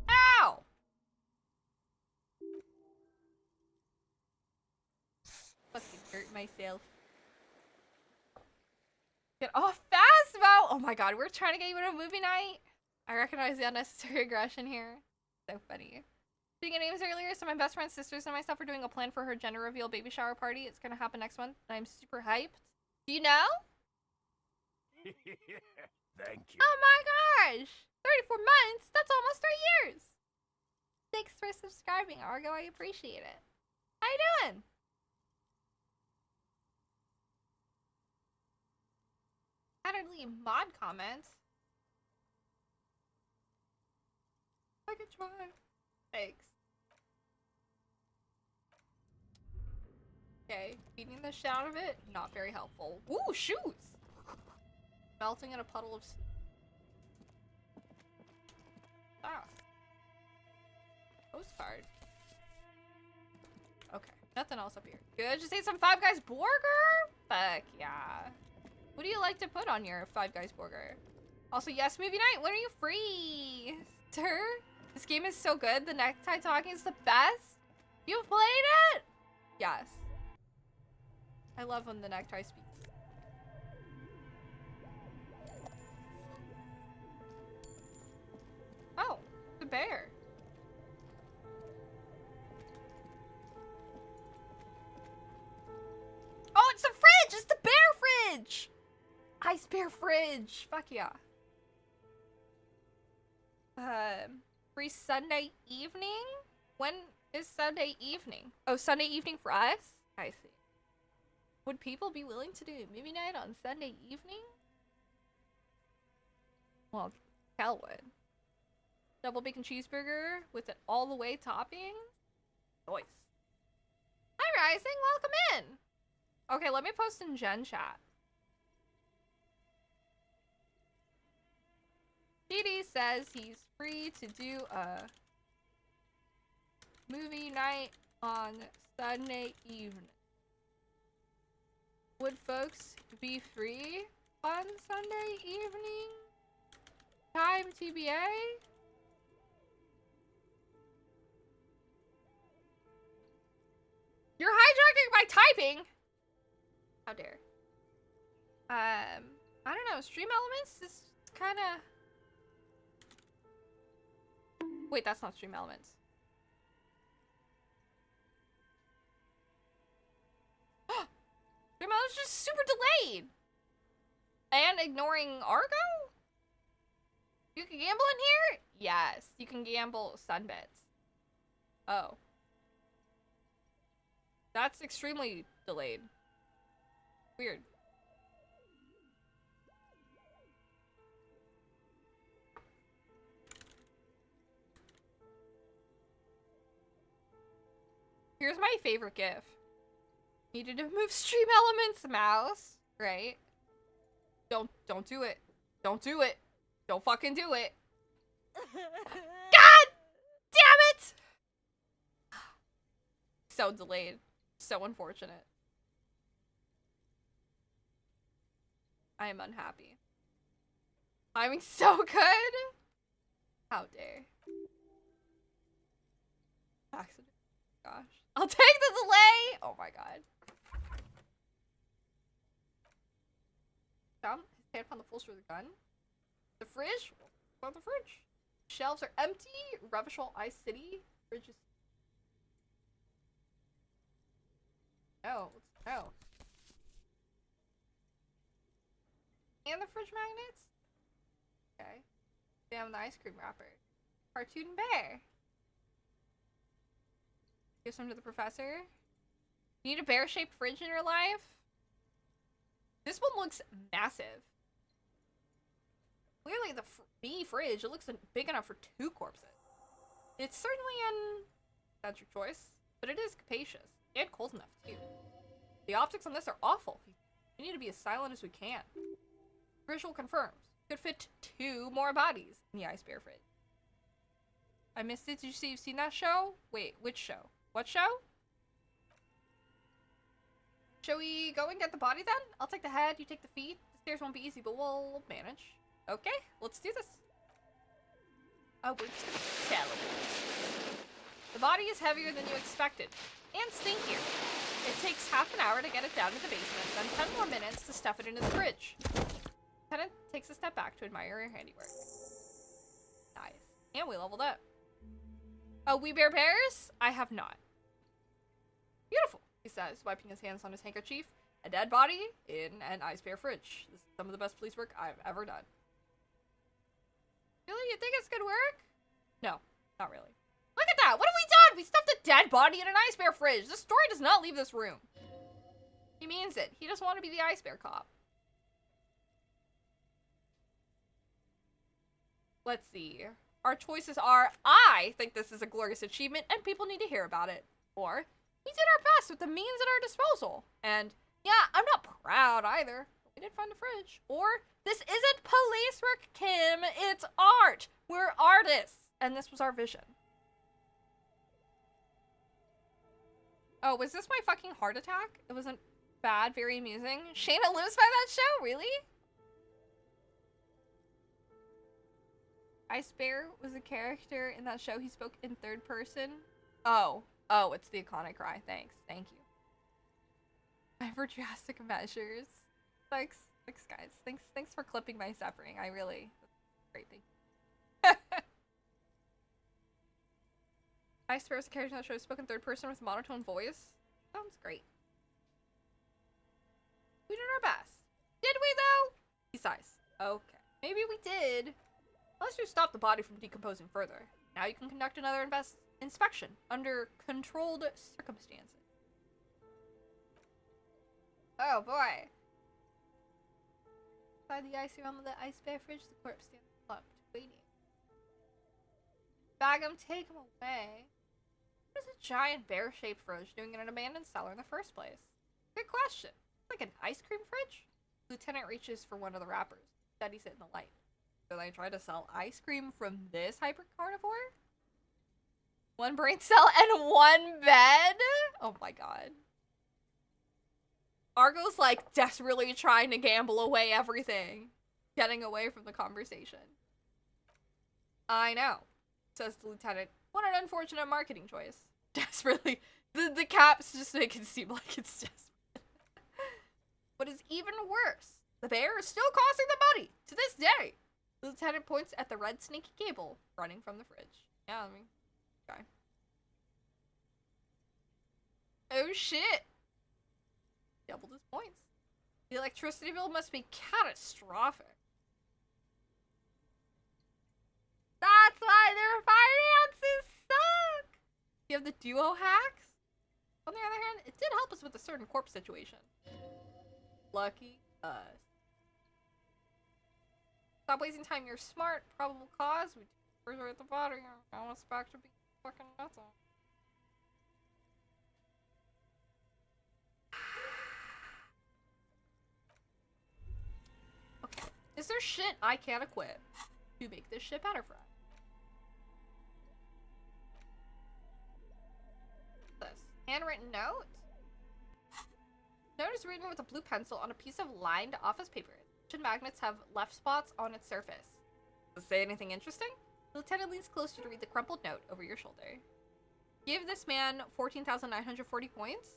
Ow! Fucking hurt myself. Get off fast, Mo! Oh my god, we're trying to get you in a movie night. I recognize the unnecessary aggression here. So funny. Speaking of names earlier, so my best friend's sisters and myself are doing a plan for her gender reveal baby shower party. It's gonna happen next month, and I'm super hyped. Do you know? Thank you. Oh my gosh! 34 months? That's almost 3 years! Thanks for subscribing, Argo. I appreciate it. How you doing? Leave mod comments. I could try. Thanks. Okay, beating the shit out of it, not very helpful. Ooh, shoes! Melting in a puddle of snow. Ah. Postcard. Okay, nothing else up here. Good, just ate some Five Guys burger? Fuck yeah. What do you like to put on your Five Guys burger? Also, yes, movie night, when are you free? Sir? This game is so good, the necktie talking is the best? You played it? Yes. I love when the necktie speaks. Oh, the bear. Oh, it's the fridge! It's the bear fridge! Ice bear fridge! Fuck yeah. Free Sunday evening? When is Sunday evening? Oh, Sunday evening for us? I see. Would people be willing to do movie night on Sunday evening? Well, Cal would. Double bacon cheeseburger with an all the way topping? Nice. Hi, Rising. Welcome in. Okay, let me post in Gen chat. DD says he's free to do a movie night on Sunday evening. Would folks be free on Sunday evening? Time TBA? You're hijacking my typing! How dare. I don't know, Stream Elements is kinda... Wait, that's not Stream Elements. Stream Elements is just super delayed! And ignoring Argo? You can gamble in here? Yes, you can gamble Sunbets. Oh. That's extremely delayed. Weird. Here's my favorite GIF. Needed to move Stream Elements mouse, right? Don't do it. Don't do it. Don't fucking do it. God damn it! So delayed. So unfortunate. I am unhappy. Timing so good. How dare. Accident. Gosh. I'll take the delay. Oh my god. Down his hand on the holster of the gun. The fridge? What's on the fridge? Shelves are empty. Revachol Ice City. Fridge is. No. No. And the fridge magnets? Okay. Damn, the ice cream wrapper. Cartoon bear. Give some to the professor. You need a bear-shaped fridge in your life? This one looks massive. Clearly the B fridge, it looks big enough for 2 corpses. It's certainly an... That's your choice. But it is capacious. And cold enough, too. The optics on this are awful. We need to be as silent as we can. Visual confirms. Could fit 2 more bodies in the ice bear fridge. I missed it. Did you say you've seen that show? Wait, which show? What show? Shall we go and get the body then? I'll take the head, you take the feet. The stairs won't be easy, but we'll manage. Okay, let's do this. Oh, we're just gonna tell him. The body is heavier than you expected. And stinkier. It takes half an hour to get it down to the basement, then 10 more minutes to stuff it into the fridge. Lieutenant takes a step back to admire your handiwork. Nice. And we leveled up. Oh, we bear bears? I have not. Beautiful, he says, wiping his hands on his handkerchief. A dead body in an ice bear fridge. This is some of the best police work I've ever done. Really? You think it's good work? No, not really. Look at that! What have we done? We stuffed a dead body in an ice bear fridge! This story does not leave this room. He means it. He doesn't want to be the ice bear cop. Let's see. Our choices are, I think this is a glorious achievement and people need to hear about it. Or, we did our best with the means at our disposal. And, yeah, I'm not proud either. But we did find the fridge. Or, this isn't police work, Kim. It's art. We're artists. And this was our vision. Oh, was this my fucking heart attack? It wasn't bad, very amusing. Shayna lives by that show? Really? Ice Bear was a character in that show. He spoke in 3rd person. Oh, it's the iconic cry. Thanks, thank you. For drastic measures. Thanks, guys. Thanks for clipping my suffering. I really, great thing. Ice Bear was a character in that show. He spoke in 3rd person with a monotone voice. Sounds great. We did our best. Did we though? He sighs. Okay, maybe we did. Unless you stop the body from decomposing further. Now you can conduct another inspection under controlled circumstances. Oh boy. Inside the icy realm of the ice bear fridge, the corpse stands slumped, waiting. Bag him, take him away. What is a giant bear-shaped fridge doing in an abandoned cellar in the first place? Good question. Like an ice cream fridge? Lieutenant reaches for one of the wrappers, studies it in the light. So they try to sell ice cream from this hyper carnivore? 1 brain cell and 1 bed? Oh my god. Argo's like desperately trying to gamble away everything. Getting away from the conversation. I know, says the lieutenant. What an unfortunate marketing choice. Desperately. The caps just make it seem like it's desperate. What is even worse, the bear is still causing the money to this day. The lieutenant points at the red snaky cable running from the fridge. Yeah, I mean, okay. Oh shit! Doubled his points. The electricity bill must be catastrophic. That's why their finances suck! You have the duo hacks? On the other hand, it did help us with a certain corpse situation. Lucky us. Stop wasting time, you're smart. Probable cause, we further at the body. I want us back to being fucking nuts on. Okay. Is there shit I can't equip to make this shit better for us? This handwritten note? Note is written with a blue pencil on a piece of lined office paper. magnets have left spots on its surface. Does it say anything interesting? The lieutenant leans closer to read the crumpled note over your shoulder. Give this man 14,940 points.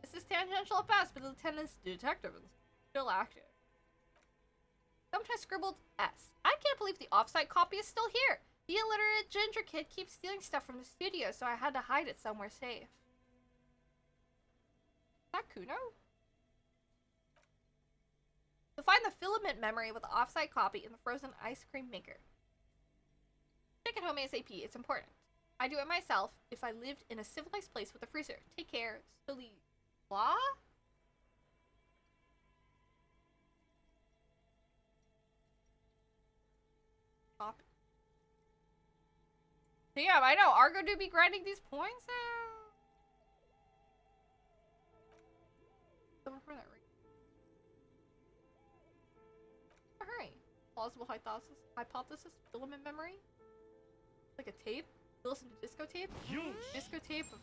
This is tangential at best, but the lieutenant's detective is still active. Sometimes scribbled S. I can't believe the offsite copy is still here. The illiterate ginger kid keeps stealing stuff from the studio, so I had to hide it somewhere safe. Is that Kuno? You'll find the filament memory with the offsite copy in the frozen ice cream maker. Take it home ASAP, it's important. I do it myself if I lived in a civilized place with a freezer. Take care, Sully. Blah? Stop. Damn, I know, Argo do be grinding these points now. Someone from that ring. Hurry. Plausible hypothesis, filament memory. Like a tape. You listen to disco tape? Disco tape of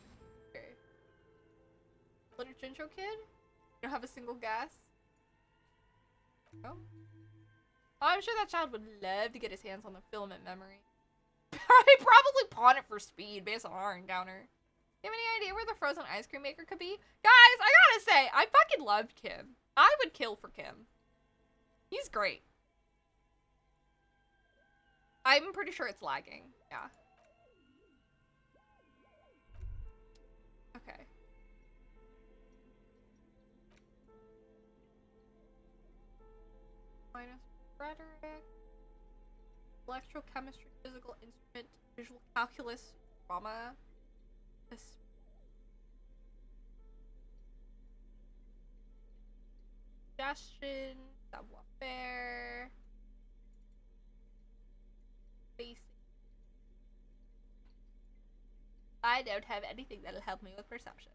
Little Ginger kid? You don't have a single guess? No? Oh, I'm sure that child would love to get his hands on the filament memory. He'd probably pawn it for speed based on our encounter. You have any idea where the frozen ice cream maker could be? Guys, I gotta say, I fucking loved Kim. I would kill for Kim. He's great. I'm pretty sure it's lagging. Yeah. Okay. Minus rhetoric. Electrochemistry, physical instrument, visual calculus, drama. Suggestion, savoir-faire. Basic. I don't have anything that'll help me with perception.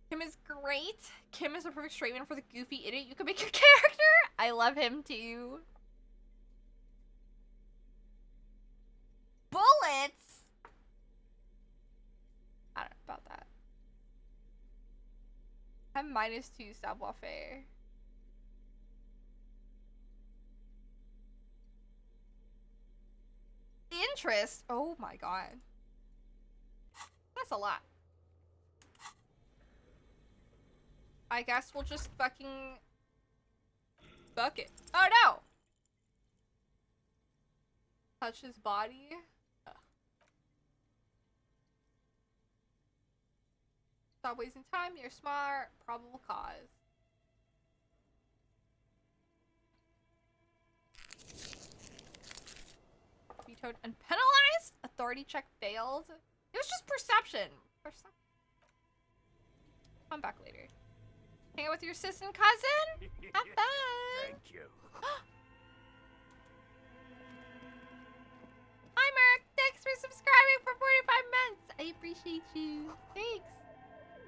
Kim is great. Kim is a perfect straight man for the goofy idiot you can make your character. I love him too. Bullets? I don't know about that. I'm -2 savoir-faire. Interest? Oh my god. That's a lot. I guess we'll just fucking fuck it. Oh no! Touch his body. Ugh. Stop wasting time. You're smart. Probable cause. Vetoed and penalized? Authority check failed. It was just perception. Come back later. Hang out with your sis and cousin? Have fun! Thank you. Hi, Merc! Thanks for subscribing for 45 months! I appreciate you. Thanks.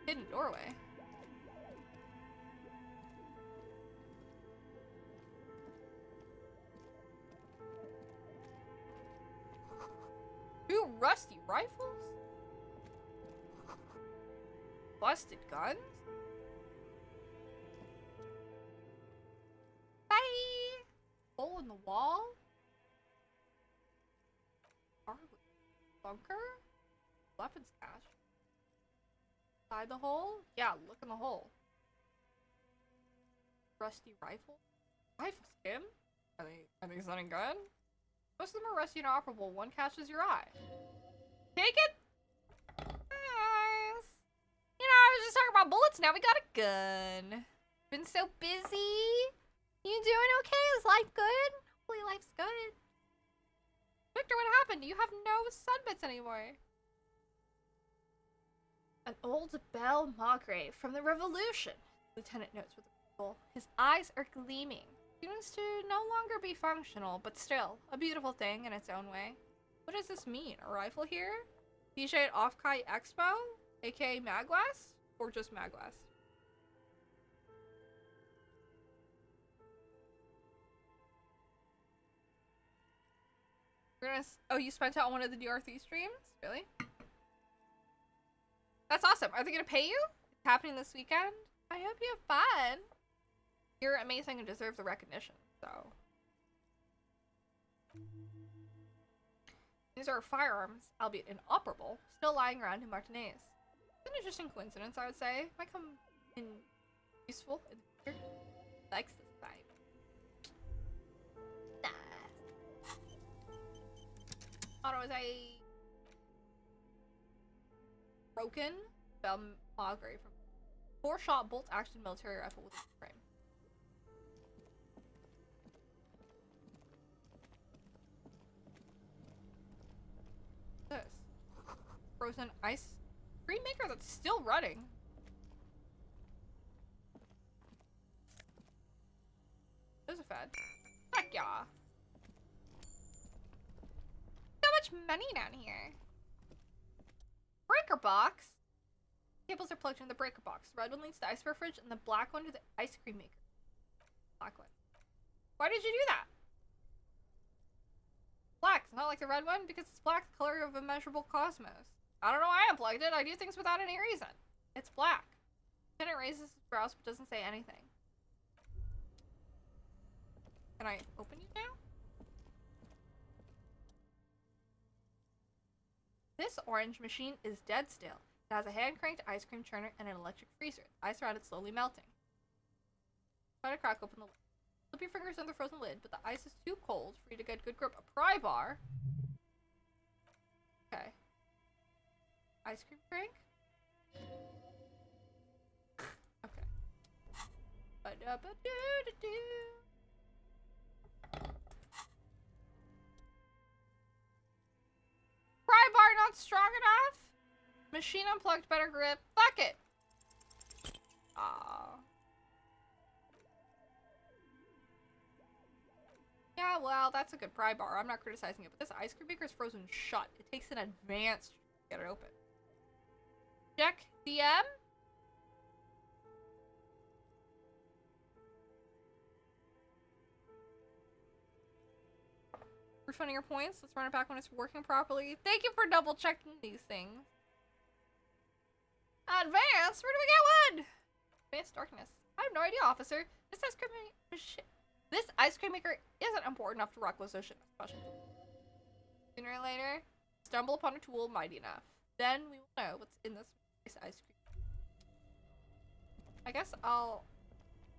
Hidden doorway. Two rusty rifles? Busted guns? Bye! Hole in the wall? Bunker? Weapons cache. Inside the hole? Yeah, look in the hole. Rusty rifle? Rifles, Kim? Are they sounding good? Most of them are rusty and operable. One catches your eye. Take it? Nice. You know, I was just talking about bullets. Now we got a gun. Been so busy. You doing okay? Is life good? Hopefully life's good. Victor, what happened? You have no sunbits anymore. An old Belle Maugre from the Revolution. Lieutenant notes with approval. His eyes are gleaming. Seems to no longer be functional, but still, a beautiful thing in its own way. What does this mean? A rifle here? DJ at Off-Kai Expo? aka Maglass? Or just Maglass? Oh, you spent it on one of the DR3 streams? Really? That's awesome. Are they gonna pay you? It's happening this weekend? I hope you have fun. You're amazing and deserve the recognition, so. These are firearms, albeit inoperable, still lying around in Martinez. It's an interesting coincidence, I would say. Might come in useful in the future. Likes this vibe. Nice. Auto is a broken Belmagre from 4-shot bolt action military rifle with a frame. This frozen ice cream maker that's still running. There's a fed. Heck yeah. So much money down here. Breaker box. Cables are plugged into the breaker box. The red one leads to the ice fridge, and the black one to the ice cream maker. Black one. Why did you do that? Black. It's not like the red one because it's black, the color of immeasurable cosmos. I don't know why I unplugged it. I do things without any reason. It's black. Lieutenant raises his brows but doesn't say anything. Can I open you now? This orange machine is dead still. It has a hand-cranked ice cream churner and an electric freezer. The ice around it slowly melting. Try to crack open the lid. Slip your fingers on the frozen lid, but the ice is too cold for you to get good grip. A pry bar. Okay. Ice cream crank? Okay. Ba-da-ba-doo-da-doo. Pry bar not strong enough? Machine unplugged, better grip. Fuck it! Aww. Yeah, well, that's a good pry bar. I'm not criticizing it, but this ice cream maker is frozen shut. It takes an advanced to get it open. Check DM? Refunding your points. Let's run it back when it's working properly. Thank you for double checking these things. Advanced? Where do we get one? Advanced darkness. I have no idea, officer. This ice cream maker isn't important enough to requisition a special tool. Sooner or later, stumble upon a tool mighty enough. Then we will know what's in this ice cream. I guess I'll...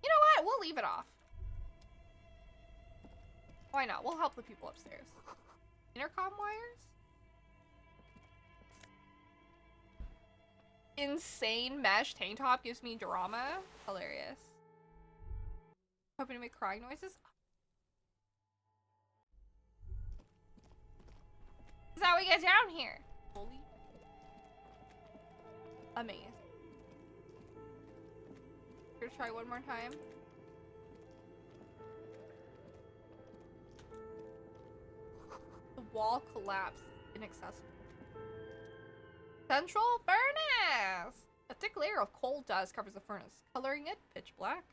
You know what? We'll leave it off. Why not? We'll help the people upstairs. Intercom wires? Insane mesh tank top gives me drama. Hilarious. Hoping to make crying noises. This is how we get down here. Holy. Amazing. Gonna try one more time. The wall collapsed. Inaccessible. Central furnace! A thick layer of coal dust covers the furnace, coloring it pitch black.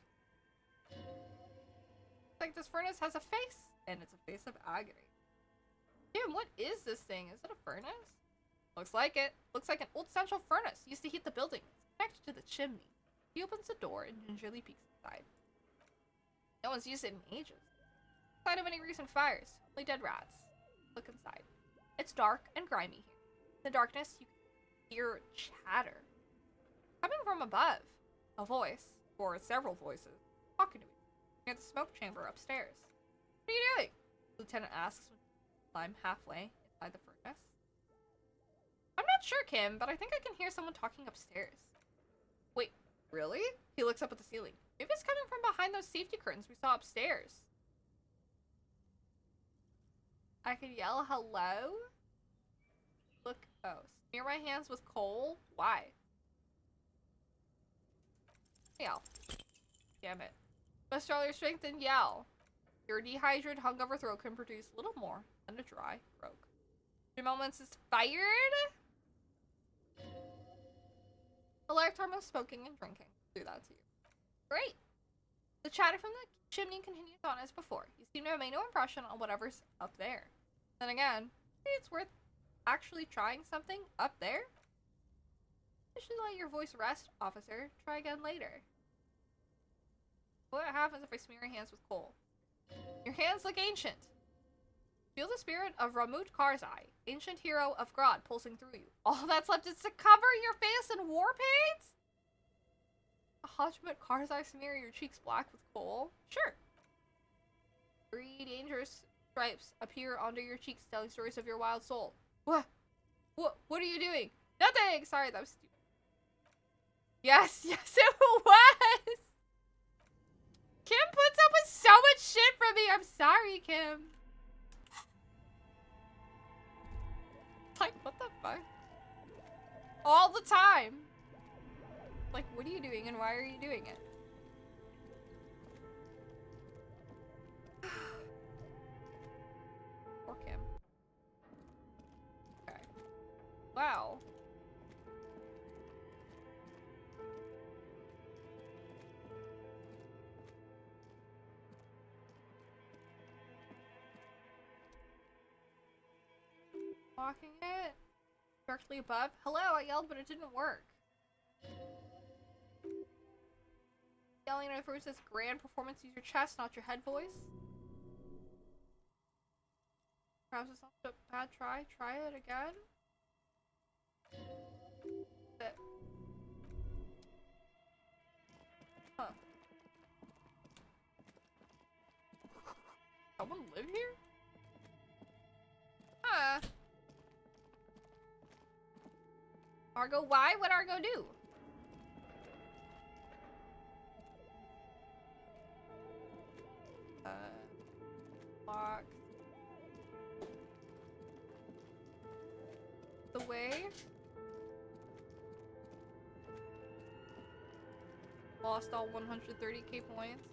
Looks like this furnace has a face, and it's a face of agony. Jim, what is this thing? Is it a furnace? Looks like it. Looks like an old central furnace used to heat the building. It's connected to the chimney. He opens the door and gingerly peeks inside. No one's used it in ages. No sign of any recent fires. Only dead rats. Look inside. It's dark and grimy here. In the darkness, you can hear chatter. Coming from above. A voice, or several voices, talking to me. Near the smoke chamber upstairs. What are you doing? The lieutenant asks when you climb halfway inside the furnace. I'm not sure, Kim, but I think I can hear someone talking upstairs. Wait, really? He looks up at the ceiling. Maybe it's coming from behind those safety curtains we saw upstairs. I could yell hello? Look, oh, smear my hands with coal? Why? Yell. Damn it. Must draw your strength and yell. Your dehydrated, hungover throat can produce little more than a dry croak. 3 moments is fired? A lifetime of smoking and drinking. Do that to you. Great. The chatter from the chimney continues on as before. You seem to have made no impression on whatever's up there. Then again, maybe it's worth actually trying something up there? You should let your voice rest, officer. Try again later. What happens if I smear your hands with coal? Your hands look ancient. Feel the spirit of Ramut Karzai, ancient hero of Grod, pulsing through you. All that's left is to cover your face in war paint? Hajmat Karzai smear your cheeks black with coal? Sure. 3 dangerous stripes appear under your cheeks, telling stories of your wild soul. What? What are you doing? Nothing! Sorry, that was stupid. Yes, yes it was! Kim puts up with so much shit from me. I'm sorry, Kim. Like, what the fuck? All the time. Like, what are you doing and why are you doing it? Poor Kim. Okay. Wow. Walking it directly above. Hello, I yelled, but it didn't work. Yelling refers to this grand performance. Use your chest, not your head voice. Perhaps it's not a bad try. Try it again. It. Huh. Someone live here? Huh. Argo, why would Argo do? Lock. The way. Lost all 130k points.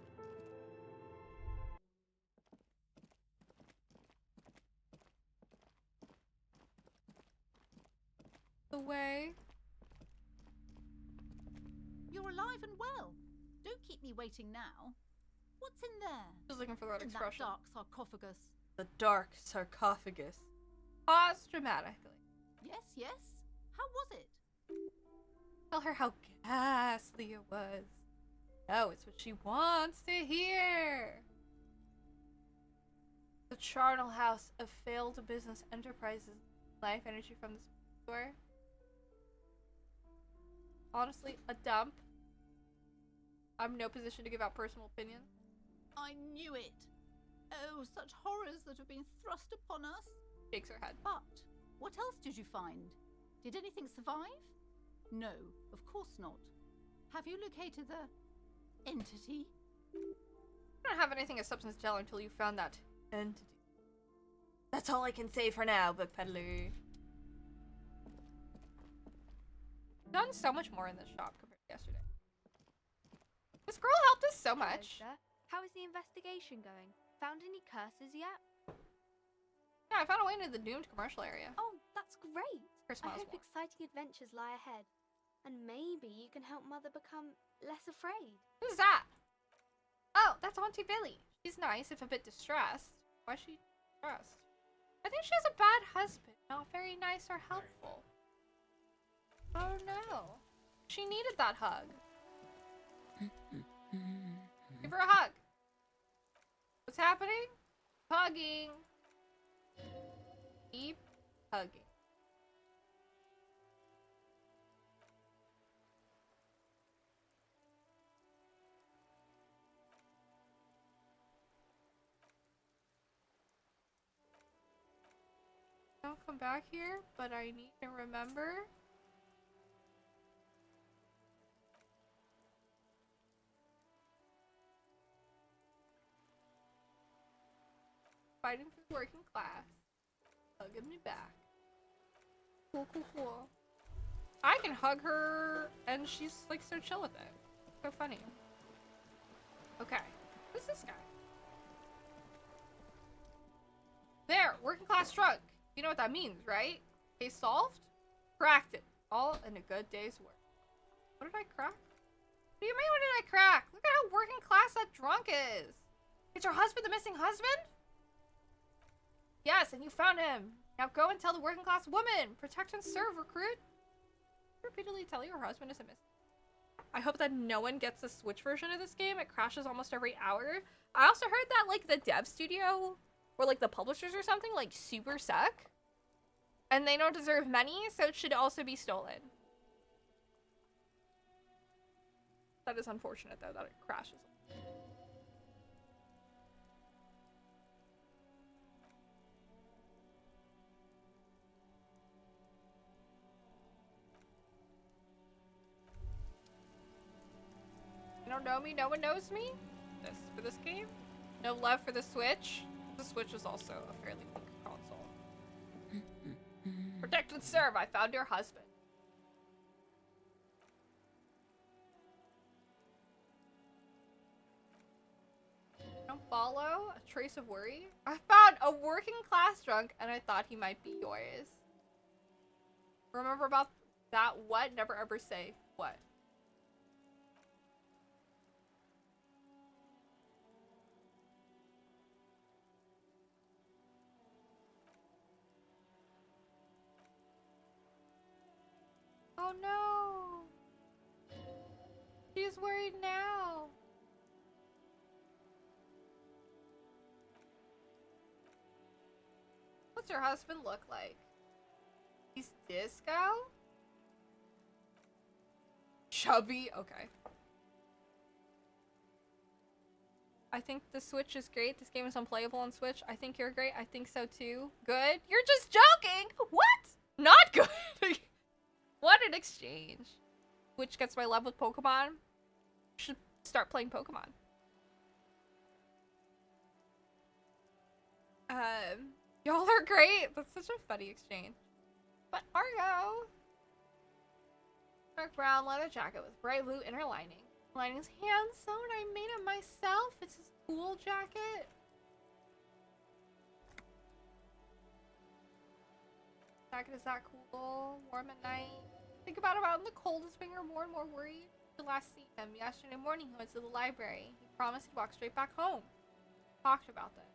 The way. You're alive and well. Don't keep me waiting now. What's in there? Just looking for that In that expression. dark sarcophagus. The dark sarcophagus. Pause dramatically. Yes, yes. How was it? Tell her how ghastly it was. No, it's what she wants to hear. The charnel house of failed business enterprises. Life energy from the store. Honestly, a dump. I'm in no position to give out personal opinions. I knew it. Oh, such horrors that have been thrust upon us. Shakes her head. But what else did you find? Did anything survive? No, of course not. Have you located the entity? I don't have anything of substance to tell until you found that entity. That's all I can say for now, book peddler. Done so much more in this shop compared to yesterday. This girl helped us so much. Hello, sir. How is the investigation going? Found any curses yet? Yeah, I found a way into the doomed commercial area. Oh, that's great. Her I smiles hope warm. exciting adventures lie ahead. And maybe you can help Mother become less afraid. Who's that? Oh, that's Auntie Billy. She's nice, if a bit distressed. Why is she distressed? I think she has a bad husband. Not very nice or helpful. Oh no. She needed that hug. Give her a hug. What's happening? Hugging. Keep hugging. Don't come back here, but I need to remember. Fighting for the working class. Hugging me back. Cool, cool, cool. I can hug her and she's like so chill with it. So funny. Okay. Who's this guy? There! Working class drunk! You know what that means, right? Case solved? Cracked it. All in a good day's work. What did I crack? What do you mean, what did I crack? Look at how working class that drunk is. Is your husband the missing husband? Yes, and you found him. Now go and tell the working class woman. Protect and serve, recruit. Repeatedly tell your husband is a missing. I hope that no one gets the Switch version of this game. It crashes almost every hour. I also heard that, like, the dev studio, or, like, the publishers or something, like, super suck. And they don't deserve money, so it should also be stolen. That is unfortunate, though, that it crashes. You don't know me, no one knows me? For this game? No love for the Switch? The Switch is also a fairly weak console. Protect and serve, I found your husband. Don't follow? A trace of worry? I found a working class drunk and I thought he might be yours. Remember about that what? Never ever say what. Oh no! She's worried now. What's your husband look like? He's disco? Chubby? Okay. I think the Switch is great. This game is unplayable on Switch. I think you're great. I think so too. Good? You're just joking! What? Not good! What an exchange. Which gets my love with Pokemon. Should start playing Pokemon. Y'all are great. That's such a funny exchange. But Argo. Dark brown leather jacket with bright blue inner lining. Lining's hand sewn. I made it myself. It's his cool jacket. Jacket is that cool. Warm at night. Think about him out in the cold is when you're more and more worried. To last see him yesterday morning, he went to the library. He promised he'd walk straight back home. Talked about that.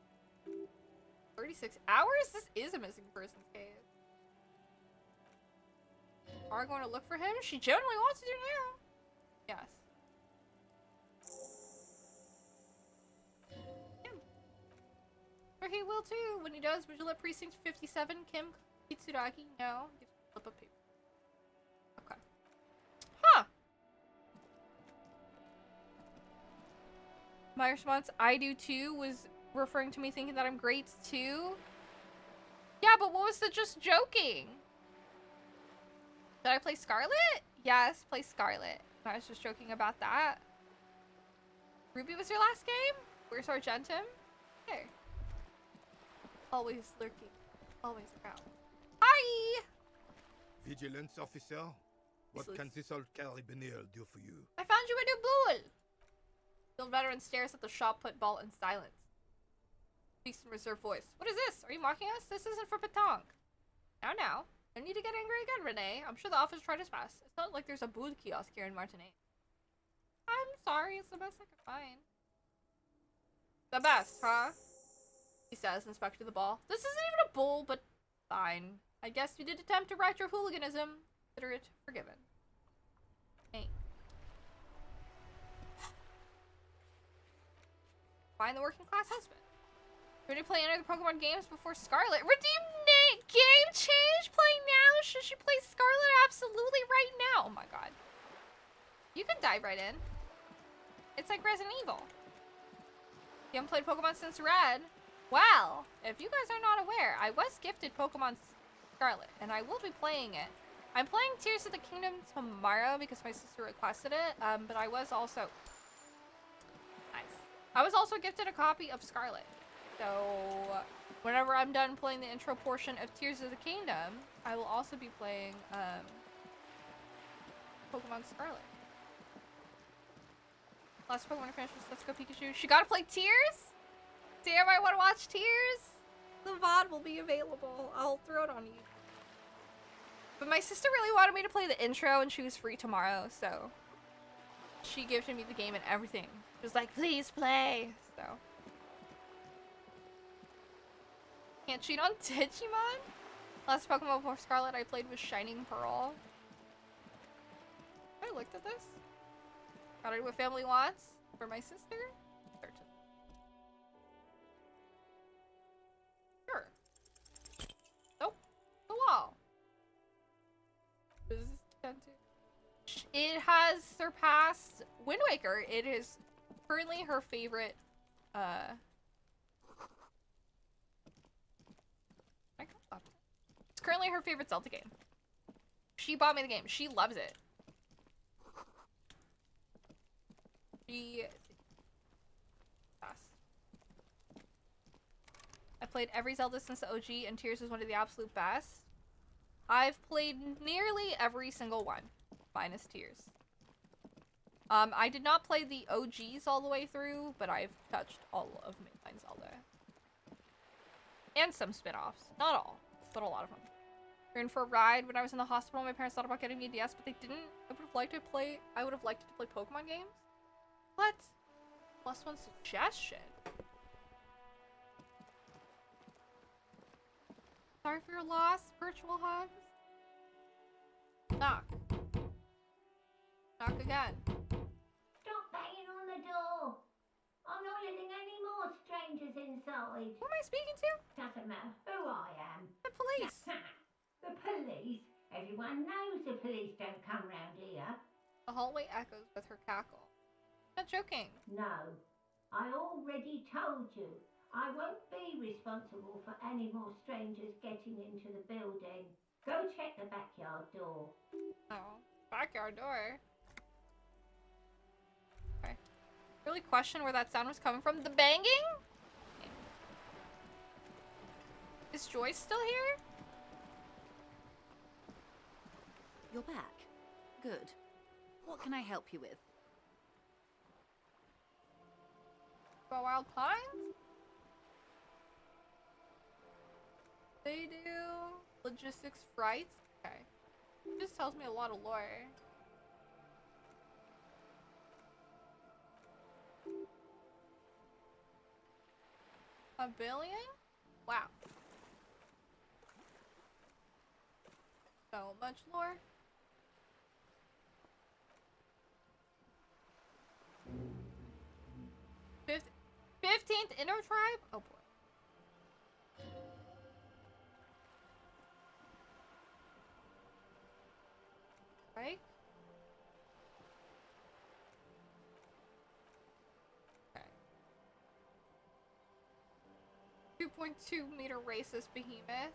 36 hours? This is a missing persons case. Are going to look for him? She generally wants to now. Yes. Him. Or he will too. When he does, would you let Precinct 57 Kim Kitsuragi know? Give a flip of paper. Okay. Huh. My response, I do too, was referring to me thinking that I'm great too. Yeah, but what was the just joking? Did I play Scarlet? Yes, play Scarlet. I was just joking about that. Ruby was your last game? Where's Argentum? There. Always lurking. Always around. Hi! Vigilance officer, what can this old carabiner do for you? I found you a new bull! The old veteran stares at the shot put ball in silence. Speaks in reserved voice. What is this? Are you mocking us? This isn't for pétanque. Now. No need to get angry again, Renee. I'm sure the office tried its best. It's not like there's a booth kiosk here in Martinique. I'm sorry, it's the best I could find. The best, huh? He says, inspecting the ball. This isn't even a bull, but fine. I guess you did attempt to right your hooliganism. Consider it forgiven. Hey. Find the working class husband. Ready to play any of the Pokemon games before Scarlet? Redeem Nate! Game change? Play now? Should she play Scarlet? Absolutely right now. Oh my god. You can dive right in. It's like Resident Evil. You haven't played Pokemon since Red? Well, if you guys are not aware, I was gifted Pokemon Scarlet, and I will be playing it. I'm playing Tears of the Kingdom tomorrow because my sister requested it, but I was also... Nice. I was also gifted a copy of Scarlet. So, whenever I'm done playing the intro portion of Tears of the Kingdom, I will also be playing, Pokemon Scarlet. Last Pokemon I finished was Let's Go Pikachu. She gotta play Tears? Damn, I wanna watch Tears? The VOD will be available. I'll throw it on you. But my sister really wanted me to play the intro and she was free tomorrow, so she gifted me the game and everything. She was like, please play. So can't cheat on Digimon? Last Pokemon before Scarlet I played was Shining Pearl. I looked at this. Gotta do what family wants for my sister? Certain. Sure. Nope. The wall. What does this tend to? It has surpassed Wind Waker. It is currently her favorite, It's currently her favorite Zelda game. She bought me the game. She loves it. I played every Zelda since the OG, and Tears is one of the absolute best. I've played nearly every single one, minus Tears. I did not play the OGs all the way through, but I've touched all of mainline Zelda. And some spin-offs. Not all, but a lot of them. We're in for a ride. When I was in the hospital, my parents thought about getting me a DS, but they didn't. I would have liked to play Pokemon games. What? Plus one suggestion. Sorry for your loss, virtual hugs. Knock. Knock again. Stop banging on the door. I'm not letting any more strangers inside. Who am I speaking to? Doesn't matter who I am. The police. The police? Everyone knows the police don't come round here. The hallway echoes with her cackle. I'm not joking. No. I already told you. I won't be responsible for any more strangers getting into the building. Go check the backyard door. Oh, backyard door. Okay. Really question where that sound was coming from. The banging? Is Joyce still here? You're back. Good. What can I help you with? About Wild Pines? They do logistics frights? Okay. It just tells me a lot of lore. A billion? Wow. So much lore. 15th Inner Tribe? Oh boy. Right? Okay. 2.2 meter racist behemoth.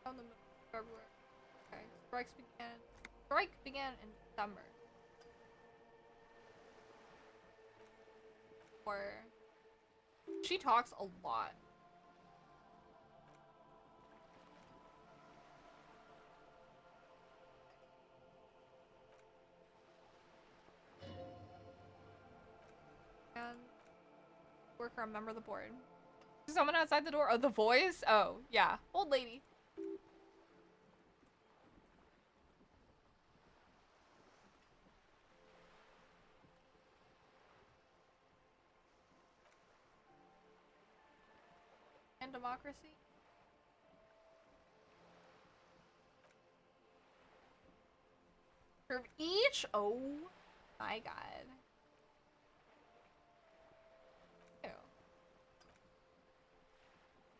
On the middle of February. Okay. Strike began in December. Or she talks a lot. And worker, remember the board. Someone outside the door. Oh, the voice? Oh, yeah. Old lady. And democracy. Serve each? Oh my god. Ew.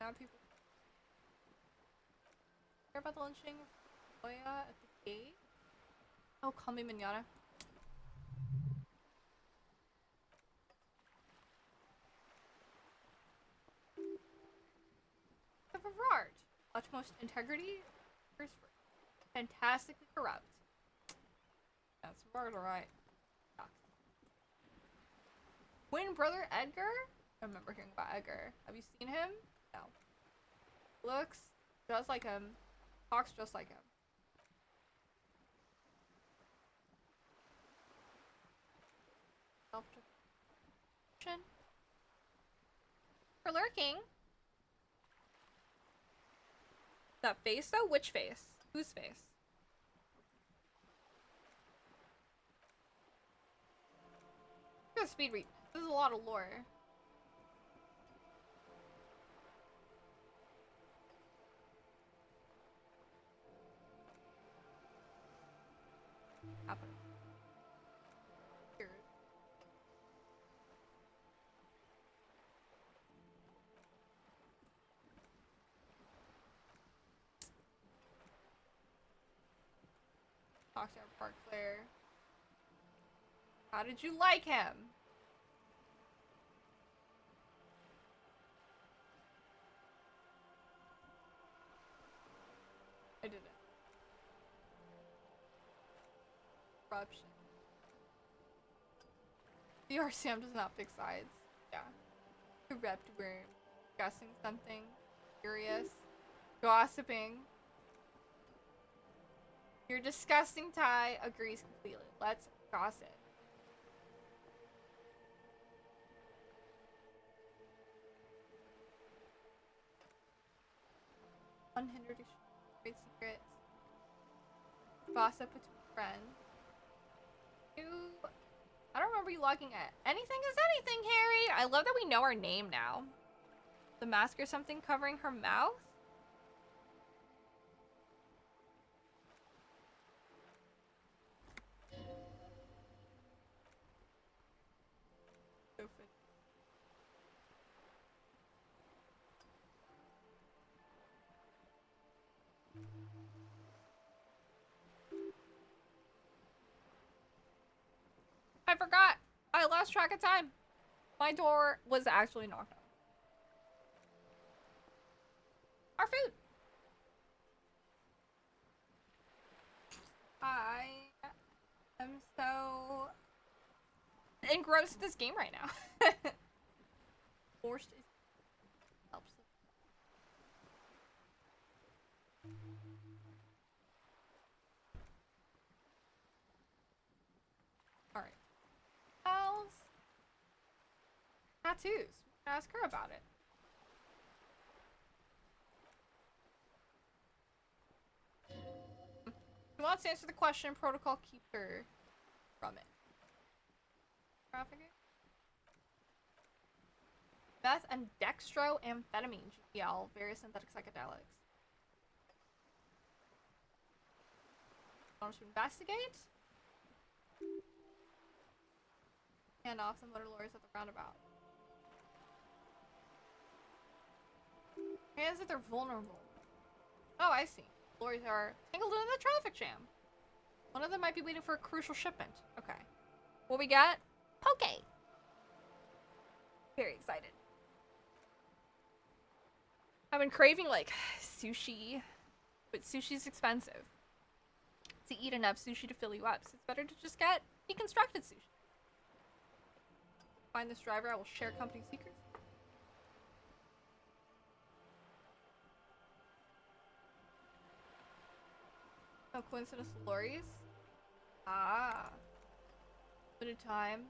Now people care about the lynching of Oya at the gate. Oh, call me manana. The Verard. Utmost integrity. Fantastically corrupt. That's Verard, alright. Yeah. Twin brother Edgar? I remember hearing about Edgar. Have you seen him? No. Looks just like him. Talks just like him. Self-destruction. For lurking. That face though? Which face? Whose face? I'm gonna speed read. This is a lot of lore. Talk to our park player. How did you like him? I did it. Corruption. The RCM does not pick sides. Yeah. Corrupt worm. Discussing something. Curious. Gossiping. Your disgusting tie agrees completely. Let's gossip. Unhindered great secrets. Gossip between friends. I don't remember you logging at. Anything is anything, Harry! I love that we know our name now. The mask or something covering her mouth? So funny. I forgot. I lost track of time. My door was actually knocked on. Our food. I am so engrossed in this game right now. Forced is helps. All right. Else? Tattoos. Ask her about it. She wants to answer the question. Protocol keeps her from it. Trafficking? Meth and dextroamphetamine, GPL, various synthetic psychedelics. Want to investigate? Hand off some motor lorries at the roundabout. Hands that they're vulnerable. Oh, I see. Lorries are tangled in the traffic jam. One of them might be waiting for a crucial shipment. Okay. What we got? Poke. Very excited. I've been craving like sushi, but sushi's expensive. To eat enough sushi to fill you up, so it's better to just get deconstructed sushi. Find this driver, I will share company secrets. No coincidence with lorries? Ah. Limited time.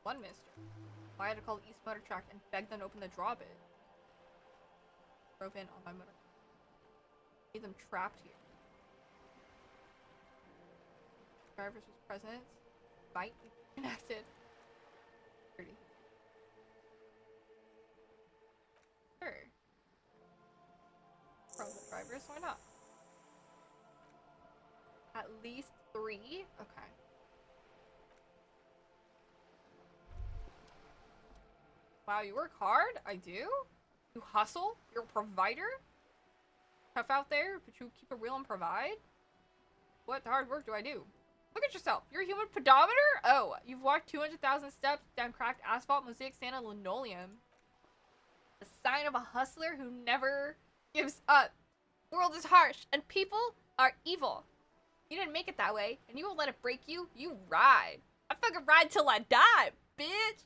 One mister. I had to call the East Motor Track and beg them to open the drawbit. Drove in on my motor. Made them trapped here. Drivers was present. Might be connected. Pretty. Sure. From the drivers, why not? At least 3? Okay. Wow, you work hard? I do? You hustle? You're a provider? Tough out there, but you keep it real and provide? What hard work do I do? Look at yourself. You're a human pedometer? Oh, you've walked 200,000 steps down cracked asphalt, mosaic sand, and linoleum. The sign of a hustler who never gives up. The world is harsh, and people are evil. You didn't make it that way, and you won't let it break you. You ride. I fucking ride till I die, bitch.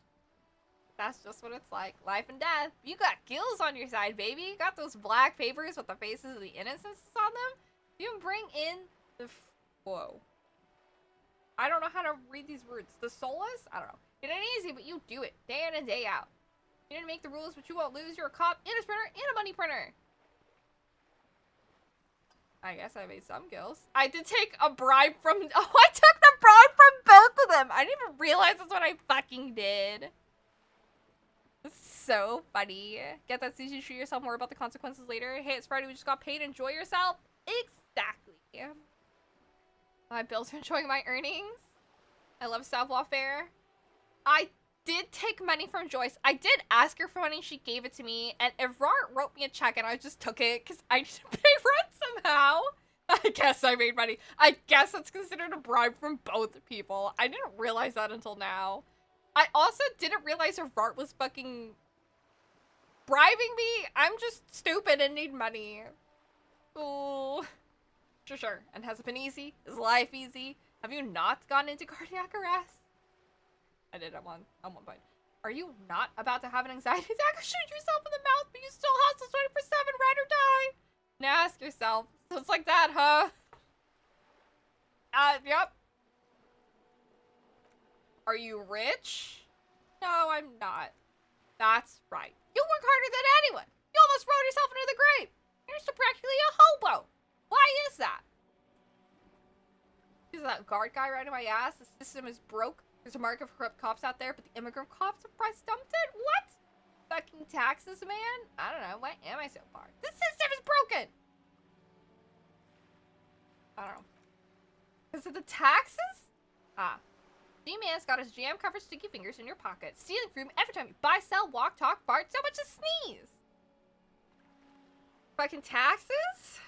That's just what it's like. Life and death. You got gills on your side, baby. You got those black papers with the faces of the innocents on them. You can bring in the... Whoa. I don't know how to read these words. The soulless? I don't know. It ain't easy, but you do it. Day in and day out. You didn't make the rules, but you won't lose. You're a cop and a sprinter and a money printer. I guess I made some gills. I did take a bribe from... Oh, I took the bribe from both of them. I didn't even realize that's what I fucking did. This is so funny. Get that sushi, shoot yourself, more about the consequences later. Hey, it's Friday, we just got paid. Enjoy yourself. Exactly. My bills are enjoying my earnings. I love savoir-faire. I did take money from Joyce. I did ask her for money. She gave it to me. And Evrart wrote me a check and I just took it because I need to pay rent somehow. I guess I made money. I guess that's considered a bribe from both people. I didn't realize that until now. I also didn't realize Evrart was fucking bribing me. I'm just stupid and need money. Ooh. Sure. And has it been easy? Is life easy? Have you not gone into cardiac arrest? I did at one point. Are you not about to have an anxiety attack or shoot yourself in the mouth, but you still hustle 24/7, ride or die? Now ask yourself. So it's like that, huh? Yep. Are you rich? No, I'm not. That's right. You work harder than anyone. You almost rode yourself into the grave. You're still practically a hobo. Why is that? Is that guard guy right in my ass? The system is broke. There's a market of corrupt cops out there, but the immigrant cops are price dumped it? What? Fucking taxes, man? I don't know. Why am I so far? The system is broken! I don't know. Because of the taxes? Ah. G-Man's got his jam-covered sticky fingers in your pocket, stealing from you every time you buy, sell, walk, talk, fart, so much as sneeze. Fucking taxes?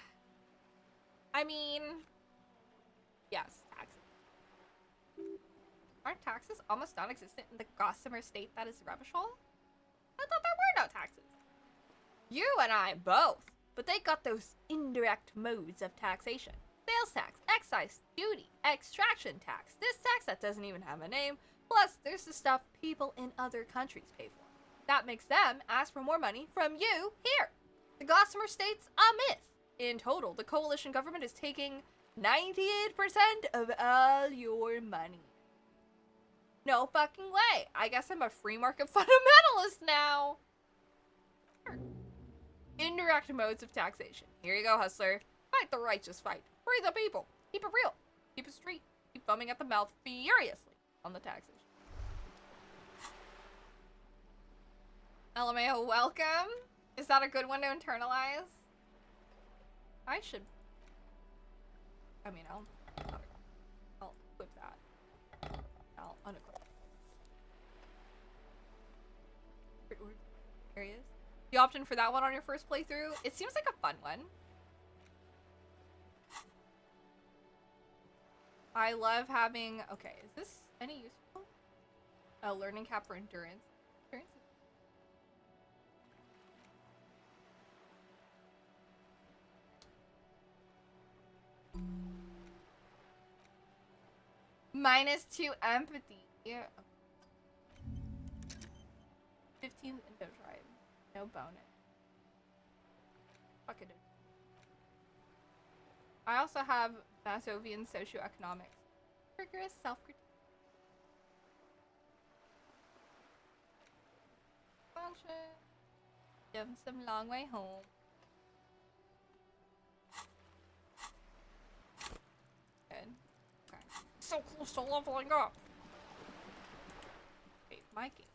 I mean... Yes, taxes. Aren't taxes almost non-existent in the gossamer state that is Rebishal? I thought there were no taxes. You and I both. But they got those indirect modes of taxation. Sales tax, excise, duty, extraction tax, this tax that doesn't even have a name, plus there's the stuff people in other countries pay for. That makes them ask for more money from you here. The Gossamer State's a myth. In total, the coalition government is taking 98% of all your money. No fucking way. I guess I'm a free market fundamentalist now. Sure. Indirect modes of taxation. Here you go, hustler. Fight the righteous fight. Free the people. Keep it real. Keep it street. Keep foaming at the mouth furiously on the taxation. LMAO, welcome. Is that a good one to internalize? I should... I mean, I'll equip that. I'll unequip it. There he is. You opted for that one on your first playthrough? It seems like a fun one. I love having... Okay, is this any useful? A learning cap for endurance. Endurance? -2 empathy. Yeah. 15 Indo tribe. No bonus. Fuck it. I also have Masovian socioeconomics. Rigorous self-critique. Function. Give him some long way home. Good. Okay. So close to leveling up. Save my game.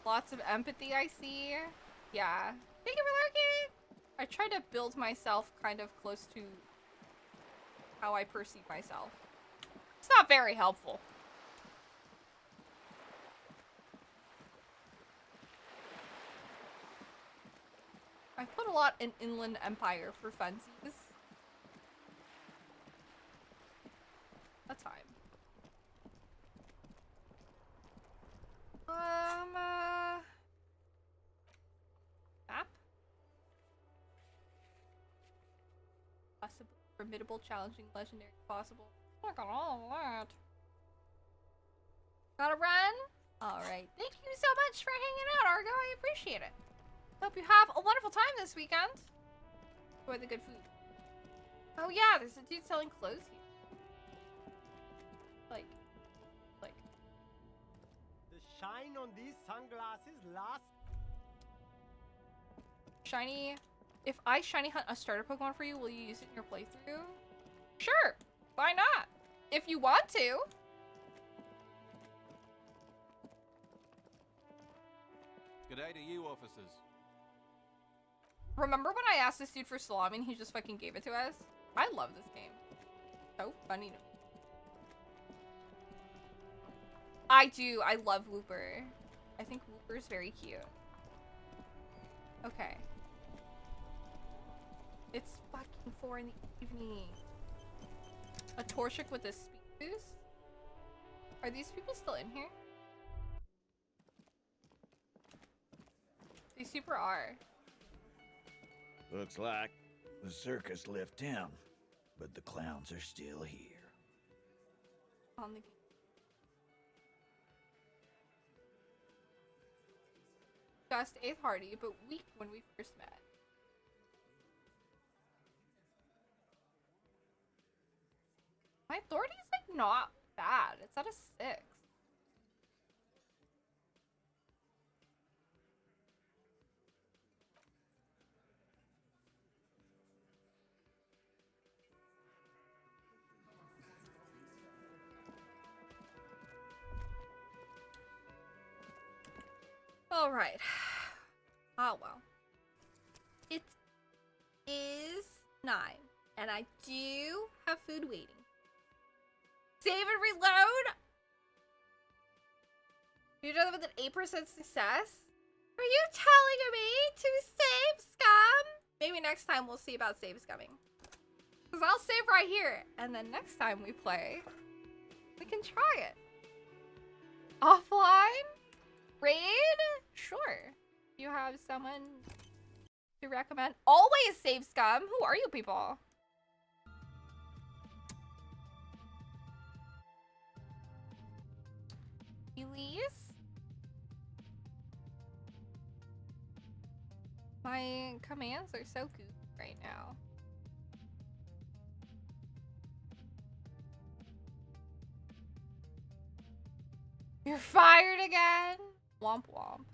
Lots of empathy, I see. Yeah. Thank you for lurking! I try to build myself kind of close to how I perceive myself. It's not very helpful. I put a lot in Inland Empire for funsies. That's fine. Map? Possible, formidable, challenging, legendary, possible. Look at all that. Gotta run? Alright. Thank you so much for hanging out, Argo. I appreciate it. Hope you have a wonderful time this weekend. Enjoy the good food. Oh yeah, there's a dude selling clothes here. Like. The shine on these sunglasses lasts. Shiny. If I shiny hunt a starter Pokemon for you, will you use it in your playthrough? Sure. Why not? If you want to. Good day to you, officers. Remember when I asked this dude for salami and he just fucking gave it to us? I love this game. So funny to me. I do. I love Whooper. I think Whooper's very cute. Okay. It's fucking 4 in the evening. A Torchic with a speed boost? Are these people still in here? They super are. Looks like the circus left town, but the clowns are still here. On the just 8th hardy, but weak when we first met. My authority is like not bad. It's at a 6. All right. Oh well. It is 9, and I do have food waiting. Save and reload. You're done with an 8% success. Are you telling me to save scum? Maybe next time we'll see about save scumming. Cause I'll save right here, and then next time we play, we can try it. Offline. Raid? Sure. You have someone to recommend? Always save scum. Who are you people? Elise? My commands are so goofy right now. You're fired again? Womp womp.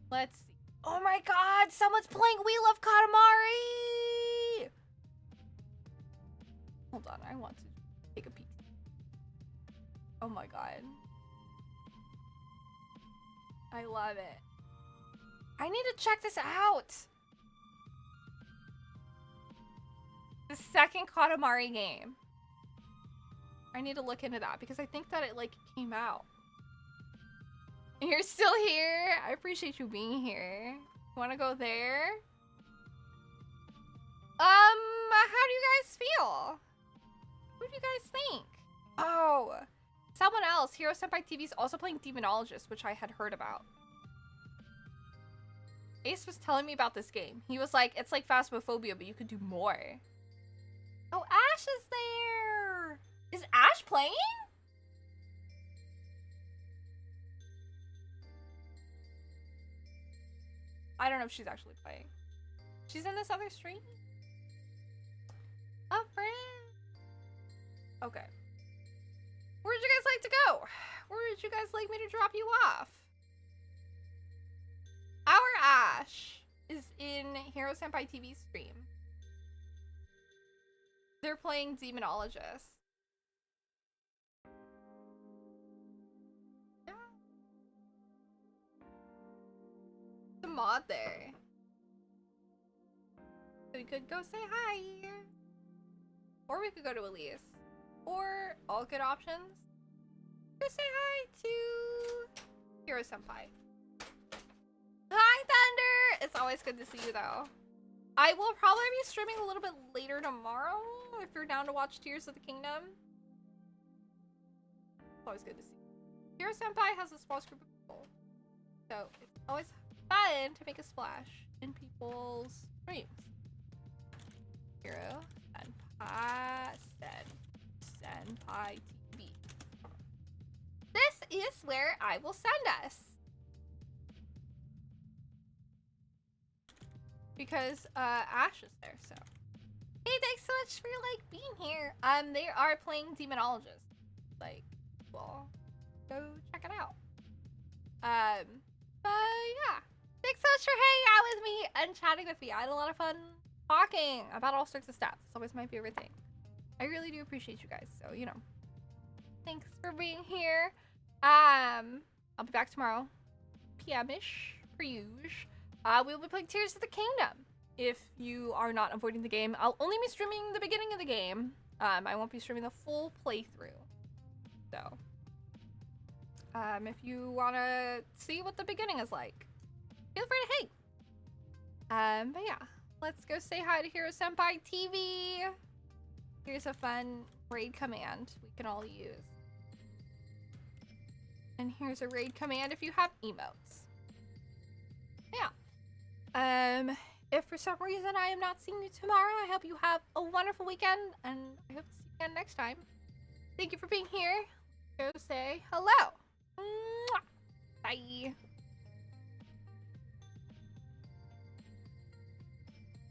Let's see. Oh my god, someone's playing Wheel of Katamari! Hold on, I want to take a peek. Oh my god. I love it. I need to check this out. The second Katamari game. I need to look into that because I think that it like came out. You're still here? I appreciate you being here. You wanna go there? How do you guys feel? What do you guys think? Oh, someone else. Hero Senpai TV is also playing Demonologist, which I had heard about. Ace was telling me about this game. He was like, it's like Phasmophobia, but you could do more. Oh, Ash is there. Is Ash playing? I don't know if she's actually playing. She's in this other stream? A friend. Okay. Where'd you guys like to go? Where would you guys like me to drop you off? Our Ash is in Hero Senpai TV stream. They're playing Demonologist. Yeah. The mod there. So we could go say hi. Or we could go to Elise. Or all good options. Go say hi to Hero Senpai. Hi, Thunder! It's always good to see you, though. I will probably be streaming a little bit later tomorrow, if you're down to watch Tears of the Kingdom. It's always good to see you. Hero Senpai has a small group of people. So, it's always fun to make a splash in people's streams. Hero Senpai TV. This is where I will send us. Because Ash is there, so. Hey, thanks so much for like being here. They are playing Demonologist. Like, well, go check it out. But yeah. Thanks so much for hanging out with me and chatting with me. I had a lot of fun talking about all sorts of stuff. It's always my favorite thing. I really do appreciate you guys. So, you know. Thanks for being here. I'll be back tomorrow p.m.-ish, per usual, we'll be playing Tears of the Kingdom. If you are not avoiding the game, I'll only be streaming the beginning of the game. I won't be streaming the full playthrough. So, if you want to see what the beginning is like, feel free to hang. But yeah, let's go say hi to Hero Senpai TV. Here's a fun raid command we can all use. And here's a raid command if you have emotes. Yeah. If for some reason I am not seeing you tomorrow, I hope you have a wonderful weekend, and I hope to see you again next time. Thank you for being here. Go say hello.